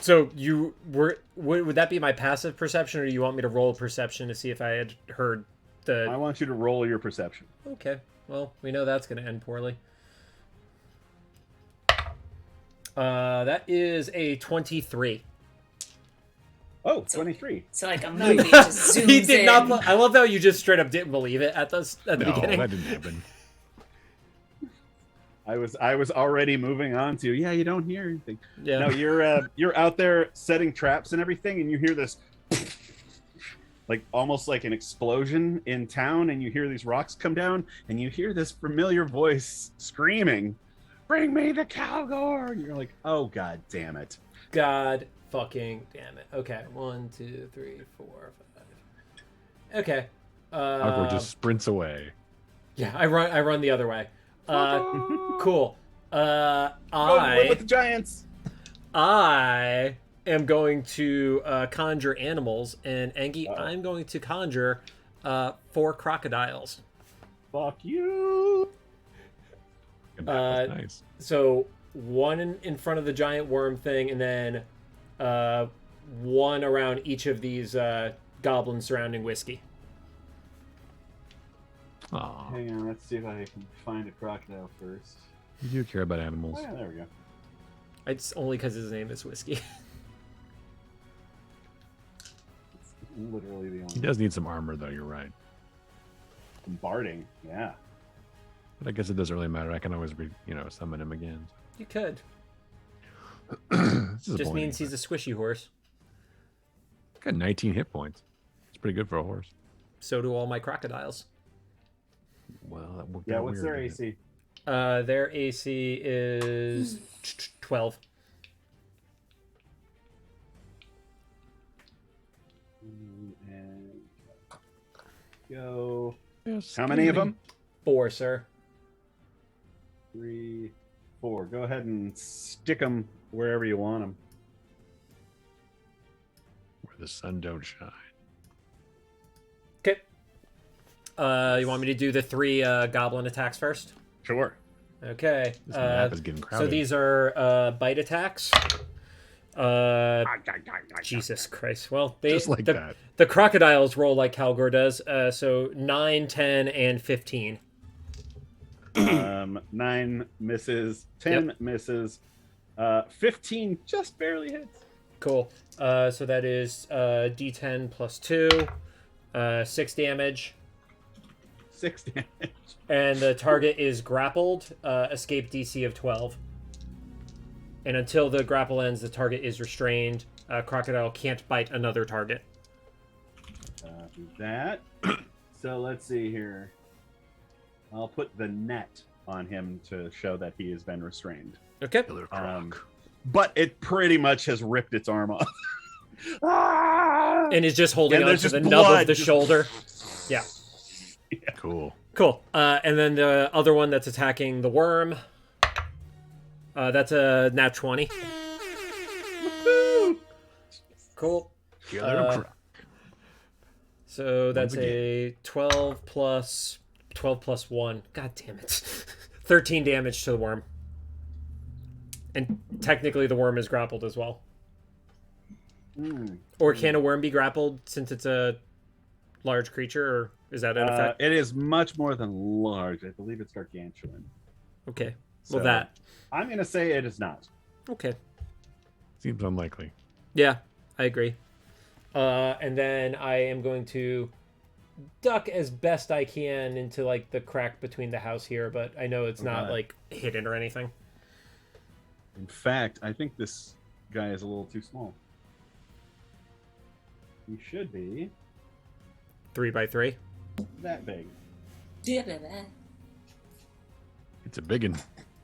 So you were would that be my passive perception, or do you want me to roll perception to see if I had heard the? I want you to roll your perception. Okay. Well, we know that's going to end poorly. That is a 23. Oh, 23. So like a movie just zooms He did in. not. I love how you just straight up didn't believe it at the No, beginning. that didn't happen. I was already moving on to you don't hear anything. Yeah. No, you're out there setting traps and everything, and you hear this like almost like an explosion in town, and you hear these rocks come down, and you hear this familiar voice screaming, "Bring me the Calgore!" And you're like, "Oh god damn it!" God fucking damn it. Okay. 1, 2, 3, 4, 5. Okay. Calgore just sprints away. Yeah, I run the other way. Cool. Go play with the giants. I am going to conjure animals, and Angie, I'm going to conjure 4 crocodiles. Fuck you. That was nice. So 1 in front of the giant worm thing, and then 1 around each of these goblins surrounding whiskey. Aw, Hang on, let's see if I can find a crocodile first. you do care about animals. Oh, yeah, there we go. It's only because his name is Whiskey. It's literally the only. He does need some armor, though. You're right. Barding, yeah. But I guess it doesn't really matter. I can always, summon him again. You could. This is Just means he's a squishy horse. got 19 hit points. It's pretty good for a horse. So do all my crocodiles. Well, that worked Yeah, out what's weird, their didn't it? AC? Their AC is 12. And go. Yes, How many of them? 4, sir. 3, 4. Go ahead and stick them wherever you want them. Where the sun don't shine. Okay. You want me to do the 3 goblin attacks first? Sure. Okay. This map is getting crowded. So these are bite attacks. Jesus Christ. Well, Just like that. The crocodiles roll like Calgore does. So 9, 10, and 15. 9 misses. 10 misses. 15 just barely hits. Cool. So that is D10 plus 2. 6 damage. 6 damage. And the target is grappled. Escape DC of 12. And until the grapple ends, the target is restrained. Crocodile can't bite another target. That. So let's see here. I'll put the net on him to show that he has been restrained. Okay. Killer croc. But it pretty much has ripped its arm off. Ah! And is just holding And on there's to the just nub blood of the just- shoulder. Yeah. Cool. Cool. And then the other one that's attacking the worm. That's a nat 20. Cool. Killer croc. So that's Once a 12 plus 1. God damn it. 13 damage to the worm. And technically the worm is grappled as well. Or can a worm be grappled since it's a large creature, or is that an effect? It is much more than large. I believe it's gargantuan. Okay. So Well, that. I'm going to say it is not. Okay. Seems unlikely. Yeah, I agree. And then I am going to duck as best I can into like the crack between the house here, but I know it's not like hidden or anything. In fact, I think this guy is a little too small. He should be 3x3. that big. It's a big one.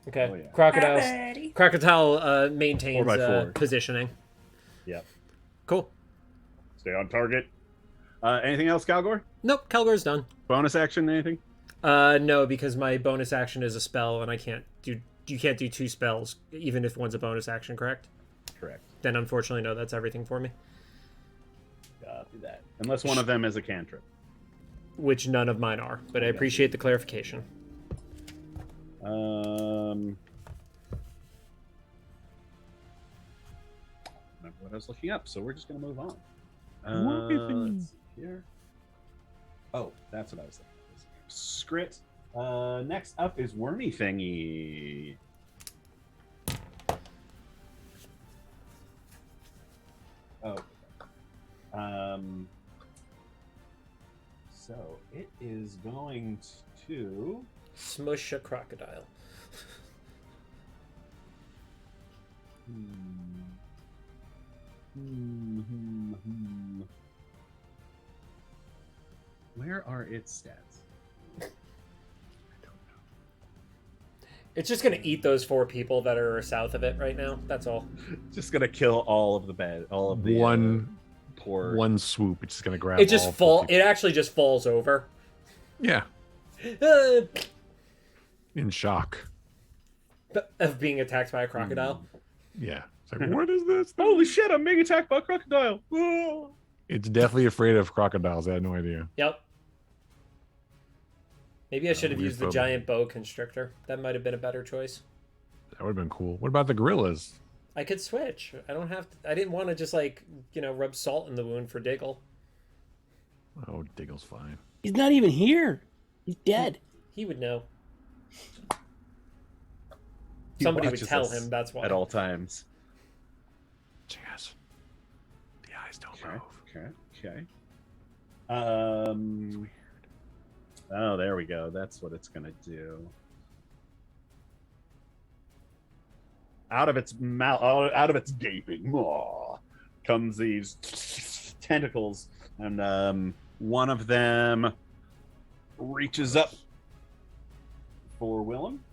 Okay. Oh, yeah. Crocodile maintains 4x4. positioning. Yep. Cool. Stay on target. Anything else, Calgore? Nope, Calgore's done. Bonus action, anything? No, because my bonus action is a spell, and you can't do 2 spells, even if one's a bonus action, correct? Correct. Then unfortunately, no, that's everything for me. Copy that. Unless one of them is a cantrip. Which none of mine are, but I appreciate the clarification. what I was looking up, so we're just going to move on. Let's see here. Oh, that's what I was thinking. Scrit. Next up is Wormy Thingy. Oh. So it is going to Smush a crocodile. Where are its stats? It's just gonna eat those 4 people that are south of it right now. That's all. Just gonna kill all of the bed, all of the poor. one swoop. It's just gonna grab. It just all It actually just falls over. Yeah, Uh, in shock. of being attacked by a crocodile. Yeah, it's like, what is this? Holy shit! I'm being attacked by a crocodile. Oh. It's definitely afraid of crocodiles. I had no idea. Yep. Maybe I should have weird used the phobia. giant boa constrictor. That might have been a better choice. That would have been cool. What about the gorillas? I could switch. I don't have to. I didn't want to just rub salt in the wound for Diggle. Oh, Diggle's fine. He's not even here. He's dead. He would know. He Somebody would watches tell us him. That's why. at all times. Chaz. The eyes don't Okay. move. Okay. Oh, there we go. That's what it's gonna do. Out of its mouth, out of its gaping maw, comes these tentacles, and one of them reaches up for Willem.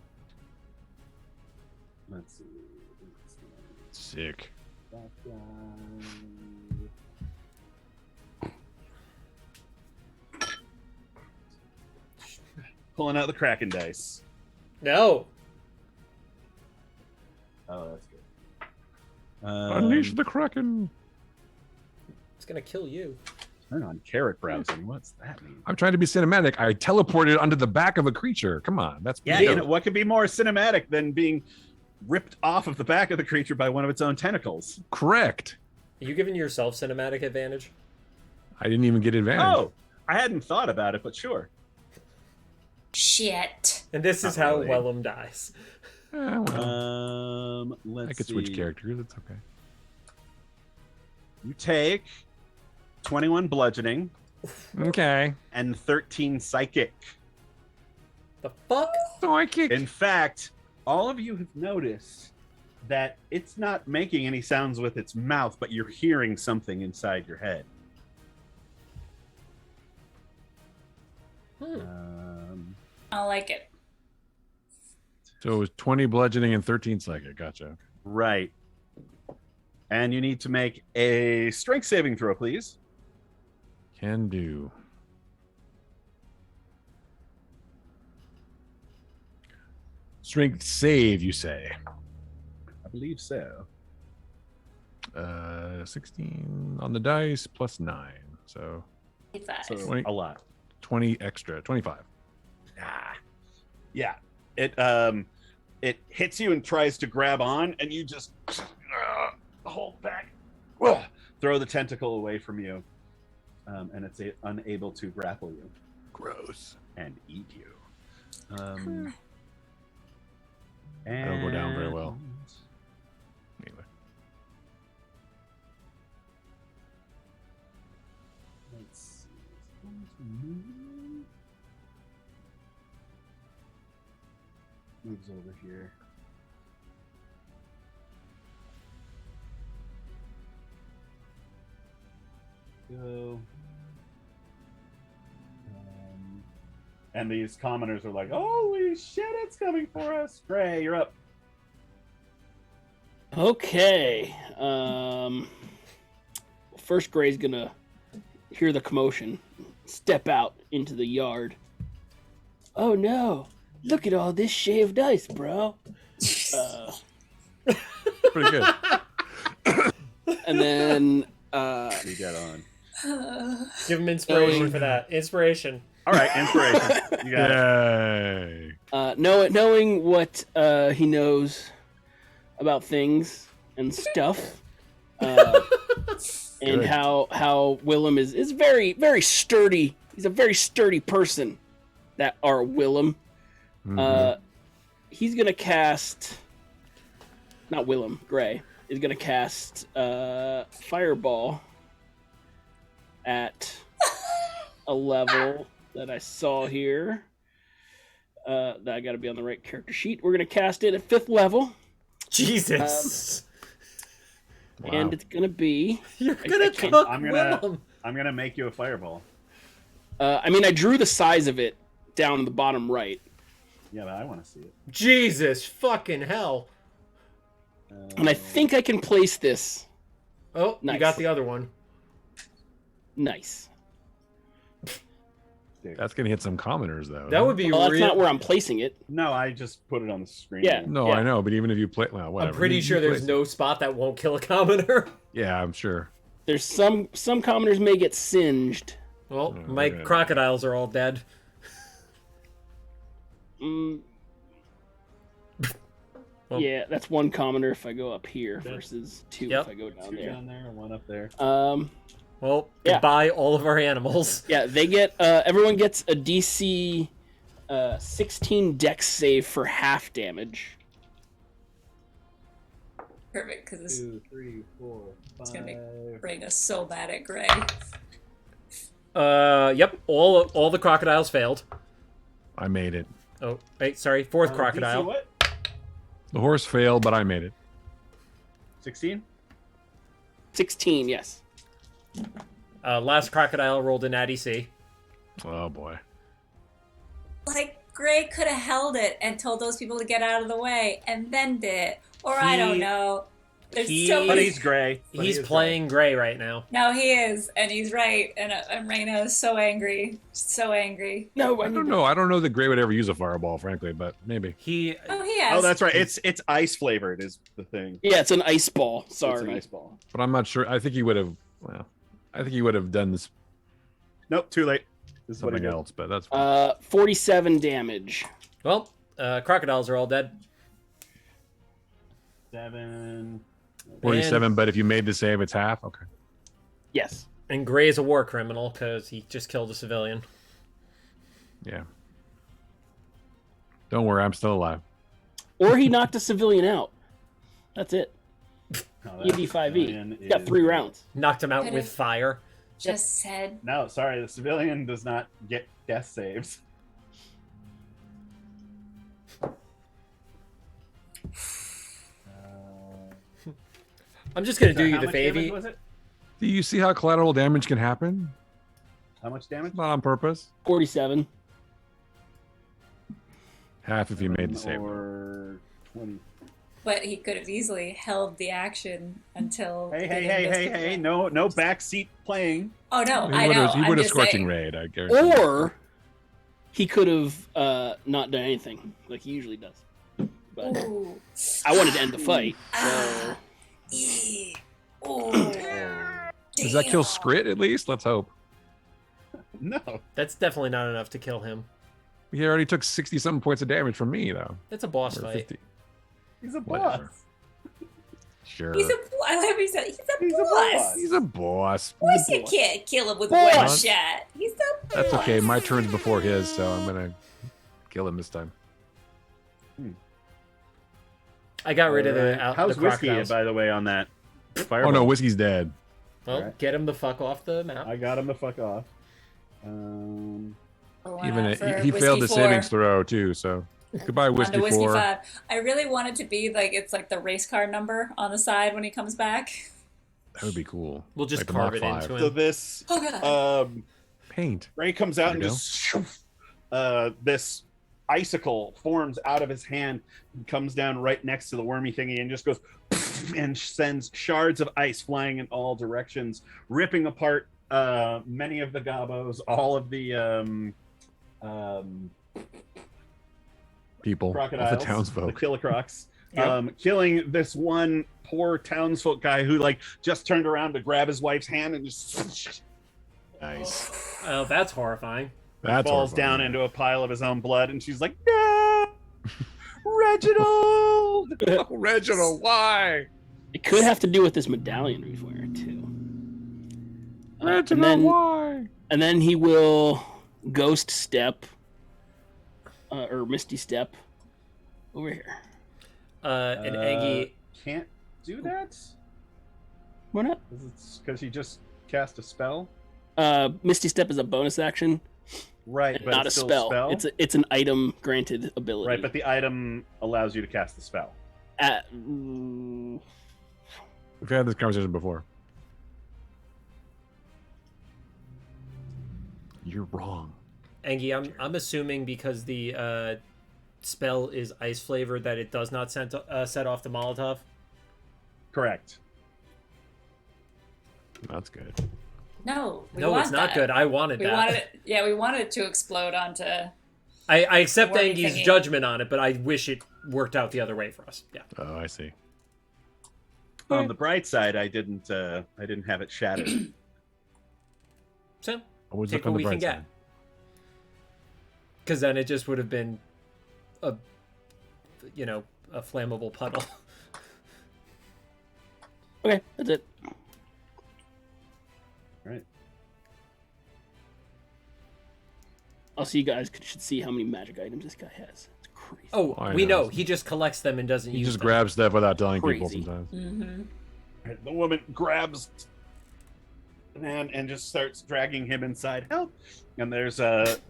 Let's see. Sick. That guy. Pulling out the Kraken dice. No. Oh, that's good. Unleash the Kraken. It's gonna kill you. Turn on carrot browsing. What's that mean? I'm trying to be cinematic. I teleported onto the back of a creature. Come on, that's Yeah, you know, what could be more cinematic than being ripped off of the back of the creature by one of its own tentacles? correct. Are you giving yourself cinematic advantage? I didn't even get advantage. Oh, I hadn't thought about it, but sure. Shit. And this is Not how really. Willem dies. Well, Let's I could see. switch characters. It's okay. You take 21 bludgeoning Okay. and 13 psychic. The fuck? So I kick. In fact, all of you have noticed that it's not making any sounds with its mouth, but you're hearing something inside your head. I like it. So it was 20 bludgeoning and 13 psychic. Gotcha. Right. And you need to make a strength saving throw, please. Can do. Strength save, you say? I believe so. 16 on the dice plus 9. So 85. So 20. a lot. 20 extra. 25. Ah. Yeah. It hits you and tries to grab on, and you just hold back. Throw the tentacle away from you. And it's unable to grapple you. Gross. And eat you. That'll go down very well. Anyway. Let's see. Moves over here. Go. And these commoners are like, "Holy shit, it's coming for us!" Gray, you're up. Okay. First Gray's gonna hear the commotion, step out into the yard. Oh no! Look at all this shaved ice, bro. Pretty good. And then You get on. Give him inspiration for that. Inspiration. All right, inspiration. You got it. Yay. knowing what he knows about things and stuff, And Good. how Willem is very, very sturdy. He's a very sturdy person. That are Willem. Mhm. He's gonna cast. Not Willem. Gray is gonna cast Fireball at a level that I saw here. That I got to be on the right character sheet. We're gonna cast it at 5th level, Jesus. and Wow. it's gonna be. You're I gonna can't- cook I'm gonna- Willem. I'm gonna make you a fireball. I mean, I drew the size of it down in the bottom right. Yeah, but I want to see it. Jesus fucking hell. And I think I can place this. Oh, you Nice. got the other one. Nice. That's gonna hit some commoners though. That would be Well, that's real. not where I'm placing it. No, I just put it on the screen. Yeah. No, I know, but even if you play, well, whatever. I'm pretty You sure there's place- no spot that won't kill a commoner. Yeah, I'm sure. There's some commoners may get singed. Well, Oh, my okay. crocodiles are all dead. Mm, Well- yeah, that's one commoner if I go up here versus 2 Yep. if I go down Two there. down there, one up there. Well, Yeah. goodbye all of our animals. Yeah, they get everyone gets a DC 16 Dex save for half damage. Perfect, because this 2, 3, 4, 5. is gonna make bring us so bad at Gray. Yep, all the crocodiles failed. I made it. Oh, wait, sorry, fourth DC crocodile. what? The horse failed, but I made it. 16. 16, yes. Last crocodile rolled a natty C. Oh boy. Like, Gray could have held it and told those people to get out of the way, and then did it. Or I don't know. There's so But many. he's gray. But He's he is playing gray right now. No, he is, and he's right. And Reina is so angry, so angry. No, I don't know. I don't know that Gray would ever use a fireball, frankly, but maybe. He Oh, he gray. has. Oh, that's right. It's ice flavored is the thing. Yeah, it's an ice ball. It's Sorry. an ice ball. But I'm not sure. I think he would have. Well, I think he would have done this Nope, too late. This is what he something did. else, but that's fine. 47 damage. well, crocodiles are all dead. 7. 47. But if you made the save, it's half. Okay. Yes. And Gray is a war criminal because he just killed a civilian. Yeah. Don't worry, I'm still alive. Or he knocked a civilian out. That's it. No, He had D5E. He got 3 rounds. Knocked him out Could've- with fire. Just said. No, sorry. The civilian does not get death saves. I'm just gonna do you How the much damage favor. was it? Do you see how collateral damage can happen? How much damage? Not on purpose. 47. Half if you made the save. Or 20. But he could have easily held the action until. Hey, they hey, didn't hey, miss hey, the hey! round. No backseat playing. Oh no, He I would know. have, he I'm would have just scorching saying. raid, I guarantee. Or he could have not done anything like he usually does. But Ooh. I wanted to end the fight. So Ah. Eee. Ooh. Does that kill Damn. Scrit at least? Let's hope. No. That's definitely not enough to kill him. He already took 60 something points of damage from me, though. That's a boss Or fight. 50. He's a boss. Whatever. Sure. He's a. I love he said he's a He's a boss. boss. He's a boss. Of course you can't kill him with Boss. one shot. He's the boss. That's okay. My turn's before his, so I'm gonna kill him this time. I got rid of the How's the whiskey, crocodiles. by the way, on that? Oh Fireball? no, whiskey's dead. Well, Alright. get him the fuck off the map. I got him the fuck off. Even he failed the savings throw too. So goodbye, whiskey, Whiskey 4. 5. I really want it to be like it's like the race car number on the side when he comes back. That would be cool. We'll just Like the carve Mark it V. into So him. this Oh god. Paint. Ray comes out and There you just this icicle forms out of his hand and comes down right next to the wormy thingy and just goes and sends shards of ice flying in all directions, ripping apart many of the gobos, all of the People. All crocodiles, the the townsfolk. killicrocs, Yep. killing this one poor townsfolk guy who like just turned around to grab his wife's hand and just Nice. Oh, that's horrifying. That's falls horrifying. down into a pile of his own blood, and she's like, "No, Reginald!" Oh, Reginald, why? It could have to do with this medallion he's wearing too. Why? And then he will ghost step or misty step over here. And Angie can't do that. Why not? Because he just cast a spell. Misty step is a bonus action, Right, but not a it's still spell. It's an item granted ability. Right, but the item allows you to cast the spell. We've We've had this conversation before. You're wrong. Angie, I'm assuming because the spell is ice flavored that it does not set off the Molotov. Correct. That's good. No, No, it's not good. I wanted we that. wanted it. Yeah, we wanted it to explode onto. I accept Warning Angie's thingy. judgment on it, but I wish it worked out the other way for us. Yeah. Oh, I see. On the bright side, I didn't have it shattered. So Always take look on what the we can bright get. side. Because then it just would have been a flammable puddle. Okay, that's it. Right. Also, you guys should see how many magic items this guy has. It's crazy. Oh, I we know. know. He just collects them and doesn't He use just them. grabs stuff without telling people Crazy. sometimes. Mm-hmm. Right, the woman grabs the man and just starts dragging him inside. Help! And there's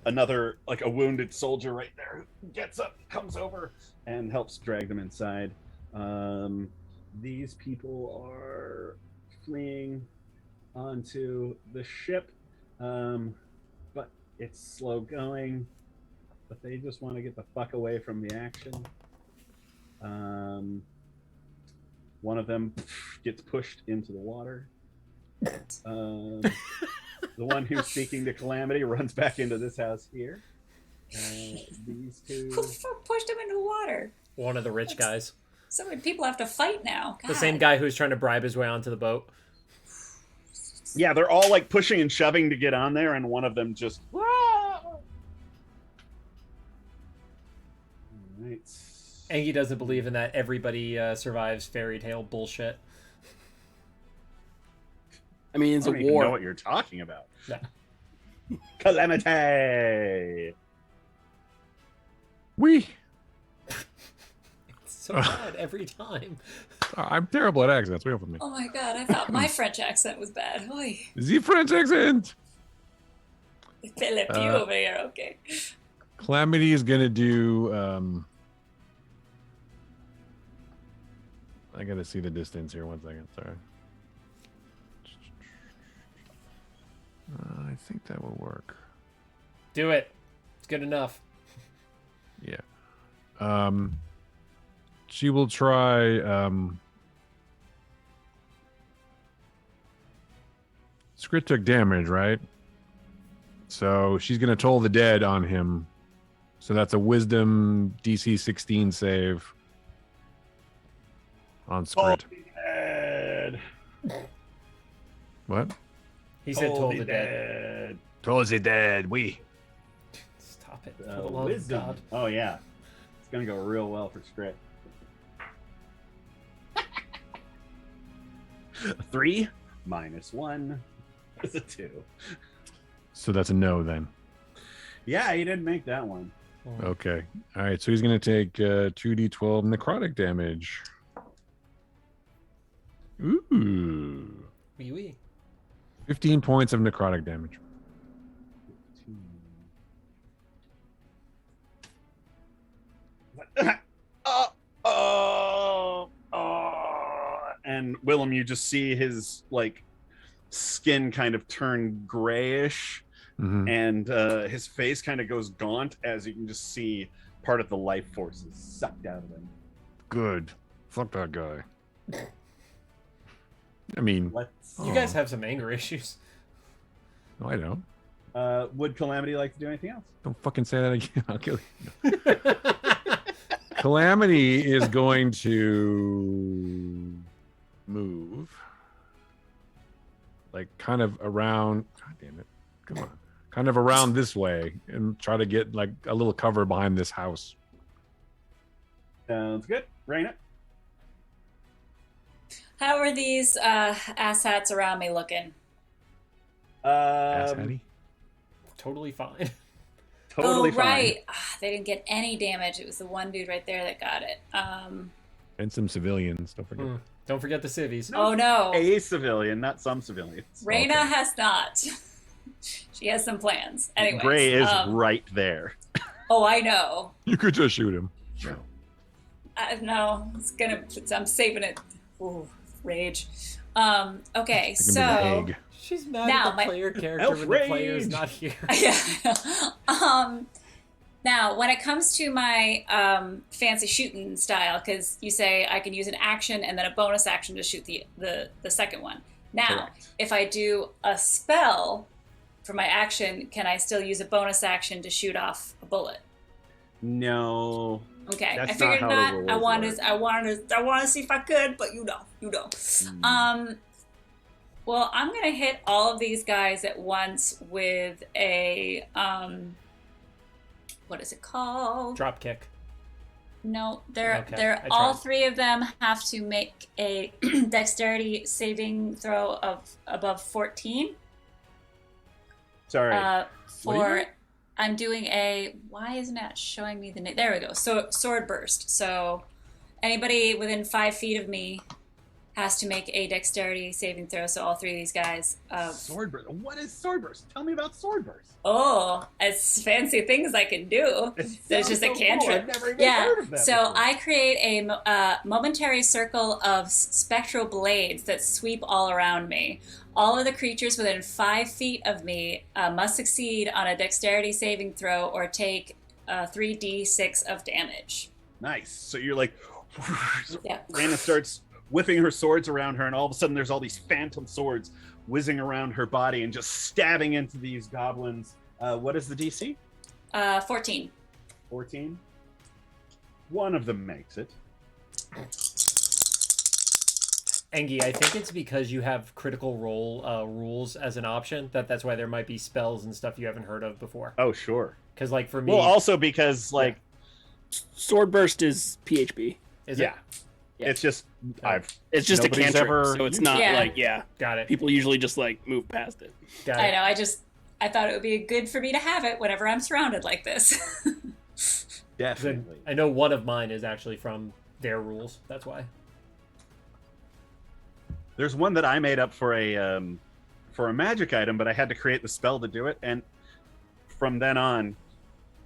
another, like a wounded soldier right there who gets up, comes over, and helps drag them inside. These people are fleeing onto the ship, but it's slow going. But they just want to get the fuck away from the action. One of them gets pushed into the water. The one who's speaking to Calamity runs back into this house here. These two. Who the fuck pushed him into the water? One of the rich guys. So many people have to fight now. The same guy who's trying to bribe his way onto the boat. Yeah, they're all like pushing and shoving to get on there, and one of them just. Right. Angie doesn't believe in that everybody survives fairy tale bullshit. I mean, I it's a don't even know war. what you're talking about. No. Calamity. We. It's so bad every time. I'm terrible at accents. Wait for me. Oh my god, I thought my French accent was bad. Oy. The French accent. Philip, you over here, okay. Calamity is gonna do. I gotta see the distance here. 1 second. Sorry. I think that will work. Do it. It's good enough. Yeah. She will try. Skrit took damage, right? So she's gonna toll the dead on him. So that's a Wisdom DC 16 save on Skrit. Dead. What? He said told the dead. Toll the dead. We. Stop it. For the love of Wisdom. God. Oh yeah, it's gonna go real well for Skrit. 3 minus 1 is a 2. So that's a no then. Yeah, he didn't make that one. Okay. All right. So he's gonna take 2d12 necrotic damage. Ooh. Wee wee. 15 points of necrotic damage. And Willem, you just see his like skin kind of turn grayish, Mhm. and his face kind of goes gaunt as you can just see part of the life force is sucked out of him. Good. Fuck that guy. I mean, Let's. You guys have some anger issues. no, I don't. Would Calamity like to do anything else? Don't fucking say that again. I'll kill you. Calamity is going to move like kind of around. God damn it. Come on. Kind of around this way and try to get like a little cover behind this house. Sounds good. Reina. How are these asshats around me looking? Ass Um, Hattie? Totally fine. totally oh, fine. right. They didn't get any damage. It was the one dude right there that got it. And some civilians, don't forget. Don't forget the civvies. Oh, no. A civilian, not some civilians. Reina Okay. has not. She has some plans. Anyways. Gray is right there. Oh, I know. You could just shoot him. No, I'm saving it. Ooh, rage. Okay, It can be an so egg. She's mad Now, at the my- player character Elf when the player's rage! not here. yeah. Now, when it comes to my fancy shooting style, because you say I can use an action and then a bonus action to shoot the second one. Now, Correct. if I do a spell for my action, can I still use a bonus action to shoot off a bullet? No. Okay, That's I figured not how not. the rules I wanted, work. I wanted, I want to see if I could, but you know. Well, I'm gonna hit all of these guys at once with a what is it called? Drop kick. No, they're Okay, they're I all tried. three of them have to make a dexterity saving throw of above 14. Sorry. Uh, What are you for doing? I'm doing a, why isn't it showing me the name? There we go. So sword burst. So anybody within 5 feet of me has to make a dexterity saving throw. So all three of these guys. Swordburst. What is Swordburst? Tell me about Swordburst. Oh, it's fancy things I can do. There's just a cantrip. I've never even Yeah. heard of that So before. I create a momentary circle of spectral blades that sweep all around me. All of the creatures within 5 feet of me must succeed on a dexterity saving throw or take 3d6 of damage. Nice. So you're like, Yeah. Raina starts whipping her swords around her, and all of a sudden there's all these phantom swords whizzing around her body and just stabbing into these goblins. What is the DC? 14. 14. One of them makes it. Engie, I think it's because you have critical role rules as an option that's why there might be spells and stuff you haven't heard of before. Oh, sure. Because like for me, Well, also because like Sword burst is PHB. is yeah, Yeah. it's just I've It's just Nobody's a cantrip, ever so it's used not it. like got it. people usually just like move past it. Got I it. know, I thought it would be good for me to have it whenever I'm surrounded like this. 'Cause definitely. I know one of mine is actually from their rules. That's why. There's one that I made up for a magic item, but I had to create the spell to do it, and from then on,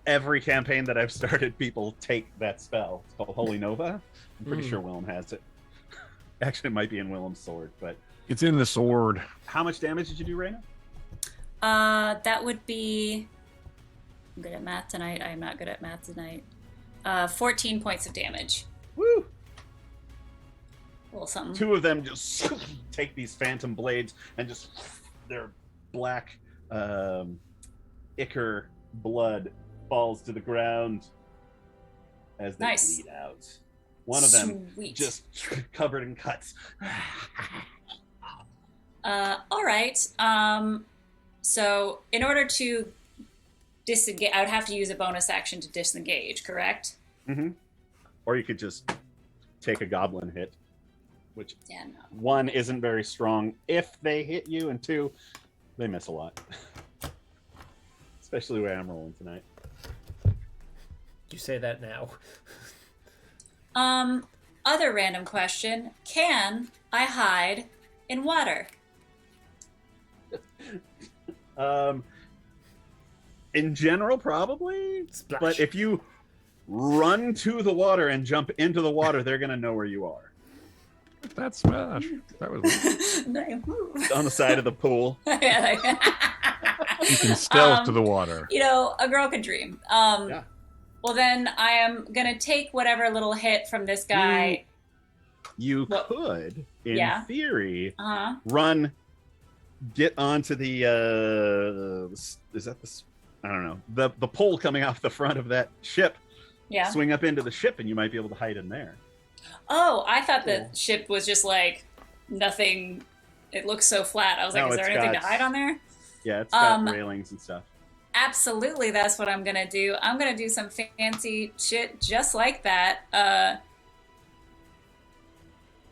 every campaign that I've started, people take that spell. It's called Holy Nova. I'm pretty sure Willem has it. Actually, it might be in Willem's sword, but It's in the sword. how much damage did you do, Raina? That would be. I'm good at math tonight. I'm not good at math tonight. 14 points of damage. Woo! A little something. Two of them just take these phantom blades and just their black ichor blood falls to the ground as they Nice. bleed out. One of them Sweet. just covered in cuts. All right. So in order to disengage, I would have to use a bonus action to disengage, correct? Mm-hmm. Or you could just take a goblin hit, which Yeah, no. one isn't very strong if they hit you, and two, they miss a lot. Especially the way I'm rolling tonight. You say that now. Other random question. Can I hide in water? In general, probably. Splash. But if you run to the water and jump into the water, they're gonna know where you are. That's smash. That was On the side of the pool. you can stealth to the water. You know, a girl could dream. Yeah. Well, then I am gonna take whatever little hit from this guy. You Well, could, in yeah. theory, Uh-huh. run, get onto the is that the I don't know, the pole coming off the front of that ship, Yeah. swing up into the ship, and you might be able to hide in there. Oh, I thought Cool. the ship was just like nothing. It looks so flat. I was like, No, is there it's anything to got- hide on there? Yeah, it's got Um, railings and stuff. Absolutely, that's what I'm gonna do. I'm gonna do some fancy shit just like that.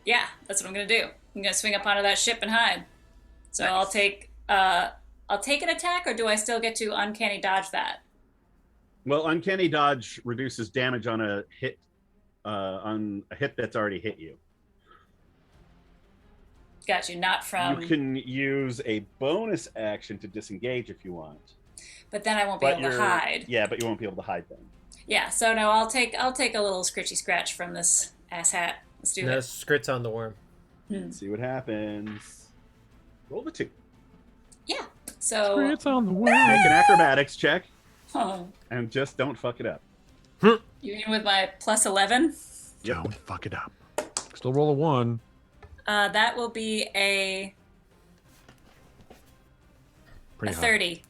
Yeah, that's what I'm gonna do. I'm gonna swing up onto that ship and hide. So Nice. I'll take an attack, or do I still get to uncanny dodge that? Well, uncanny dodge reduces damage on a hit that's already hit you. Got you. Not from. You can use a bonus action to disengage if you want. But then I won't be able to hide. Yeah, but you won't be able to hide then. Yeah. So no, I'll take a little scritchy scratch from this asshat. Let's do No, it. scrits on the worm. Let's see what happens. Roll the 2. Yeah. So. It's on the way. Make an acrobatics check Oh, and just don't fuck it up. you mean with my plus 11? Don't fuck it up. Still roll a 1. That will be a Pretty high. 30.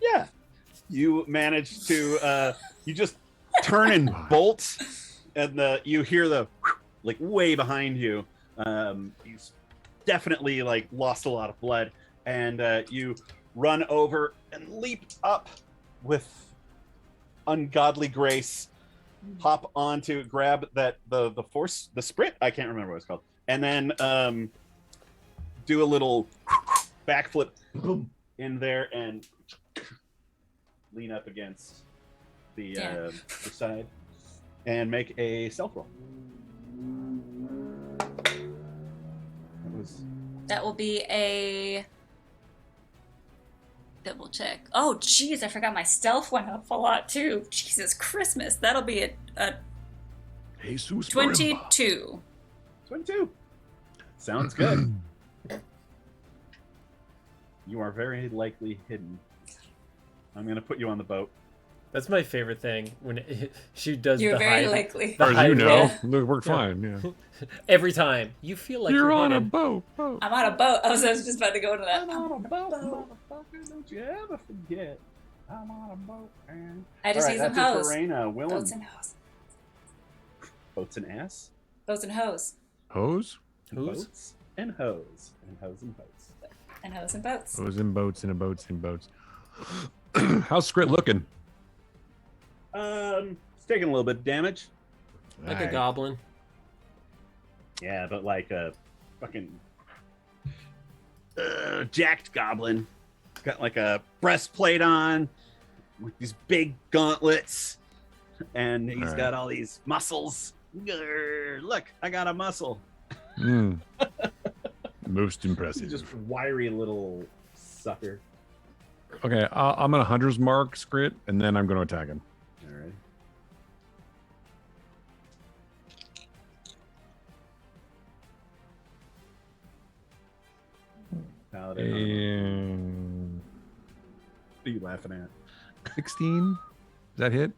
Yeah. You manage to you just turn and bolt, and you hear the like way behind you. He's definitely like lost a lot of blood, and you run over and leap up with ungodly grace, hop onto, grab that the force, the sprint, I can't remember what it's called, and then do a little backflip boom, in there and lean up against the side and make a stealth roll. That will be a double check. Oh, jeez, I forgot my stealth went up a lot too. Jesus Christmas. That'll be a Jesus 22. 22. Sounds good. You are very likely hidden. I'm going to put you on the boat. That's my favorite thing when she does You're the very hide. likely. As far as you hide know, roll. it worked fine. Yeah. Every time you feel like You're on a hidden. boat. I'm on a boat. I was just about to go into that. I'm on a boat, motherfucker. Don't you ever forget. I'm on a boat, man. I just need some hose. That's it for Reina. Willem. Boats and hose. Boats and ass. Boats and hose. Hose? Who's? Boats and hose. And hose and boats. And hose and boats. Hose and boats and boats and boats. How's Scrit looking? It's taking a little bit of damage. Like a Alright. goblin. Yeah, but like a fucking jacked goblin. Got like a breastplate on with these big gauntlets, and he's Alright. got all these muscles. Grr, look, I got a muscle. Mm. Most He's impressive. just wiry little sucker. Okay, I'm gonna hunter's mark Scrit, and then I'm gonna attack him. All right. Paladin. And What are you laughing at? 16. Does that hit?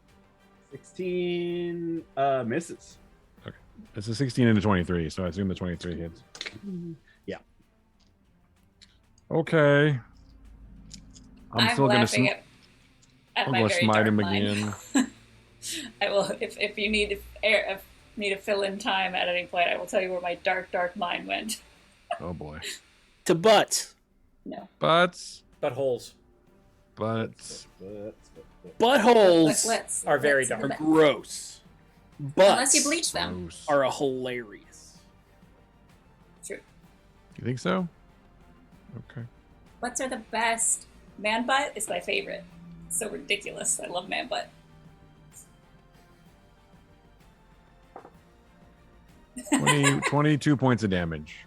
16 misses. It's a 16 and a 23, so I assume the 23 hits. Yeah. Okay. I'm still gonna laughing at I'm my gonna very smite dark him mind. again. I will, if you need to fill in time at any point, I will tell you where my dark mind went. Oh boy. To butts. No. Butts. Buttholes Butts. Buttholes Let's are very let's- dark. are gross. Unless you Butts bleach them. Gross. are a hilarious. True. You think so? Okay. Butts are the best. Man butt is my favorite. It's so ridiculous. I love man butt. 22 points of damage.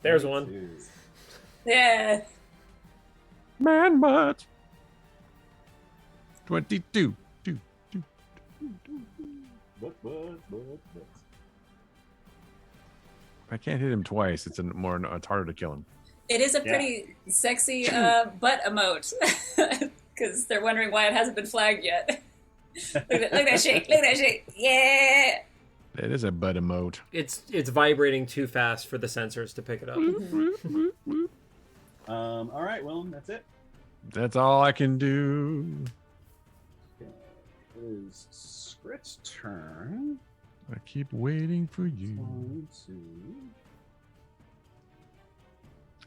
There's one. Yeah. Man butt. 22. What? If I can't hit him twice, it's it's harder to kill him. It is a pretty sexy butt emote. Because they're wondering why it hasn't been flagged yet. Look at that shake. Look at that shake. Yeah. It is a butt emote. It's vibrating too fast for the sensors to pick it up. All right, Willem, that's it. That's all I can do. Okay. It is Scrit's turn. I keep waiting for you. 1, 2.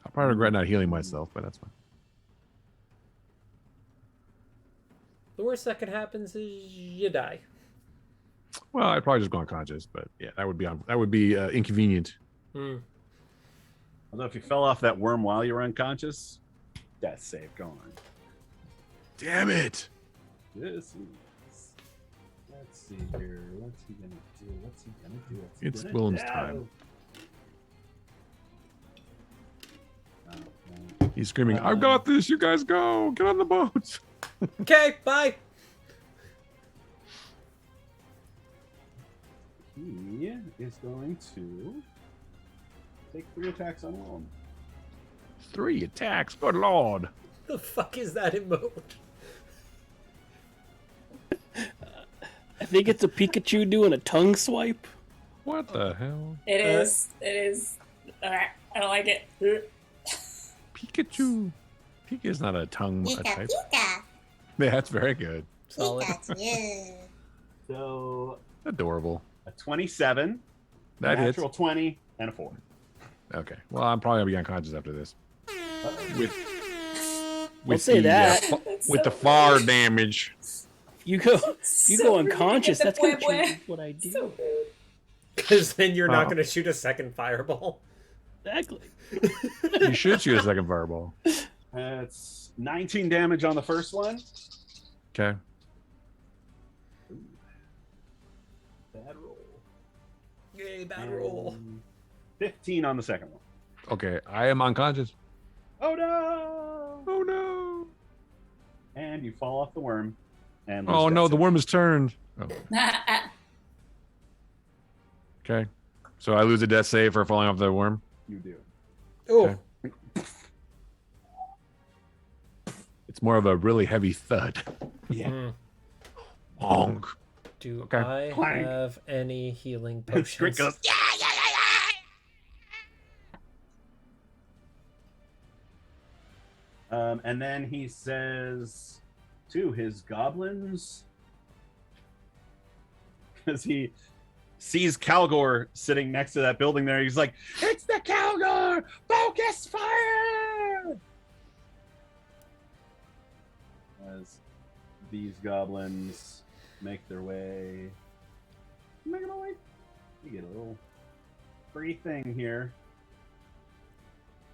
I'll probably regret not healing myself, but that's fine. The worst that could happen is you die. Well, I'd probably just go unconscious, but yeah, that would be inconvenient. Although if you fell off that worm while you were unconscious, death save. Go on. Damn it! This is. Let's see here. What's he gonna do? What's he gonna do? What's he It's gonna Willem's do? time. Oh, He's screaming, "I've got this! You guys go! Get on the boat!" Okay, bye. He is going to take 3 attacks on Willem. 3 attacks. Good lord! The fuck is that emote? I think it's a Pikachu doing a tongue swipe. What the hell? It is. It is. I don't like it. Pikachu. Pika's not a tongue a type. Pika. Yeah, that's very good. Solid. Pikachu. So Adorable. a 27, That hits. natural 20, and a 4. Okay. Well, I'm probably gonna be unconscious after this. With Don't say that. With the far damage. You go So rude to unconscious. hit the That's gonna bwah, change what I do. So rude. Because then you're not Oh. going to shoot a second fireball. Exactly. You should shoot a second fireball. That's 19 damage on the first one. Okay. Bad roll. Yay, bad roll. 15 on the second one. Okay. I am unconscious. Oh no! Oh no. And you fall off the worm. And lose Oh no, death the save. worm has turned. Oh, okay. So I lose a death save for falling off the worm. You do. Oh, Okay. It's more of a really heavy thud. Yeah. Honk. do Okay. I Clank. have any healing Scrick potions? goes, yeah! And then he says to his goblins, because he sees Calgore sitting next to that building there. He's like, "It's the Calgore! Focus fire!" As these goblins make their way, you get a little free thing here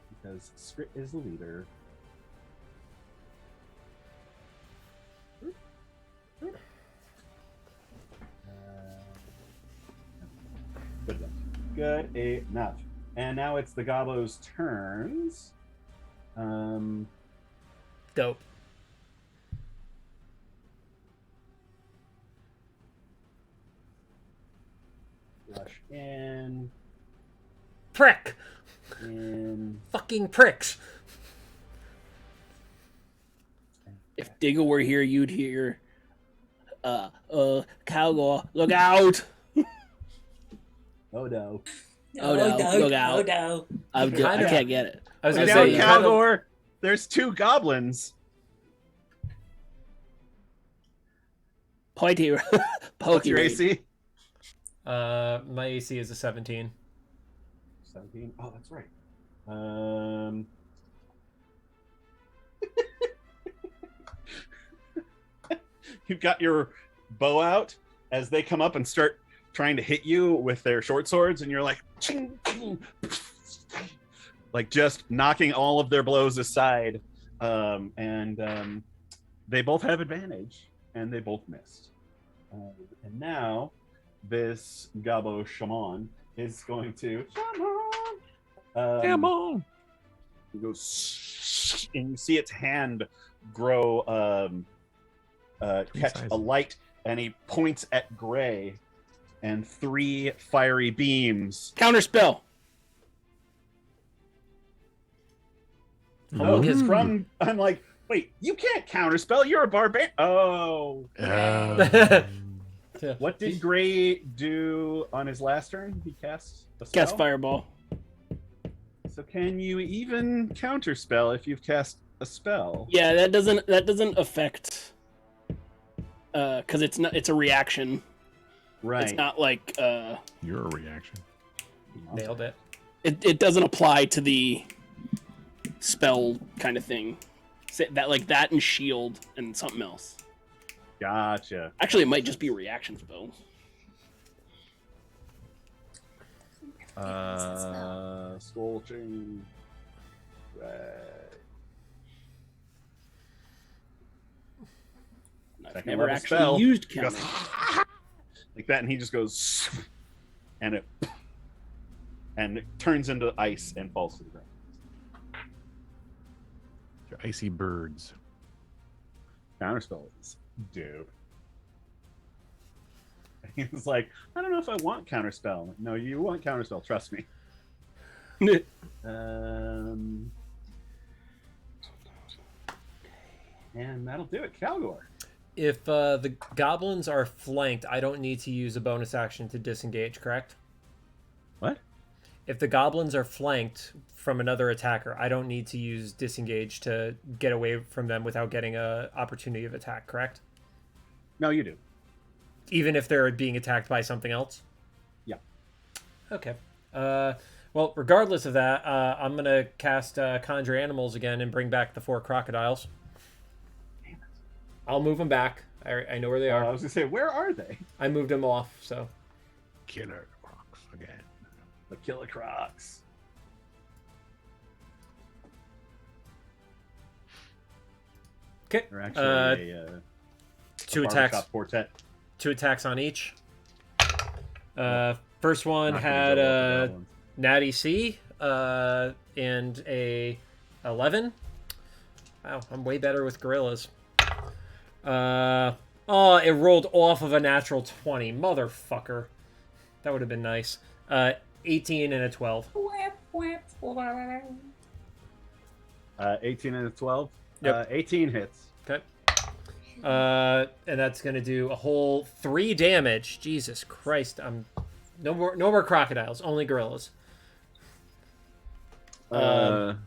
because Skrit is the leader. Good enough. Good enough. And now it's the Gobbo's turns. Dope. Rush in. Prick! In. Fucking pricks! If Diggle were here, you'd hear, Calgore, look out! Oh no. Oh, no, look out. Oh no. I Kinda- can't get it. I was Now, going to say, you kind of, Calgore, there's 2 goblins. Pointy, What's pokey your ring. AC? my AC is a 17. 17. Oh, that's right. You've got your bow out as they come up and start trying to hit you with their short swords, and you're like, ching, ching, like just knocking all of their blows aside. And they both have advantage, and they both missed. And now this Gobbo Shaman is going to Come on. It goes, and you see its hand grow, catch size. a light, and he points at Gray, and 3 fiery beams. Counterspell. Oh, his- from I'm like, wait, you can't counterspell. You're a barbarian. Oh, what did Gray do on his last turn? He cast a spell. Cast fireball. So can you even counterspell if you've cast a spell? Yeah, that doesn't affect, because it's a reaction. Right. It's not like Your reaction. Nailed it. it doesn't apply to the spell kind of thing. That like that and shield and something else. Gotcha. Actually, it might just be reaction spells. Scorching. I've Second never level actually spell. used He goes, counter. like that, and he just goes, and it turns into ice and falls to the ground. Your icy birds. Counterspell is dope. He's like, I don't know if I want counterspell. No, you want counterspell. Trust me. And that'll do it. Calgore. If the goblins are flanked, I don't need to use a bonus action to disengage, correct? What? If the goblins are flanked from another attacker, I don't need to use disengage to get away from them without getting a opportunity of attack, correct? No, you do. Even if they're being attacked by something else? Yeah. Okay. Well, regardless of that, I'm going to cast Conjure Animals again and bring back the 4 crocodiles. Damn it. I'll move them back. I know where they are. I was going to say, where are they? I moved them off, so. Killer crocs again. The Killer Crocs. Okay. They're actually two a attacks. barbershop quartet. 2 attacks on each. First one Not gonna had go well a with that one. natty C and a 11. Wow, I'm way better with gorillas. Oh, it rolled off of a natural 20. Motherfucker. That would have been nice. 18 and a 12. 18 and a 12. Yep. 18 hits. Okay. And that's gonna do a whole 3 damage. Jesus Christ! I'm no more crocodiles. Only gorillas. Want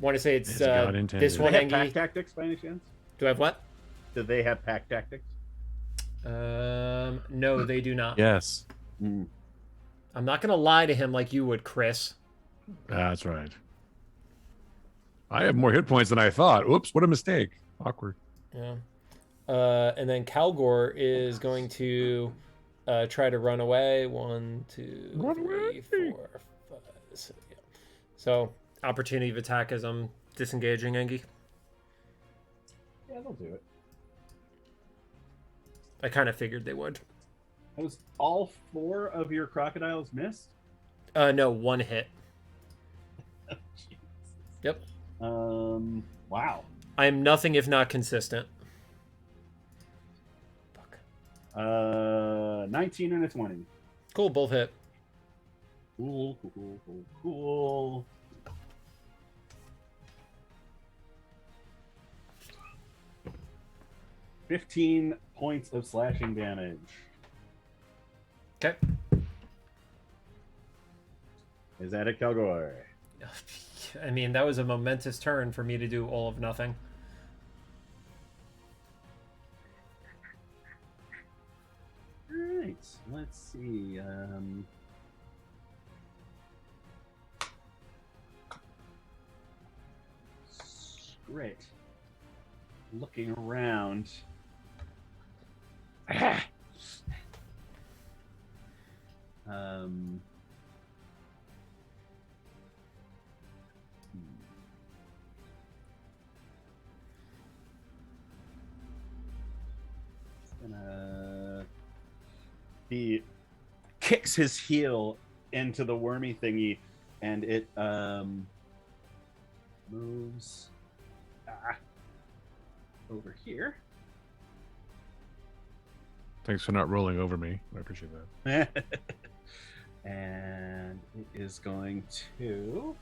to say it's As God intended. this Do one, they have pack Engie? tactics by any chance? Do I have what? Do they have pack tactics? No, they do not. Yes. I'm not gonna lie to him like you would, Chris. That's right. I have more hit points than I thought. Oops, what a mistake. Awkward. Yeah. And then Calgore is going to try to run away. 1, 2, Run 3, 4, 5, 6. Yeah. So opportunity of attack as I'm disengaging, Engie. Yeah, they'll do it. I kind of figured they would. Was all 4 of your crocodiles missed? No, 1 hit. Jesus. Yep. Wow. I am nothing if not consistent. Fuck. 19 and a 20. Cool, both hit. Cool. 15 points of slashing damage. Okay. Is that it, Calgore? I mean, that was a momentous turn for me to do all of nothing. Alright, let's see. Great. Looking around. Um, he kicks his heel into the wormy thingy, and it moves over here. Thanks for not rolling over me. I appreciate that. And it is going to...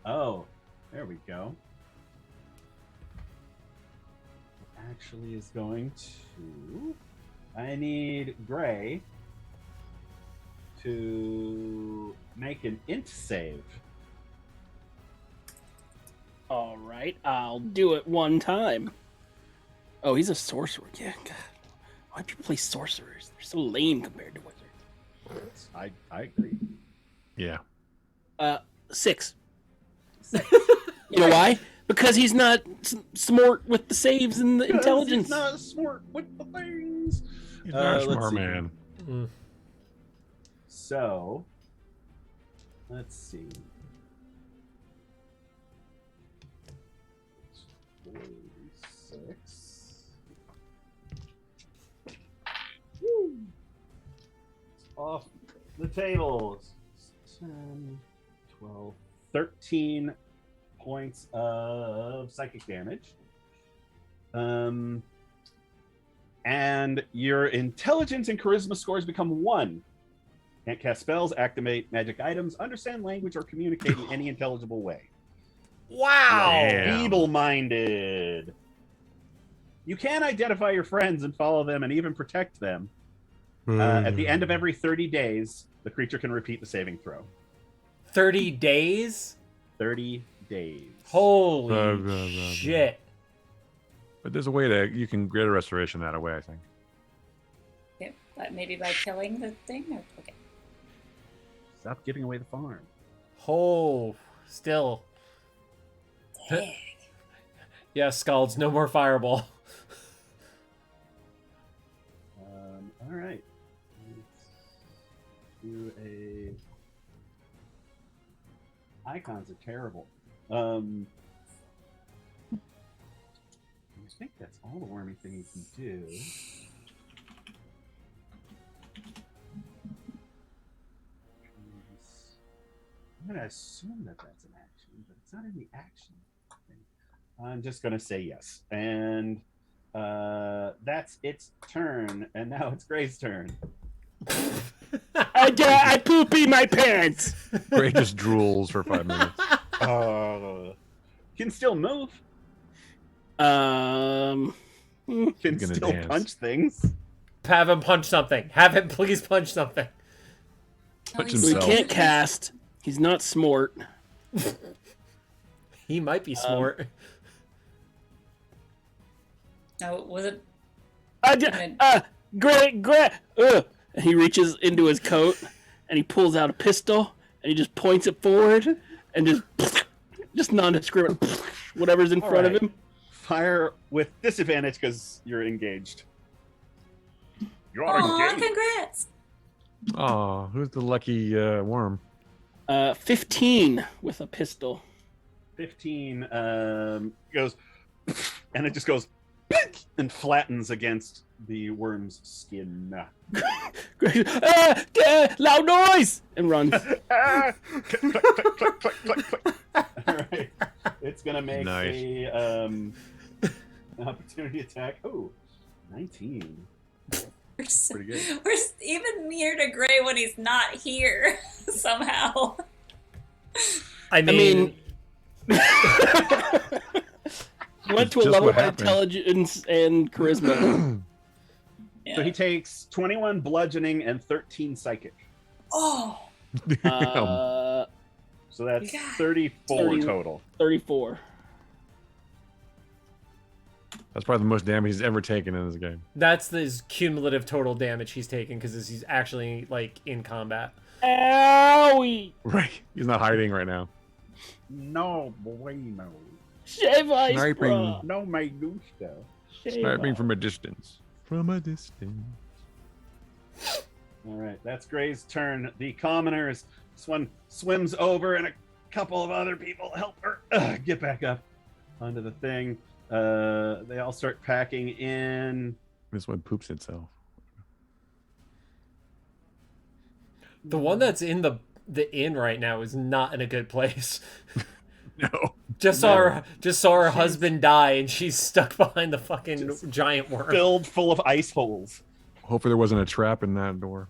Oh, there we go. It actually is going to... I need Gray to make an int save. All right, I'll do it one time. Oh, he's a sorcerer. Yeah, God. Why do people play sorcerers? They're so lame compared to wizards. I agree. Yeah. 6. You know why? Because he's not smart with the saves and the intelligence. He's not smart with the things. Let's Ashmar see. man. Mm. So, let's see. 46. Woo. Off the tables. 10, 12, 13 points of psychic damage. And your intelligence and charisma scores become 1. Can't cast spells, activate magic items, understand language, or communicate in any intelligible way. Wow. Damn. Feeble-minded. You can identify your friends and follow them and even protect them. At the end of every 30 days, the creature can repeat the saving throw. 30 days? 30 days. Holy shit. But there's a way to you can greater restoration that away, I think. Yeah, but maybe by killing the thing? Or, okay. Stop giving away the farm. Oh, still. Dang. Yeah, Scalds, no more fireball. All right. Let's do a... Icons are terrible. I think that's all the wormy thing you can do. I'm going to assume that that's an action, but it's not in the action thing. I'm just going to say yes. And that's its turn. And now it's Gray's turn. I poopy my pants. Gray just drools for 5 minutes. Can still move. Um, Can Gonna still dance. punch things. Have him punch something. Have him please punch something. Punch he's we himself. can't cast. He's not smart. He might be smart. No, was it? Great. And he reaches into his coat and he pulls out a pistol and he just points it forward and just nondescript whatever's in front of right. him. Fire with disadvantage because you're engaged. You're Aw, engaged. congrats! Oh, who's the lucky worm? 15 with a pistol. 15 goes, and it just goes and flattens against the worm's skin. Loud noise! And runs. Click, click, click, click, click, click, click. All right. It's going to make Nice. an opportunity attack. Oh, 19. Pretty good. We're even near to Gray when he's not here, somehow. I mean, Went to a just level what of happened. intelligence and charisma. Yeah. So he takes 21 bludgeoning and 13 psychic. Oh, So that's God. 34 30. total. 34. That's probably the most damage he's ever taken in this game. that's his cumulative total damage he's taken because he's actually like in combat. Owie! Right. He's not hiding right now. No bueno. Shave ice, Sniping. bro. No me gusta. Sniping from a distance. From a distance. All right, that's Gray's turn. The commoners. This one swims over, and a couple of other people help her get back up onto the thing. They all start packing in. This one poops itself. The one that's in the inn right now is not in a good place. No. Just saw her husband die, and she's stuck behind the fucking giant worm. Filled full of ice holes. Hopefully there wasn't a trap in that door.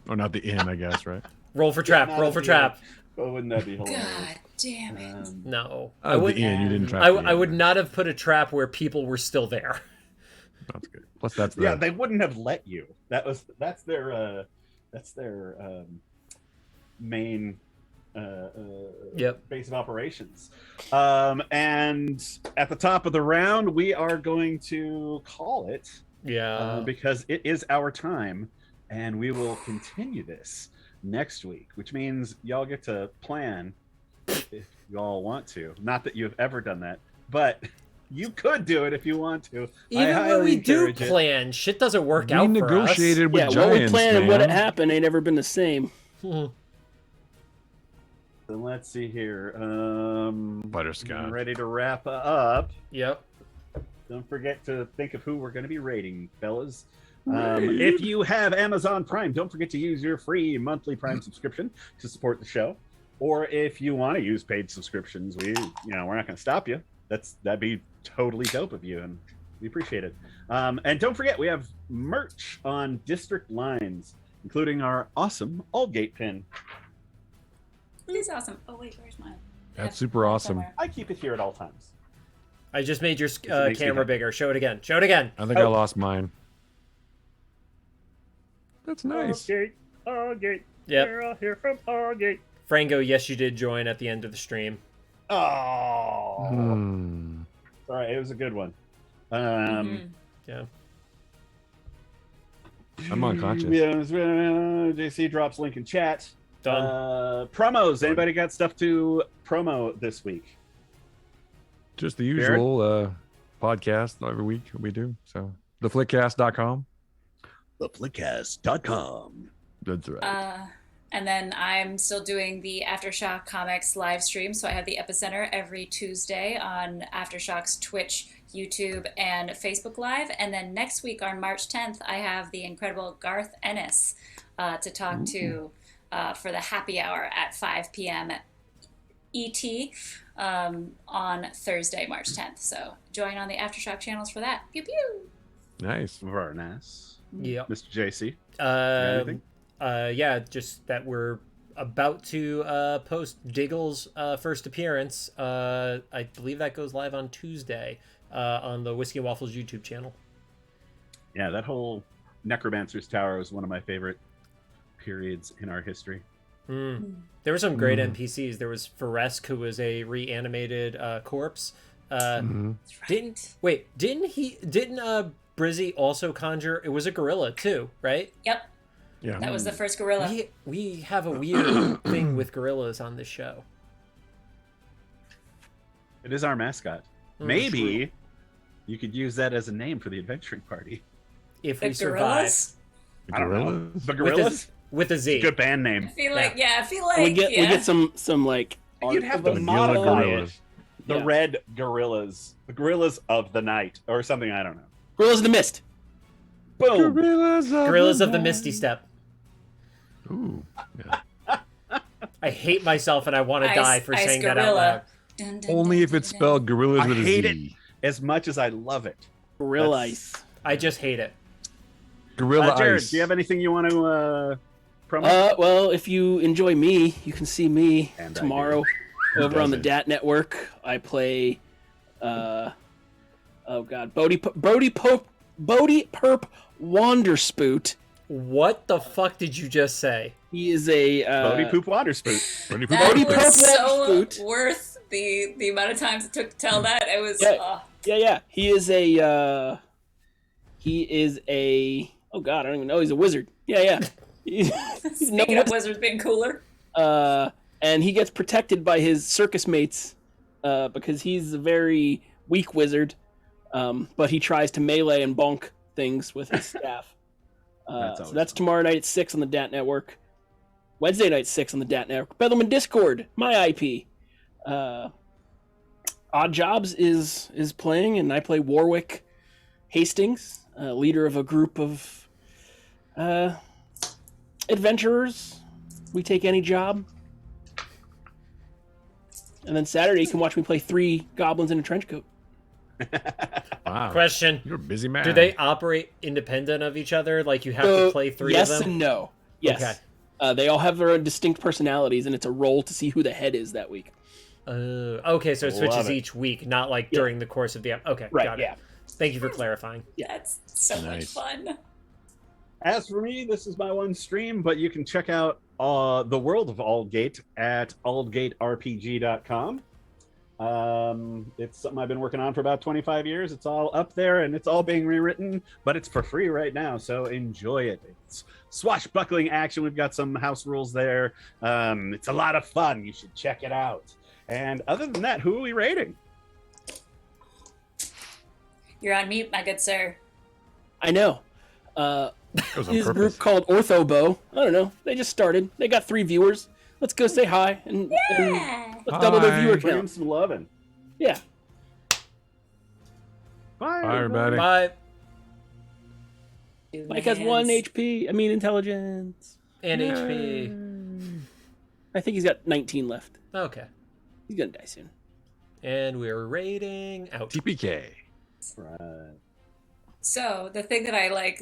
Or not the inn, I guess, right? Roll for trap. not Roll at for the trap. Oh, wouldn't that be hilarious? God damn it. No, Out of the inn, you didn't trap I the inn. would not have put a trap where people were still there. That's good. Plus, that's the Yeah, they wouldn't have let you. That's their main Yep. base of operations. And at the top of the round, we are going to call it Yeah. because it is our time, and we will continue this next week, which means y'all get to plan if y'all want to. Not that you've ever done that, but You could do it if you want to. Even I when highly we do encourage it. plan, shit doesn't work We out for negotiated with Yeah, giants, what we planned and what man. happened ain't ever been the same. us. So let's see here. Butterscotch. Ready to wrap up. Yep. Don't forget to think of who we're going to be rating, fellas. If you have Amazon Prime, don't forget to use your free monthly Prime subscription to support the show. Or if you want to use paid subscriptions, we're not going to stop you. That'd be totally dope of you, and we appreciate it. And don't forget, we have merch on District Lines, including our awesome Aldgate pin. It is awesome. Oh wait, where's mine? That's super awesome. Somewhere. I keep it here at all times. I just made your makes me camera happy. bigger. Show it again. Show it again. I think I lost mine. That's nice. Aldgate. Yep. We're all here from Aldgate. Frango, yes, you did join at the end of the stream. Oh. Hmm. Sorry, it was a good one. Yeah. I'm unconscious. Yeah, JC drops link in chat. Done. Promos. Anybody got stuff to promo this week? Just the usual podcast every week we do. So theflickcast.com. Theflickcast.com. That's right. And then I'm still doing the Aftershock Comics live stream. So I have the Epicenter every Tuesday on Aftershock's Twitch, YouTube, and Facebook Live. And then next week on March 10th, I have the incredible Garth Ennis to talk to for the happy hour at 5 p.m. ET on Thursday, March 10th. So join on the Aftershock channels for that. Pew pew. Nice. Very nice. Yep. Mr. JC. Anything? Yeah, just that we're about to post Diggle's first appearance. I believe that goes live on Tuesday on the Whiskey and Waffles YouTube channel. Yeah, that whole Necromancer's Tower is one of my favorite periods in our history. There were some great NPCs. There was Faresk, who was a reanimated corpse. Didn't Brizzy also conjure? It was a gorilla too, right? Yep. Yeah. That was the first gorilla. We have a weird thing with gorillas on this show. It is our mascot. Maybe you could use that as a name for the adventuring party. If The we survive. gorillas? I don't know. Gorillas? The Gorillas? With a Z. Good band name. I feel like, we get some like. You'd have to art of modify gorillas. it. The Yeah. red gorillas. The gorillas of the night. Or something, I don't know. Gorillas of the Mist. Boom! Gorillas of the Misty Step. Ooh. Yeah. I hate myself and I want to Ice- die for ice saying that out gorilla. loud. Dun, dun, Only dun, if dun, it's dun. spelled gorillas I with a hate Z. As much as I love it. Gorilla That's- Ice. I just hate it. Gorilla Jared, Ice. do you have anything you want to promote? Well, if you enjoy me, you can see me And I tomorrow over on the doesn't? DAT Network. I play, oh god, Bodie Perp Wanderspoot. What the fuck did you just say? He is a Bodie Poop Wanderspoot. Bodie That Bodie was Purple so Foot. worth the amount of time it took to tell that. It was Yeah. He is a oh god, I don't even know. He's a wizard. Yeah. He's speaking of wizards being cooler. and he gets protected by his circus mates because he's a very weak wizard. But he tries to melee and bonk things with his staff. So that's tomorrow night at 6 on the DAT Network. Wednesday night 6 on the DAT Network. Bedlam and Discord, my IP. Odd Jobs is playing, and I play Warwick Hastings, leader of a group of adventurers. We take any job. And then Saturday, you can watch me play 3 goblins in a trench coat. Wow. Question. You're a busy man. Do they operate independent of each other? Like you have to play 3 yes of them? and no. Yes. Okay. They all have their own distinct personalities, and it's a roll to see who the head is that week. Okay, so it switches Love it. each week, not like Yeah. during the course of the Okay, Right, got it. yeah. Thank you for clarifying. That's so much Nice. fun. As for me, this is my one stream, but you can check out the world of Aldgate at aldgaterpg.com. It's something I've been working on for about 25 years. It's all up there and it's all being rewritten, but it's for free right now, so enjoy it. It's swashbuckling action. We've got some house rules there. It's a lot of fun. You should check it out. And other than that, who are we rating? You're on mute, my good sir. I know. That was on This purpose. group called Orthobo. I don't know. They just started. They got 3 viewers. Let's go say hi and Yeah. let's double their Hi. viewer Bring him count. some loving. Yeah. Bye, Bye, everybody. Bye. Mike has 1 HP. I mean intelligence. And HP. I think he's got 19 left. Okay. He's gonna die soon. And we're raiding out. TPK. Right. So the thing that I like